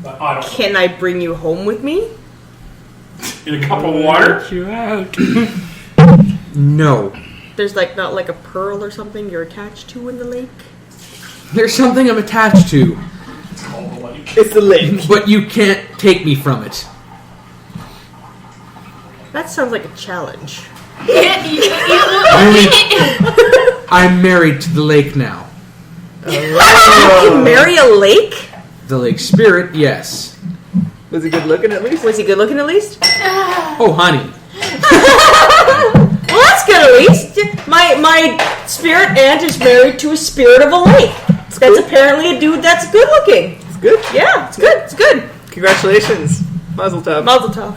But I don't Can I bring you home with me? In a cup of water? You out. No. There's not like a pearl or something you're attached to in the lake? There's something I'm attached to, It's the lake. but you can't take me from it. That sounds like a challenge. I'm married to the lake now. You can marry a lake? The lake spirit, yes. Was he good looking at least? Was he good looking at least? Oh, honey. Well, that's good at least. My spirit aunt is married to a spirit of a lake. That's apparently a dude that's good looking. It's good. Yeah, it's good. It's good. Congratulations. Mazel tov. Mazel tov.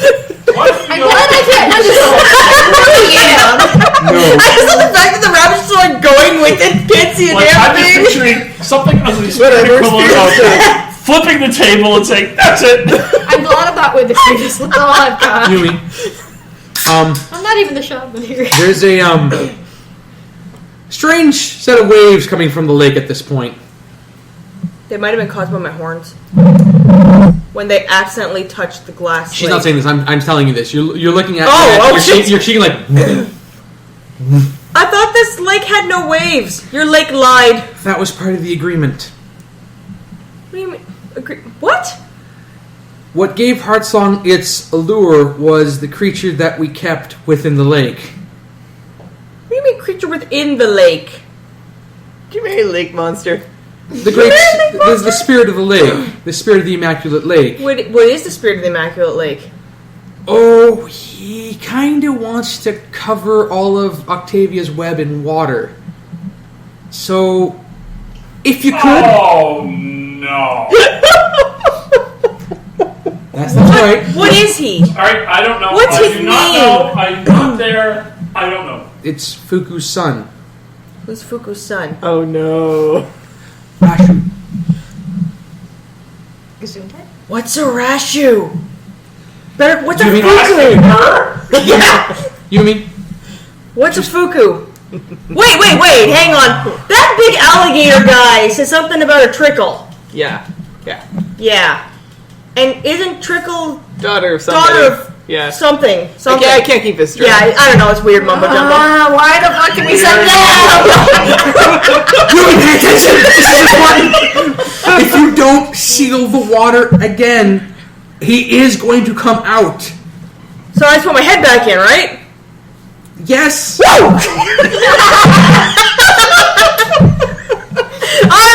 I'm glad I can't understand. No. I just love the fact that the rabbit's just going with it. Can't see a Like, damn I'm just thing. picturing something of the Whatever, equivalent of flipping the table and saying, "That's it." I'm glad about with the previous. That's all I've got. Yumi. I'm not even the shaman here. There's a strange set of waves coming from the lake at this point. They might have been caused by my horns. When they accidentally touched the glass. She's not saying this. I'm telling you this. You're looking at. Oh, shit. You're shaking like. I thought this lake had no waves. Your lake lied. That was part of the agreement. What do you mean? What? What gave Heartsong its allure was the creature that we kept within the lake. What do you mean creature within the lake? Did you marry a lake monster? The great, the spirit of the lake, the spirit of the Immaculate Lake. What is the spirit of the Immaculate Lake? Oh, he kind of wants to cover all of Octavia's web in water. So, if you could, Oh no! that's right. What is he? All right, I don't know. What's I his do not name? know. I'm not there. I don't know. It's Fuku's son, Who's Fuku's son? Oh no. Rashu. Gesundheit? What's a Rashu? Better. What's a You mean Fuku? Yeah. You mean? What's a Fuku? Wait, hang on. That big alligator guy said something about a trickle. Yeah. Yeah. And isn't Trickle Daughter of somebody. daughter of Yeah. something? I can't keep this straight. Yeah, I don't know. It's weird mumbo jumbo. Why the fuck did we say that? Yumi, pay attention! This is important! If you don't seal the water again, he is going to come out. So I just put my head back in, right? Yes! I'm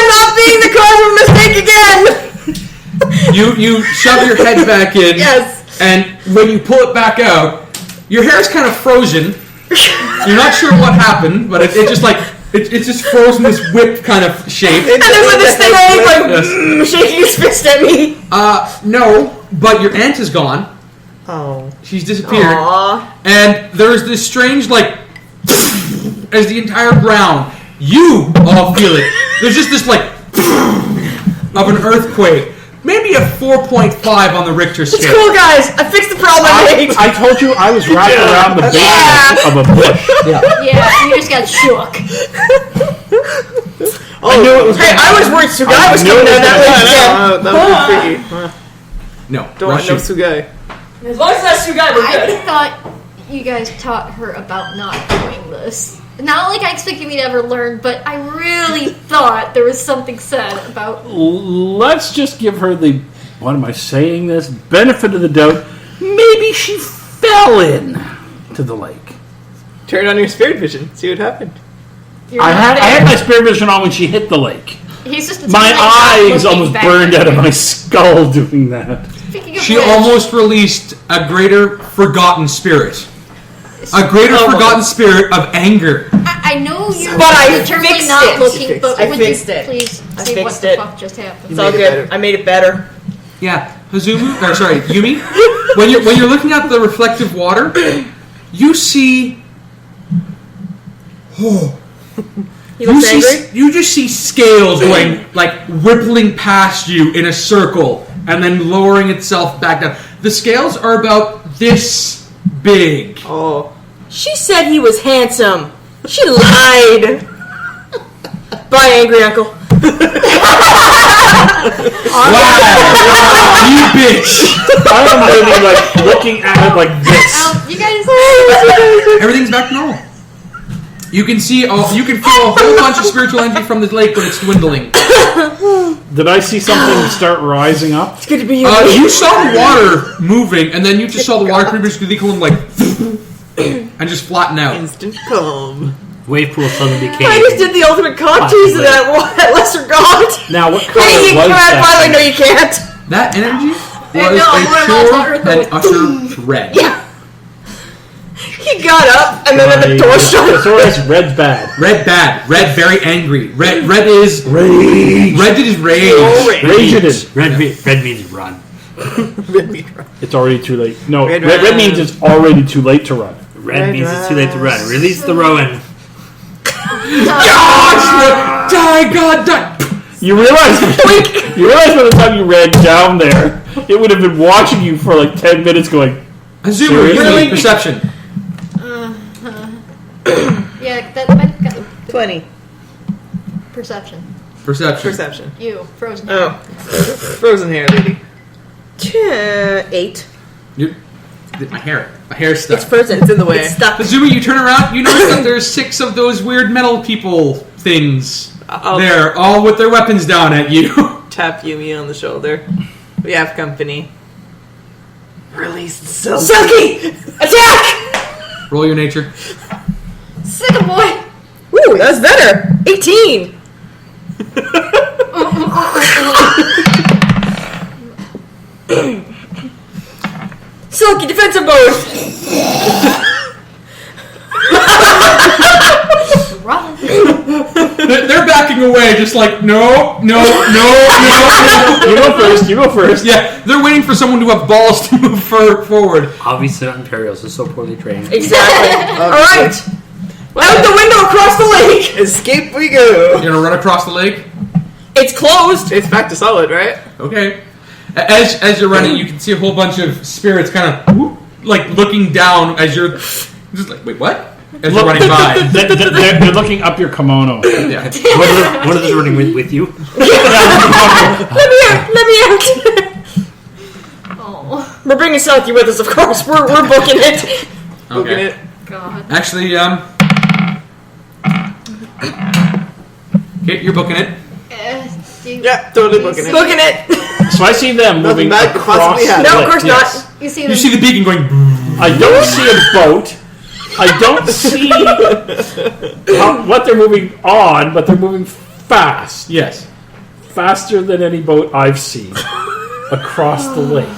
not being the cause of a mistake again! You shove your head back in, Yes. and when you pull it back out, your hair is kind of frozen. You're not sure what happened, but it just like it just froze in this whip kind of shape. And then with this thing like Yes. shaking his fist at me. No, but your aunt is gone. Oh. She's disappeared. Aww. And there's this strange, like, as the entire ground, you all feel it. There's just this, like, of an earthquake. Maybe a 4.5 on the Richter scale. It's cool, guys. I fixed the problem I made. I told you I was wrapped around the base of a bush. Yeah, you just got shook. I knew it was. Hey, I was worried Sugai was coming down that way. That would be freaky. No, Don't want no Russian. Sugai. As long as that Sugai was I good. thought you guys taught her about not doing this. Not like I expected me to ever learn, but I really thought there was something said about... Let's just give her the, what am I saying this? Benefit of the doubt. Maybe she fell in to the lake. Turn on your spirit vision. See what happened. You're I not had there. my spirit vision on when she hit the lake. He's just My like, eyes looking almost back burned at out of you. my skull doing that. Speaking of She which, almost released a greater forgotten spirit. A greater forgotten spirit of anger. I know you're But I determinedly fixed not it. looking, but I would fixed you it. please I say what fixed the it. fuck just happened? It's all made it good. better. I made it better. Yeah, Hazumu, or sorry, Yumi. When you're looking at the reflective water, you see. Oh, He looks angry. You just see scales going like rippling past you in a circle and then lowering itself back down. The scales are about this big. Oh. She said he was handsome. She lied. Bye, angry uncle. Wow, you bitch! I am really like looking at it like this. You guys... Everything's back to normal. You can see, you can feel a whole bunch of spiritual energy from this lake, but it's dwindling. Did I see something start rising up? It's good to be you. You saw the water moving, and then you just saw the water creepers through the column like, and just flatten out. Instant calm. Wave pool suddenly became. I just did the ultimate con tease of that lesser god. Now, what color Hey, you was can that? finally know you can't. That energy I was know, I'm a gonna pure water and those. utter red. Yeah. He got up, and then the door shut. So it's red's bad. Red bad. Red very angry. Red is Rage. red is rage. Rage it is. Red means run. It's already too late. No, Red red run. means it's already too late to run. Red means it's too late to run. Release the Rowen. Die, God, die. You realize by the time you ran down there, it would have been watching you for like 10 minutes going, Hazumu, Seriously? really? Perception. Yeah, that might got 20. perception. Perception. Perception. You, frozen. Oh. Frozen hair lady. 8. My hair stuck. It's frozen. It's in the way. It's stuck. Hazumu, you turn around, you notice that there's 6 of those weird metal people things I'll there, all with their weapons down at you. tap Yumi on the shoulder. We have company. Release the silk. Silky! Attack! Roll your nature. Sick of boy! Ooh, that's better. 18. Silky defensive mode. Run. They're backing away, just like, no. You go first. Yeah, they're waiting for someone to have balls to move forward. Obviously not Imperials. They're so poorly trained. Exactly. All right. Out the window across the lake. Escape we go. You're gonna run across the lake? It's closed. It's back to solid, right? Okay. As you're running, you can see a whole bunch of spirits kind of, like, looking down as you're just like, wait, what? As you're running by. They're looking up your kimono. Yeah. One of those running with you. Let me out. Oh, We're bringing Silky with us, of course. We're booking it. Booking Okay. it. God. Actually, okay, you're booking it. Yeah, totally booking it. Booking it. So I see them moving Nothing bad could across possibly the happen. No, lake. of course Yes. not. You see You them. see the beacon going. I don't see a boat. I don't see what they're moving on, but they're moving fast. Yes. Faster than any boat I've seen across the lake.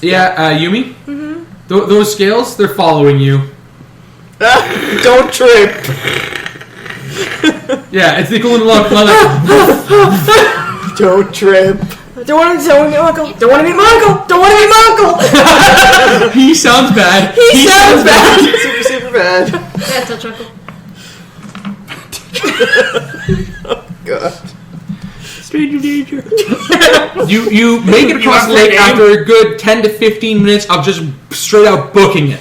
Yeah, Yumi? Mm-hmm. Those scales, they're following you. Don't trip. Yeah, it's the equivalent of like Don't trip. Don't want to meet my uncle. Don't want to meet my uncle. Don't want to meet my uncle. he sounds bad. He sounds bad. Super bad. That's a chuckle. God. Stranger danger. You make it across the lake after a good 10 to 15 minutes of just straight out booking it.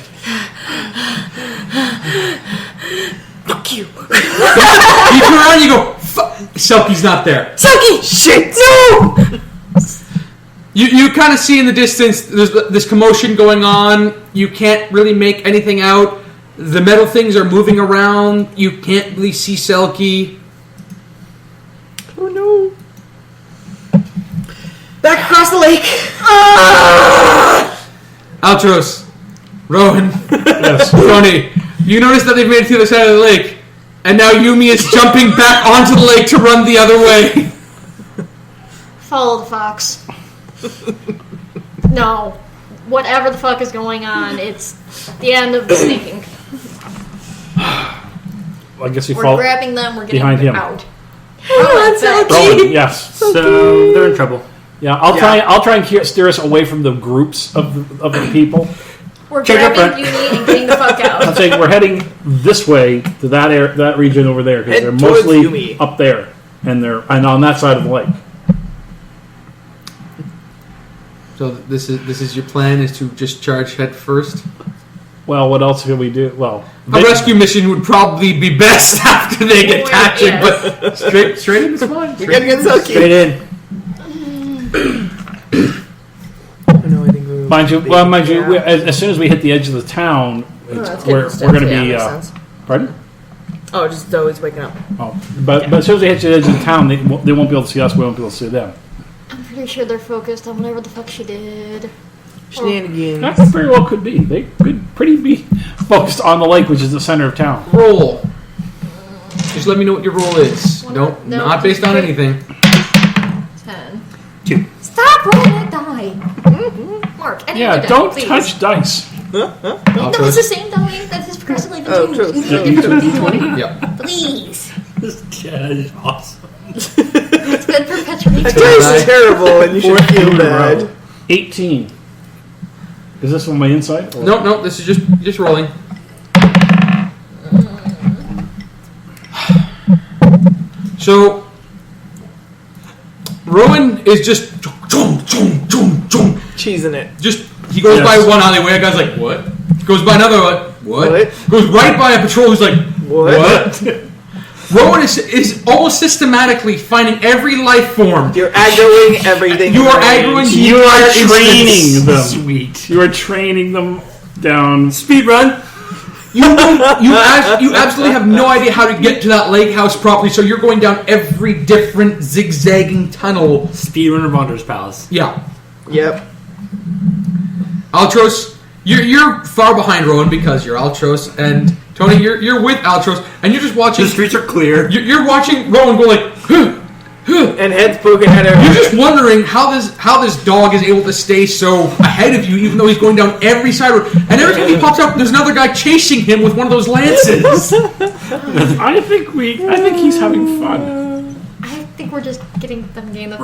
Fuck you. You turn around and you go, Selkie's not there. Selkie! Shit! No! You kind of see in the distance there's this commotion going on. You can't really make anything out. The metal things are moving around. You can't really see Selkie. Oh no. Back across the lake. Altros, Rowen, Yes. Tonei, you notice that they've made it to the other side of the lake. And now Yumi is jumping back onto the lake to run the other way. Follow the fox. No. Whatever the fuck is going on, it's the end of the sneaking. I guess we We're fall grabbing them, we're getting behind him. out. Rowan, Rowan, yes. So they're in trouble. Yeah, I'll try and steer us away from the groups of the people. We're Check up grabbing Yumi and getting the fuck I'm out. saying we're heading this way to that region over there because Head they're towards mostly Yumi. up there and on that side of the lake. So this is your plan, is to just charge head first? Well, what else can we do? Well, A rescue mission would probably be best after they get captured, Yes. but straight in is fine. We gotta get Selkie. Straight in. No, I think we mind you, as soon as we hit the edge of the town, we're going to be. Pardon? Oh, just always waking up. Oh, but as soon as we hit the edge of the town, they won't be able to see us. We won't be able to see them. I'm pretty sure they're focused on whatever the fuck she did. Shenanigans. That very well could be. They could be focused on the lake, which is the center of town. Roll. Just let me know what your roll is. No, Not based on anything. 10. 2. Stop rolling that die! Mark, any Yeah, other die, don't please. touch dice. No, it's the same die that is progressively been Oh, changed. true. It's a different D20. Yep. Please. This cat is awesome. It's been perpetuated. That dice is terrible, and you should feel in a bad. row. 18. Is this on my inside? Or? No, this is just rolling. So, Rowen is just Cheesing it. he goes Yes. by one alleyway, a guy's like, what? Goes by another one, what? What? Goes right by a patrol who's like, What? Rowen is almost systematically finding every life form. You're aggroing everything. You are range. aggroing the You are entire training instance. them. Sweet. You are training them down. Speed run. You absolutely have no idea how to get to that lake house properly, so you're going down every different zigzagging tunnel. Speed run of Wanderer's Palace. Yeah. Yep. Altros, you're far behind Rowen because you're Altros, and Tonei, you're with Altros, and you're just watching. The streets are clear. You're watching Rowen go like, And heads poking at her. You're just wondering how this dog is able to stay so ahead of you, even though he's going down every side road. And every time he pops up, there's another guy chasing him with one of those lances. I think he's having fun. I think we're just getting them game of.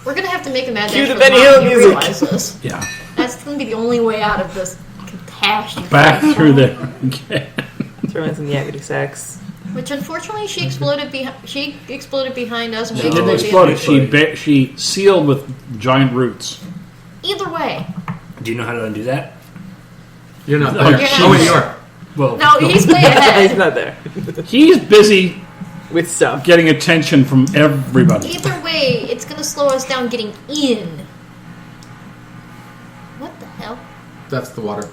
We're gonna have to make a magic. Cue the for Benny Mom, Hill you music. realize this. Yeah. That's gonna be the only way out of this catastrophe. Back through there. Okay. Throw in some yakety sax. Which unfortunately she exploded behind us. And She we didn't exploded explode behind it. She sealed with giant roots. her. Either way. Do you know how to undo that? You're not Oh, there. you're Oh, not. wait, you are. Well, No, he's way He's ahead. not there. He's busy With stuff. getting attention from everybody. Either way, it's gonna slow us down getting in. What the hell? That's the water.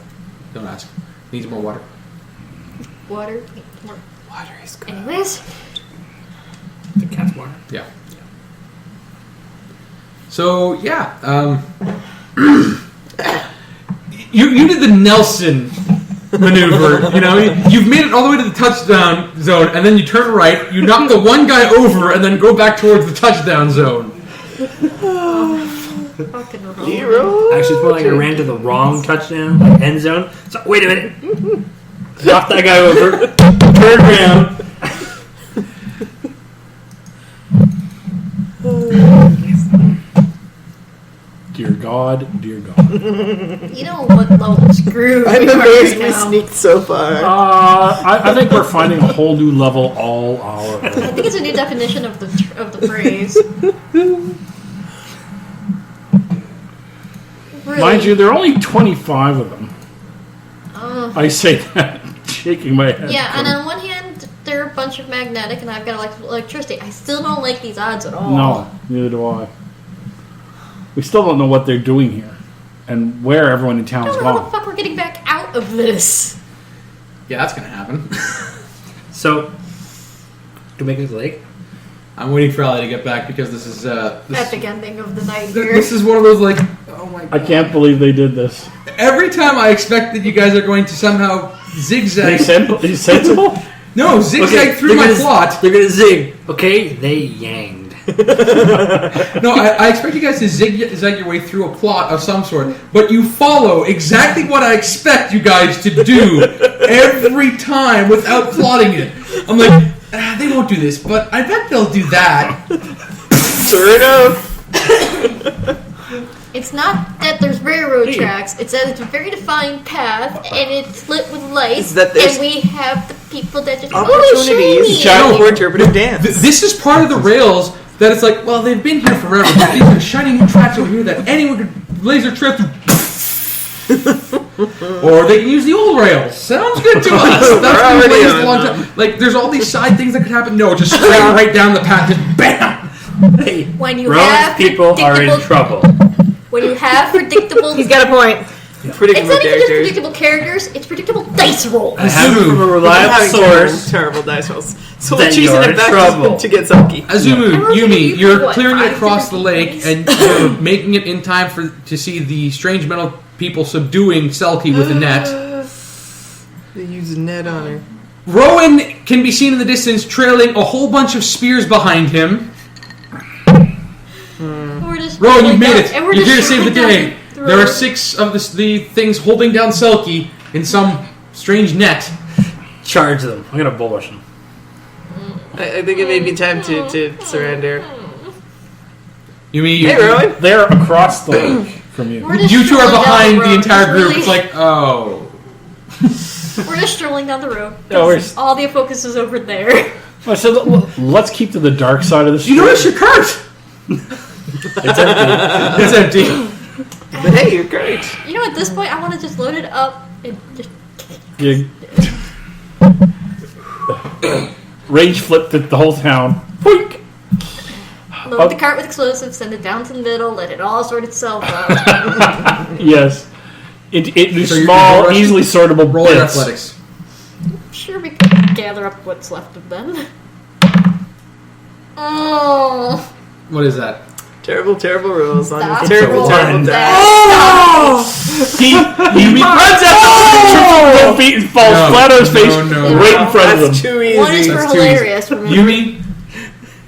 Don't ask. Needs more water. Water? More. Water is good. Anyways. the cat's water. Yeah. So yeah, you did the Nelson maneuver. You know, you've made it all the way to the touchdown zone, and then you turn right, you knock the one guy over, and then go back towards the touchdown zone. Fucking Hero. Actually, it's more like I ran to the wrong touchdown, like end zone. So wait a minute. Knock that guy over. Turn around. Dear God, dear God. You know what level screw I'm we are amazed right we now. sneaked so far. I think we're finding a whole new level all our I think it's a new definition of the phrase. Really? Mind you, there are only 25 of them. Uh, I say that, shaking my head. yeah, and on one hand, they're a bunch of magnetic, and I've got electricity. I still don't like these odds at all. No, neither do I. We still don't know what they're doing here, and where everyone in I town's don't know how the gone. fuck we're getting back out of this. Yeah, that's gonna happen. So, to make it lake? I'm waiting for Alli to get back because this is Epic ending of the night here. this is one of those like, oh my god. I can't believe they did this. Every time I expect that you guys are going to somehow zigzag. He's sensible? No, zigzag through my plot. They're gonna zig. Okay, they yanged. No, I expect you guys to zigzag your way through a plot of some sort, but you follow exactly what I expect you guys to do every time without plotting it. I'm like, they won't do this, but I bet they'll do that. Sure enough. It's not that there's railroad tracks. It's that it's a very defined path, and it's lit with lights. It's that there's and we have the people that just Opportunities shiny. for interpretive dance. This is part of the rails that it's like, well, they've been here forever, but these are shiny new tracks over here that anyone could laser trip through. Or they can use the old rails. Sounds good to us. That's been already blazed on a long that. time. Like, there's all these side things that could happen. No, just straight right down the path, just bam. Hey, When you Rowan's have people are in predictable- trouble. When you have predictable, He's got a point. it's Predictable not even just characters. predictable characters. It's predictable dice rolls. I have it from a reliable Having source. Terrible dice rolls. So Then we're choosing you're it in back trouble. to get Selkie. Azumu, Everyone's gonna Yumi, do you're what, clearing it 5 across the different lake, things? and you're making it in time to see the strange metal people subduing Selkie with a net. They use a net on her. Rowen can be seen in the distance trailing a whole bunch of spears behind him. We're just Rowan, rolling you made down- it. and we're You're here to just save the rolling day. down the There are road. 6 of the things holding down Selkie in some strange net. Charge them. I'm gonna bullish them. I think it may be time to surrender. You mean Hey, Rowan. They're across the lake from you. We're just you two are strolling down behind the road. entire It's group. really- It's like, oh. we're just strolling down the road. Oh, we're- All the focus is over there. I said, let's keep to the dark side of the street. You notice your cart? It's empty. It's empty. But hey, you're great. You know, at this point, I want to just load it up and just. You rage flipped the whole town. Boink. Load the cart with explosives, send it down to the middle, let it all sort itself out. Yes. Into So you're small, rushing- easily sortable Roll your bits. athletics. Sure, we can gather up what's left of them. Oh, What is that? Terrible, terrible rolls on stop this terrible, rolling terrible that. die. He runs out, trips 2 feet, and falls No. flat on his face No. right in front of him. That's too easy. One is for That's too hilarious. Remember? Yumi,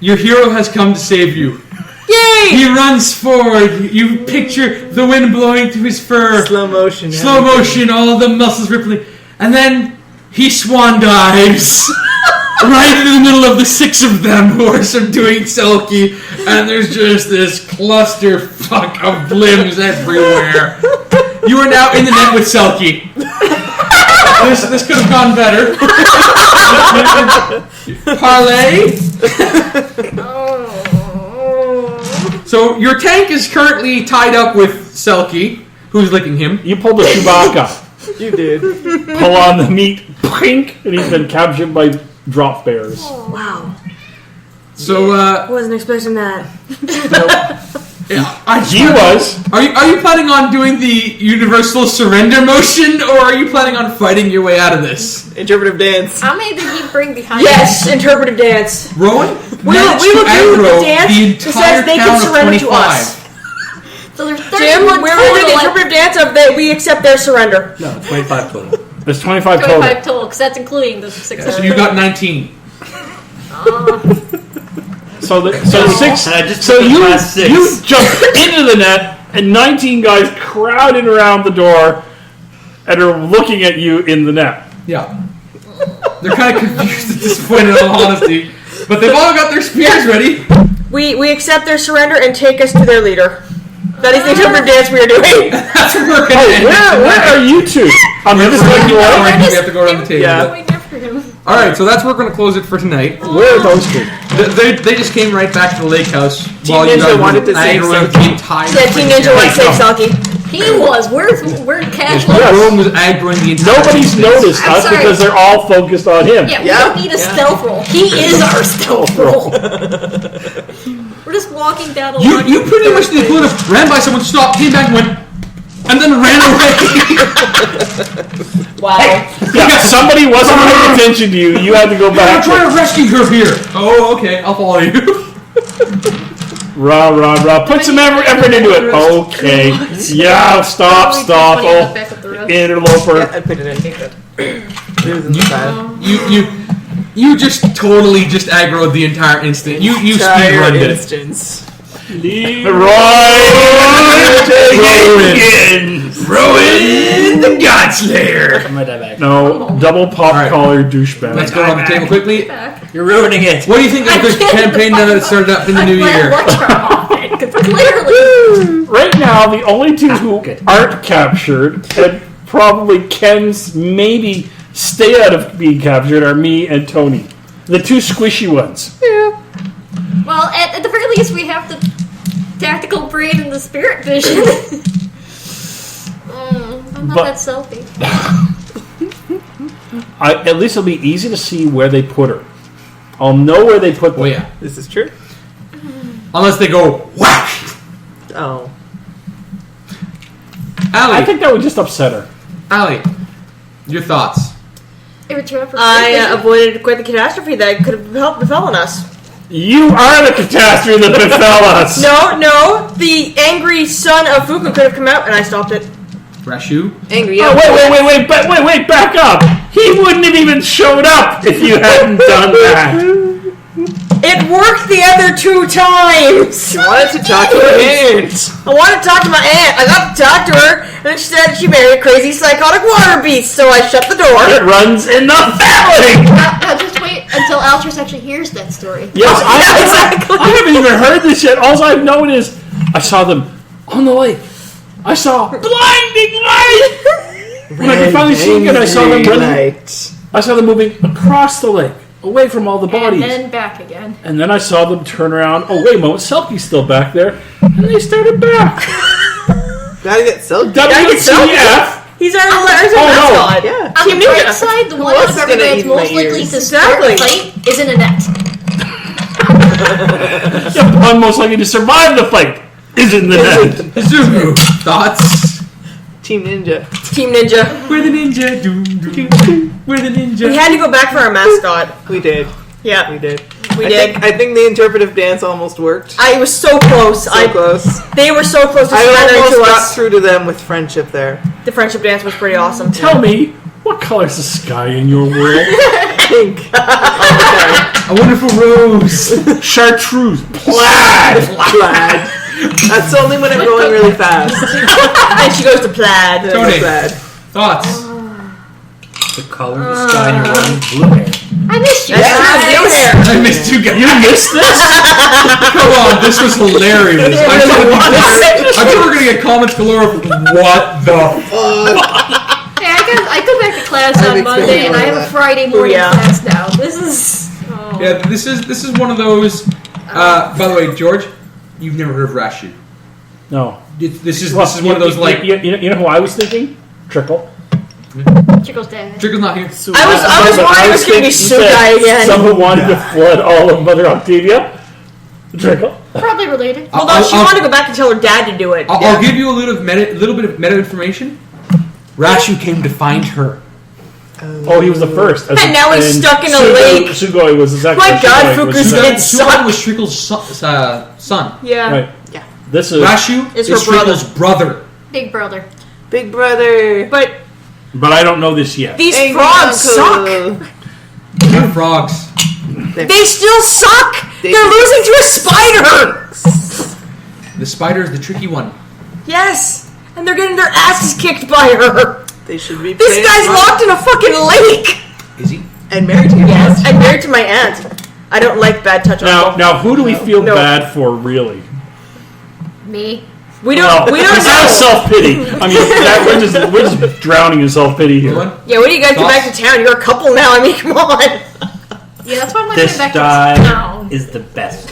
your hero has come to save you. Yay! He runs forward. You picture the wind blowing through his fur. Slow motion. Slow motion, all the muscles rippling. And then he swan dives right into the middle of the 6 of them who are subduing Selkie. And there's just this clusterfuck of limbs everywhere. You are now in the net with Selkie. This could have gone better. Parlay. So your tank is currently tied up with Selkie, who's licking him. You pulled a Chewbacca. You did. Pull on the meat, pink, and he's been captured by drop bears. Wow. So Wasn't expecting that. He was. Are you planning on doing the universal surrender motion, or are you planning on fighting your way out of this? Interpretive dance. How many did he bring behind Yes, interpretive dance. Rowan, We managed will to do the aggro dance the that says entire they can town of surrender to 25. us. So there's Jim, 31 we're going to do the total. interpretive dance of that we accept their surrender. No, 25 total. There's 25 total. 25 total, because that's including the 6. So you got 19. So six. And I just So took the you last 6. you jump into the net, and 19 guys crowded around the door, and are looking at you in the net. Yeah. They're kind of confused and disappointed, in all honesty. But they've all got their spears ready. We accept their surrender and take us to their leader. That is the interpretive dance we are doing. That's where we're going to end. Where are you two? I'm We just have going to to go around the table. Yeah. Alright, so that's where we're going to close it for tonight. Where are those two? They just came right back to the lake house. Team Ninja wanted to save aggroing Selkie. the entire Yeah, Team Ninja wants to save Selkie. He was. Where's Cash? Rowen was aggroing the entire Nobody's noticed I'm us sorry. because they're all focused on him. Yeah, we Yeah. don't need a stealth roll. He is our stealth roll. We're just walking down the line. You pretty much the equivalent of ran by someone, stopped, came back, went, and then ran away. Wow. Yeah, somebody wasn't paying attention to you. You had to go I'm back. trying to rescue her here. Oh, okay, I'll follow you. Rah, rah, rah. Put some effort into it. Okay. Yeah, stop. Oh, interloper. Yeah, I put it in. It was in the side. You just totally just aggroed the entire instant. You Entire speedrunned it. instance. Rowen the Godslayer. I'm gonna die back. No, double pop Alright. collar douchebag. Let's go around the table quickly. You're ruining it. What do you think of this campaign now that it started up in the new year? Clearly. Right now, the only two who aren't captured and probably Ken's maybe stay out of being captured are me and Tony. The two squishy ones. Well, at the very least, we have the tactical brain and the spirit vision. I'm not that selfie. At least it'll be easy to see where they put her. I'll know where they put them. Oh yeah. This is true. Unless they go whack. Oh. Alli, I think that would just upset her. Alli, your thoughts? I avoided quite the catastrophe that could have befallen us. You are the catastrophe that befell us. No, the angry son of Fuku could have come out and I stopped it. Rashu? Angry. Oh, wait, back up. He wouldn't have even showed up if you hadn't done that. It worked the other 2 times! She wanted to talk to her aunt. I wanted to talk to my aunt. I got to talk to her, and then she said she married a crazy psychotic water beast, so I shut the door. It runs in the family. I'll just wait until Altros actually hears that story. Yes, exactly. I haven't even heard this yet. All I've known is I saw them on the lake. I saw blinding light. When I could finally see it, I saw them running. I saw them moving across the lake, away from all the bodies. And then back again. And then I saw them turn around. Oh, wait a moment. Selkie's still back there. And they started back. Gotta get Selkie. WTF? He's our no. mascot. Yeah. On Team the bright Ninja. side, the one else is gonna that's eat my most likely ears? to start the fight is in a net. The one most likely to survive the fight is in the net. Hazumu, thoughts? Team Ninja. Team Ninja. We're the ninja. We're the ninja. We had to go back for our mascot. We did. Yeah, We did. we I did. think the interpretive dance almost worked. I was so close. So close. They were so close to I surrendering almost to got us. through to them with friendship there. The friendship dance was pretty awesome. Tell me, what color is the sky in your world? Pink. A wonderful rose. Chartreuse. Plaid. Plaid. That's only when I'm going really fast. And she goes to plaid. Tonei. Plaid. Thoughts? The color of the sky in your world is blue hair. I missed you. That's guys. blue hair. I missed you guys. You missed this? Come on, this was hilarious. I thought we were going to get comments galore of what the Hey, I go back to class I'm on Monday, and I have a Friday morning Yeah. class now. This is. Oh. Yeah, this is one of those. By the way, George, you've never heard of Rashu. No. This is one of those like You know who I was thinking? Trickle. Trickle's dad. Trickle's not here. I was worried it was going to be Sugai again. Someone wanted to flood all of Mother Octavia. Trickle. Probably related. Hold on, she wanted to go back and tell her dad to do it. I'll give you a little bit of meta information. Rashu came to find her. Oh, he was the first. And now he's stuck in a lake. Sugoi was the second. My God, Sugoi was Fuku's the dead. second. Sugai was Trickle's son. Yeah. Right. Yeah. This is. Rashu Is is her brother. Trickle's brother. Big brother. Big brother. But I don't know this yet. These Angry frogs suck. uncle. Not frogs. They still suck. They're losing to a spider. The spider is the tricky one. Yes. And they're getting their asses kicked by her. They should be. This guy's locked in a fucking lake. Is he? And married to your Yes, aunt. I'm married to my aunt. I don't like bad touch. uncle. Now, who do we feel No. bad for, really? Me. we don't. We don't It's not know. self-pity. I mean, we're just drowning in self-pity here. Rowen? Yeah, when do you guys come back to town? You're a couple now. I mean, come on. Yeah, that's why I'm like This going back die to town. is the best.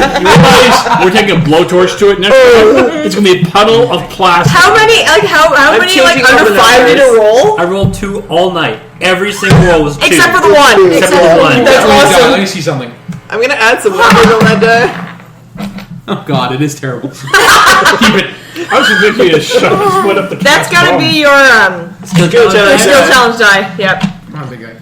You realize we're taking a blowtorch to it next time? It's going to be a puddle of plastic. How many? Like how many? Like changing under over 5 did numbers. a roll? I rolled 2 all night. Every single roll was 2. Except for the one. Except for the one. That's awesome. Let me see something. I'm gonna add some numbers on that die. Oh god, it is terrible. Keep it. I was just thinking of split up the That's cat's gotta bone. be your Skill your challenge. skill challenge die. Yep. Not a big guy.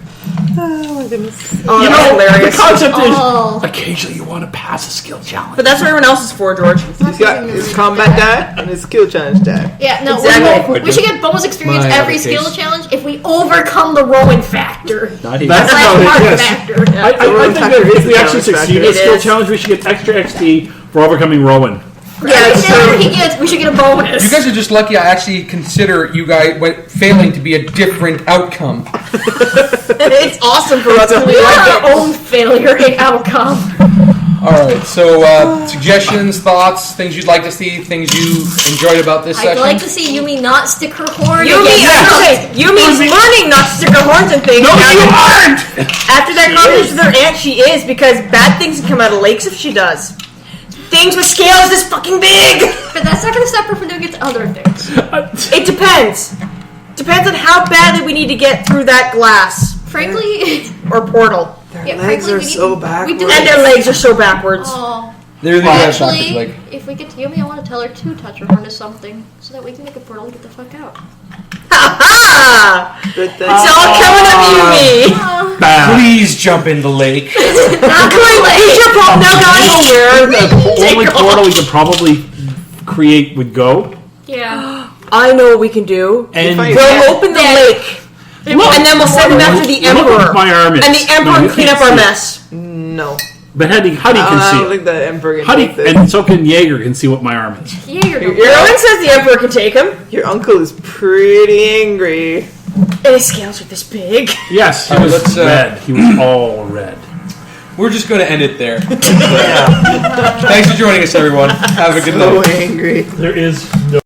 Oh my goodness. Oh, You that's know, hilarious. the concept Oh. is occasionally you want to pass a skill challenge. But that's what everyone else is for, George. He's got his combat die and his skill challenge die. Yeah, no, Exactly. we should get bonus experience My every other skill case. challenge if we overcome the Rowen factor. Not even. That's Slash about Marc it, yes. factor. I think that if we actually succeed in It a skill is. challenge, we should get extra XP for overcoming Rowen. Yeah, Every it's failure true. he gets, we should get a bonus. You guys are just lucky I actually consider you guys failing to be a different outcome. It's awesome for us. We We like are it. our own failure in outcome. Alright, so suggestions, thoughts, things you'd like to see, things you enjoyed about this I'd session? like to see Yumi not stick her horn Yumi, against Yumi's learning not to stick her horns and things. No, you aren't! After that conversation with her aunt, she is, because bad things can come out of lakes if she does. Things with scales this fucking big! But that's not going to stop her from doing it to other things. It depends. Depends on how badly we need to get through that glass Frankly, or portal. Their yeah, legs frankly, are we so need, we backwards. do And their legs are so backwards. Oh, They're the actually, like, if we get to Yumi, I want to tell her to touch her horn to something so that we can make a portal and get the fuck out. Ha But It's that's all coming up Yumi! Bad. please jump in the lake. Not going late! Jump off now, guys! The only portal we could probably create would go. Yeah. I know what we can do. And We'll open the lake. And then we'll send him after the Look Emperor. what my arm is. And the Emperor No, you can clean can't up our see it. mess. no. But Huddy can I see don't it. think the Emperor can Huddy, take this. and so can Jaeger can see what my arm is. Yeah, you're Your Rowen says the Emperor can take him. Your uncle is pretty angry. And his scales are this big. Yes, he All right, was let's, red. He was all red. We're just going to end it there. Thanks for joining us, everyone. Have a good So night. angry. There is no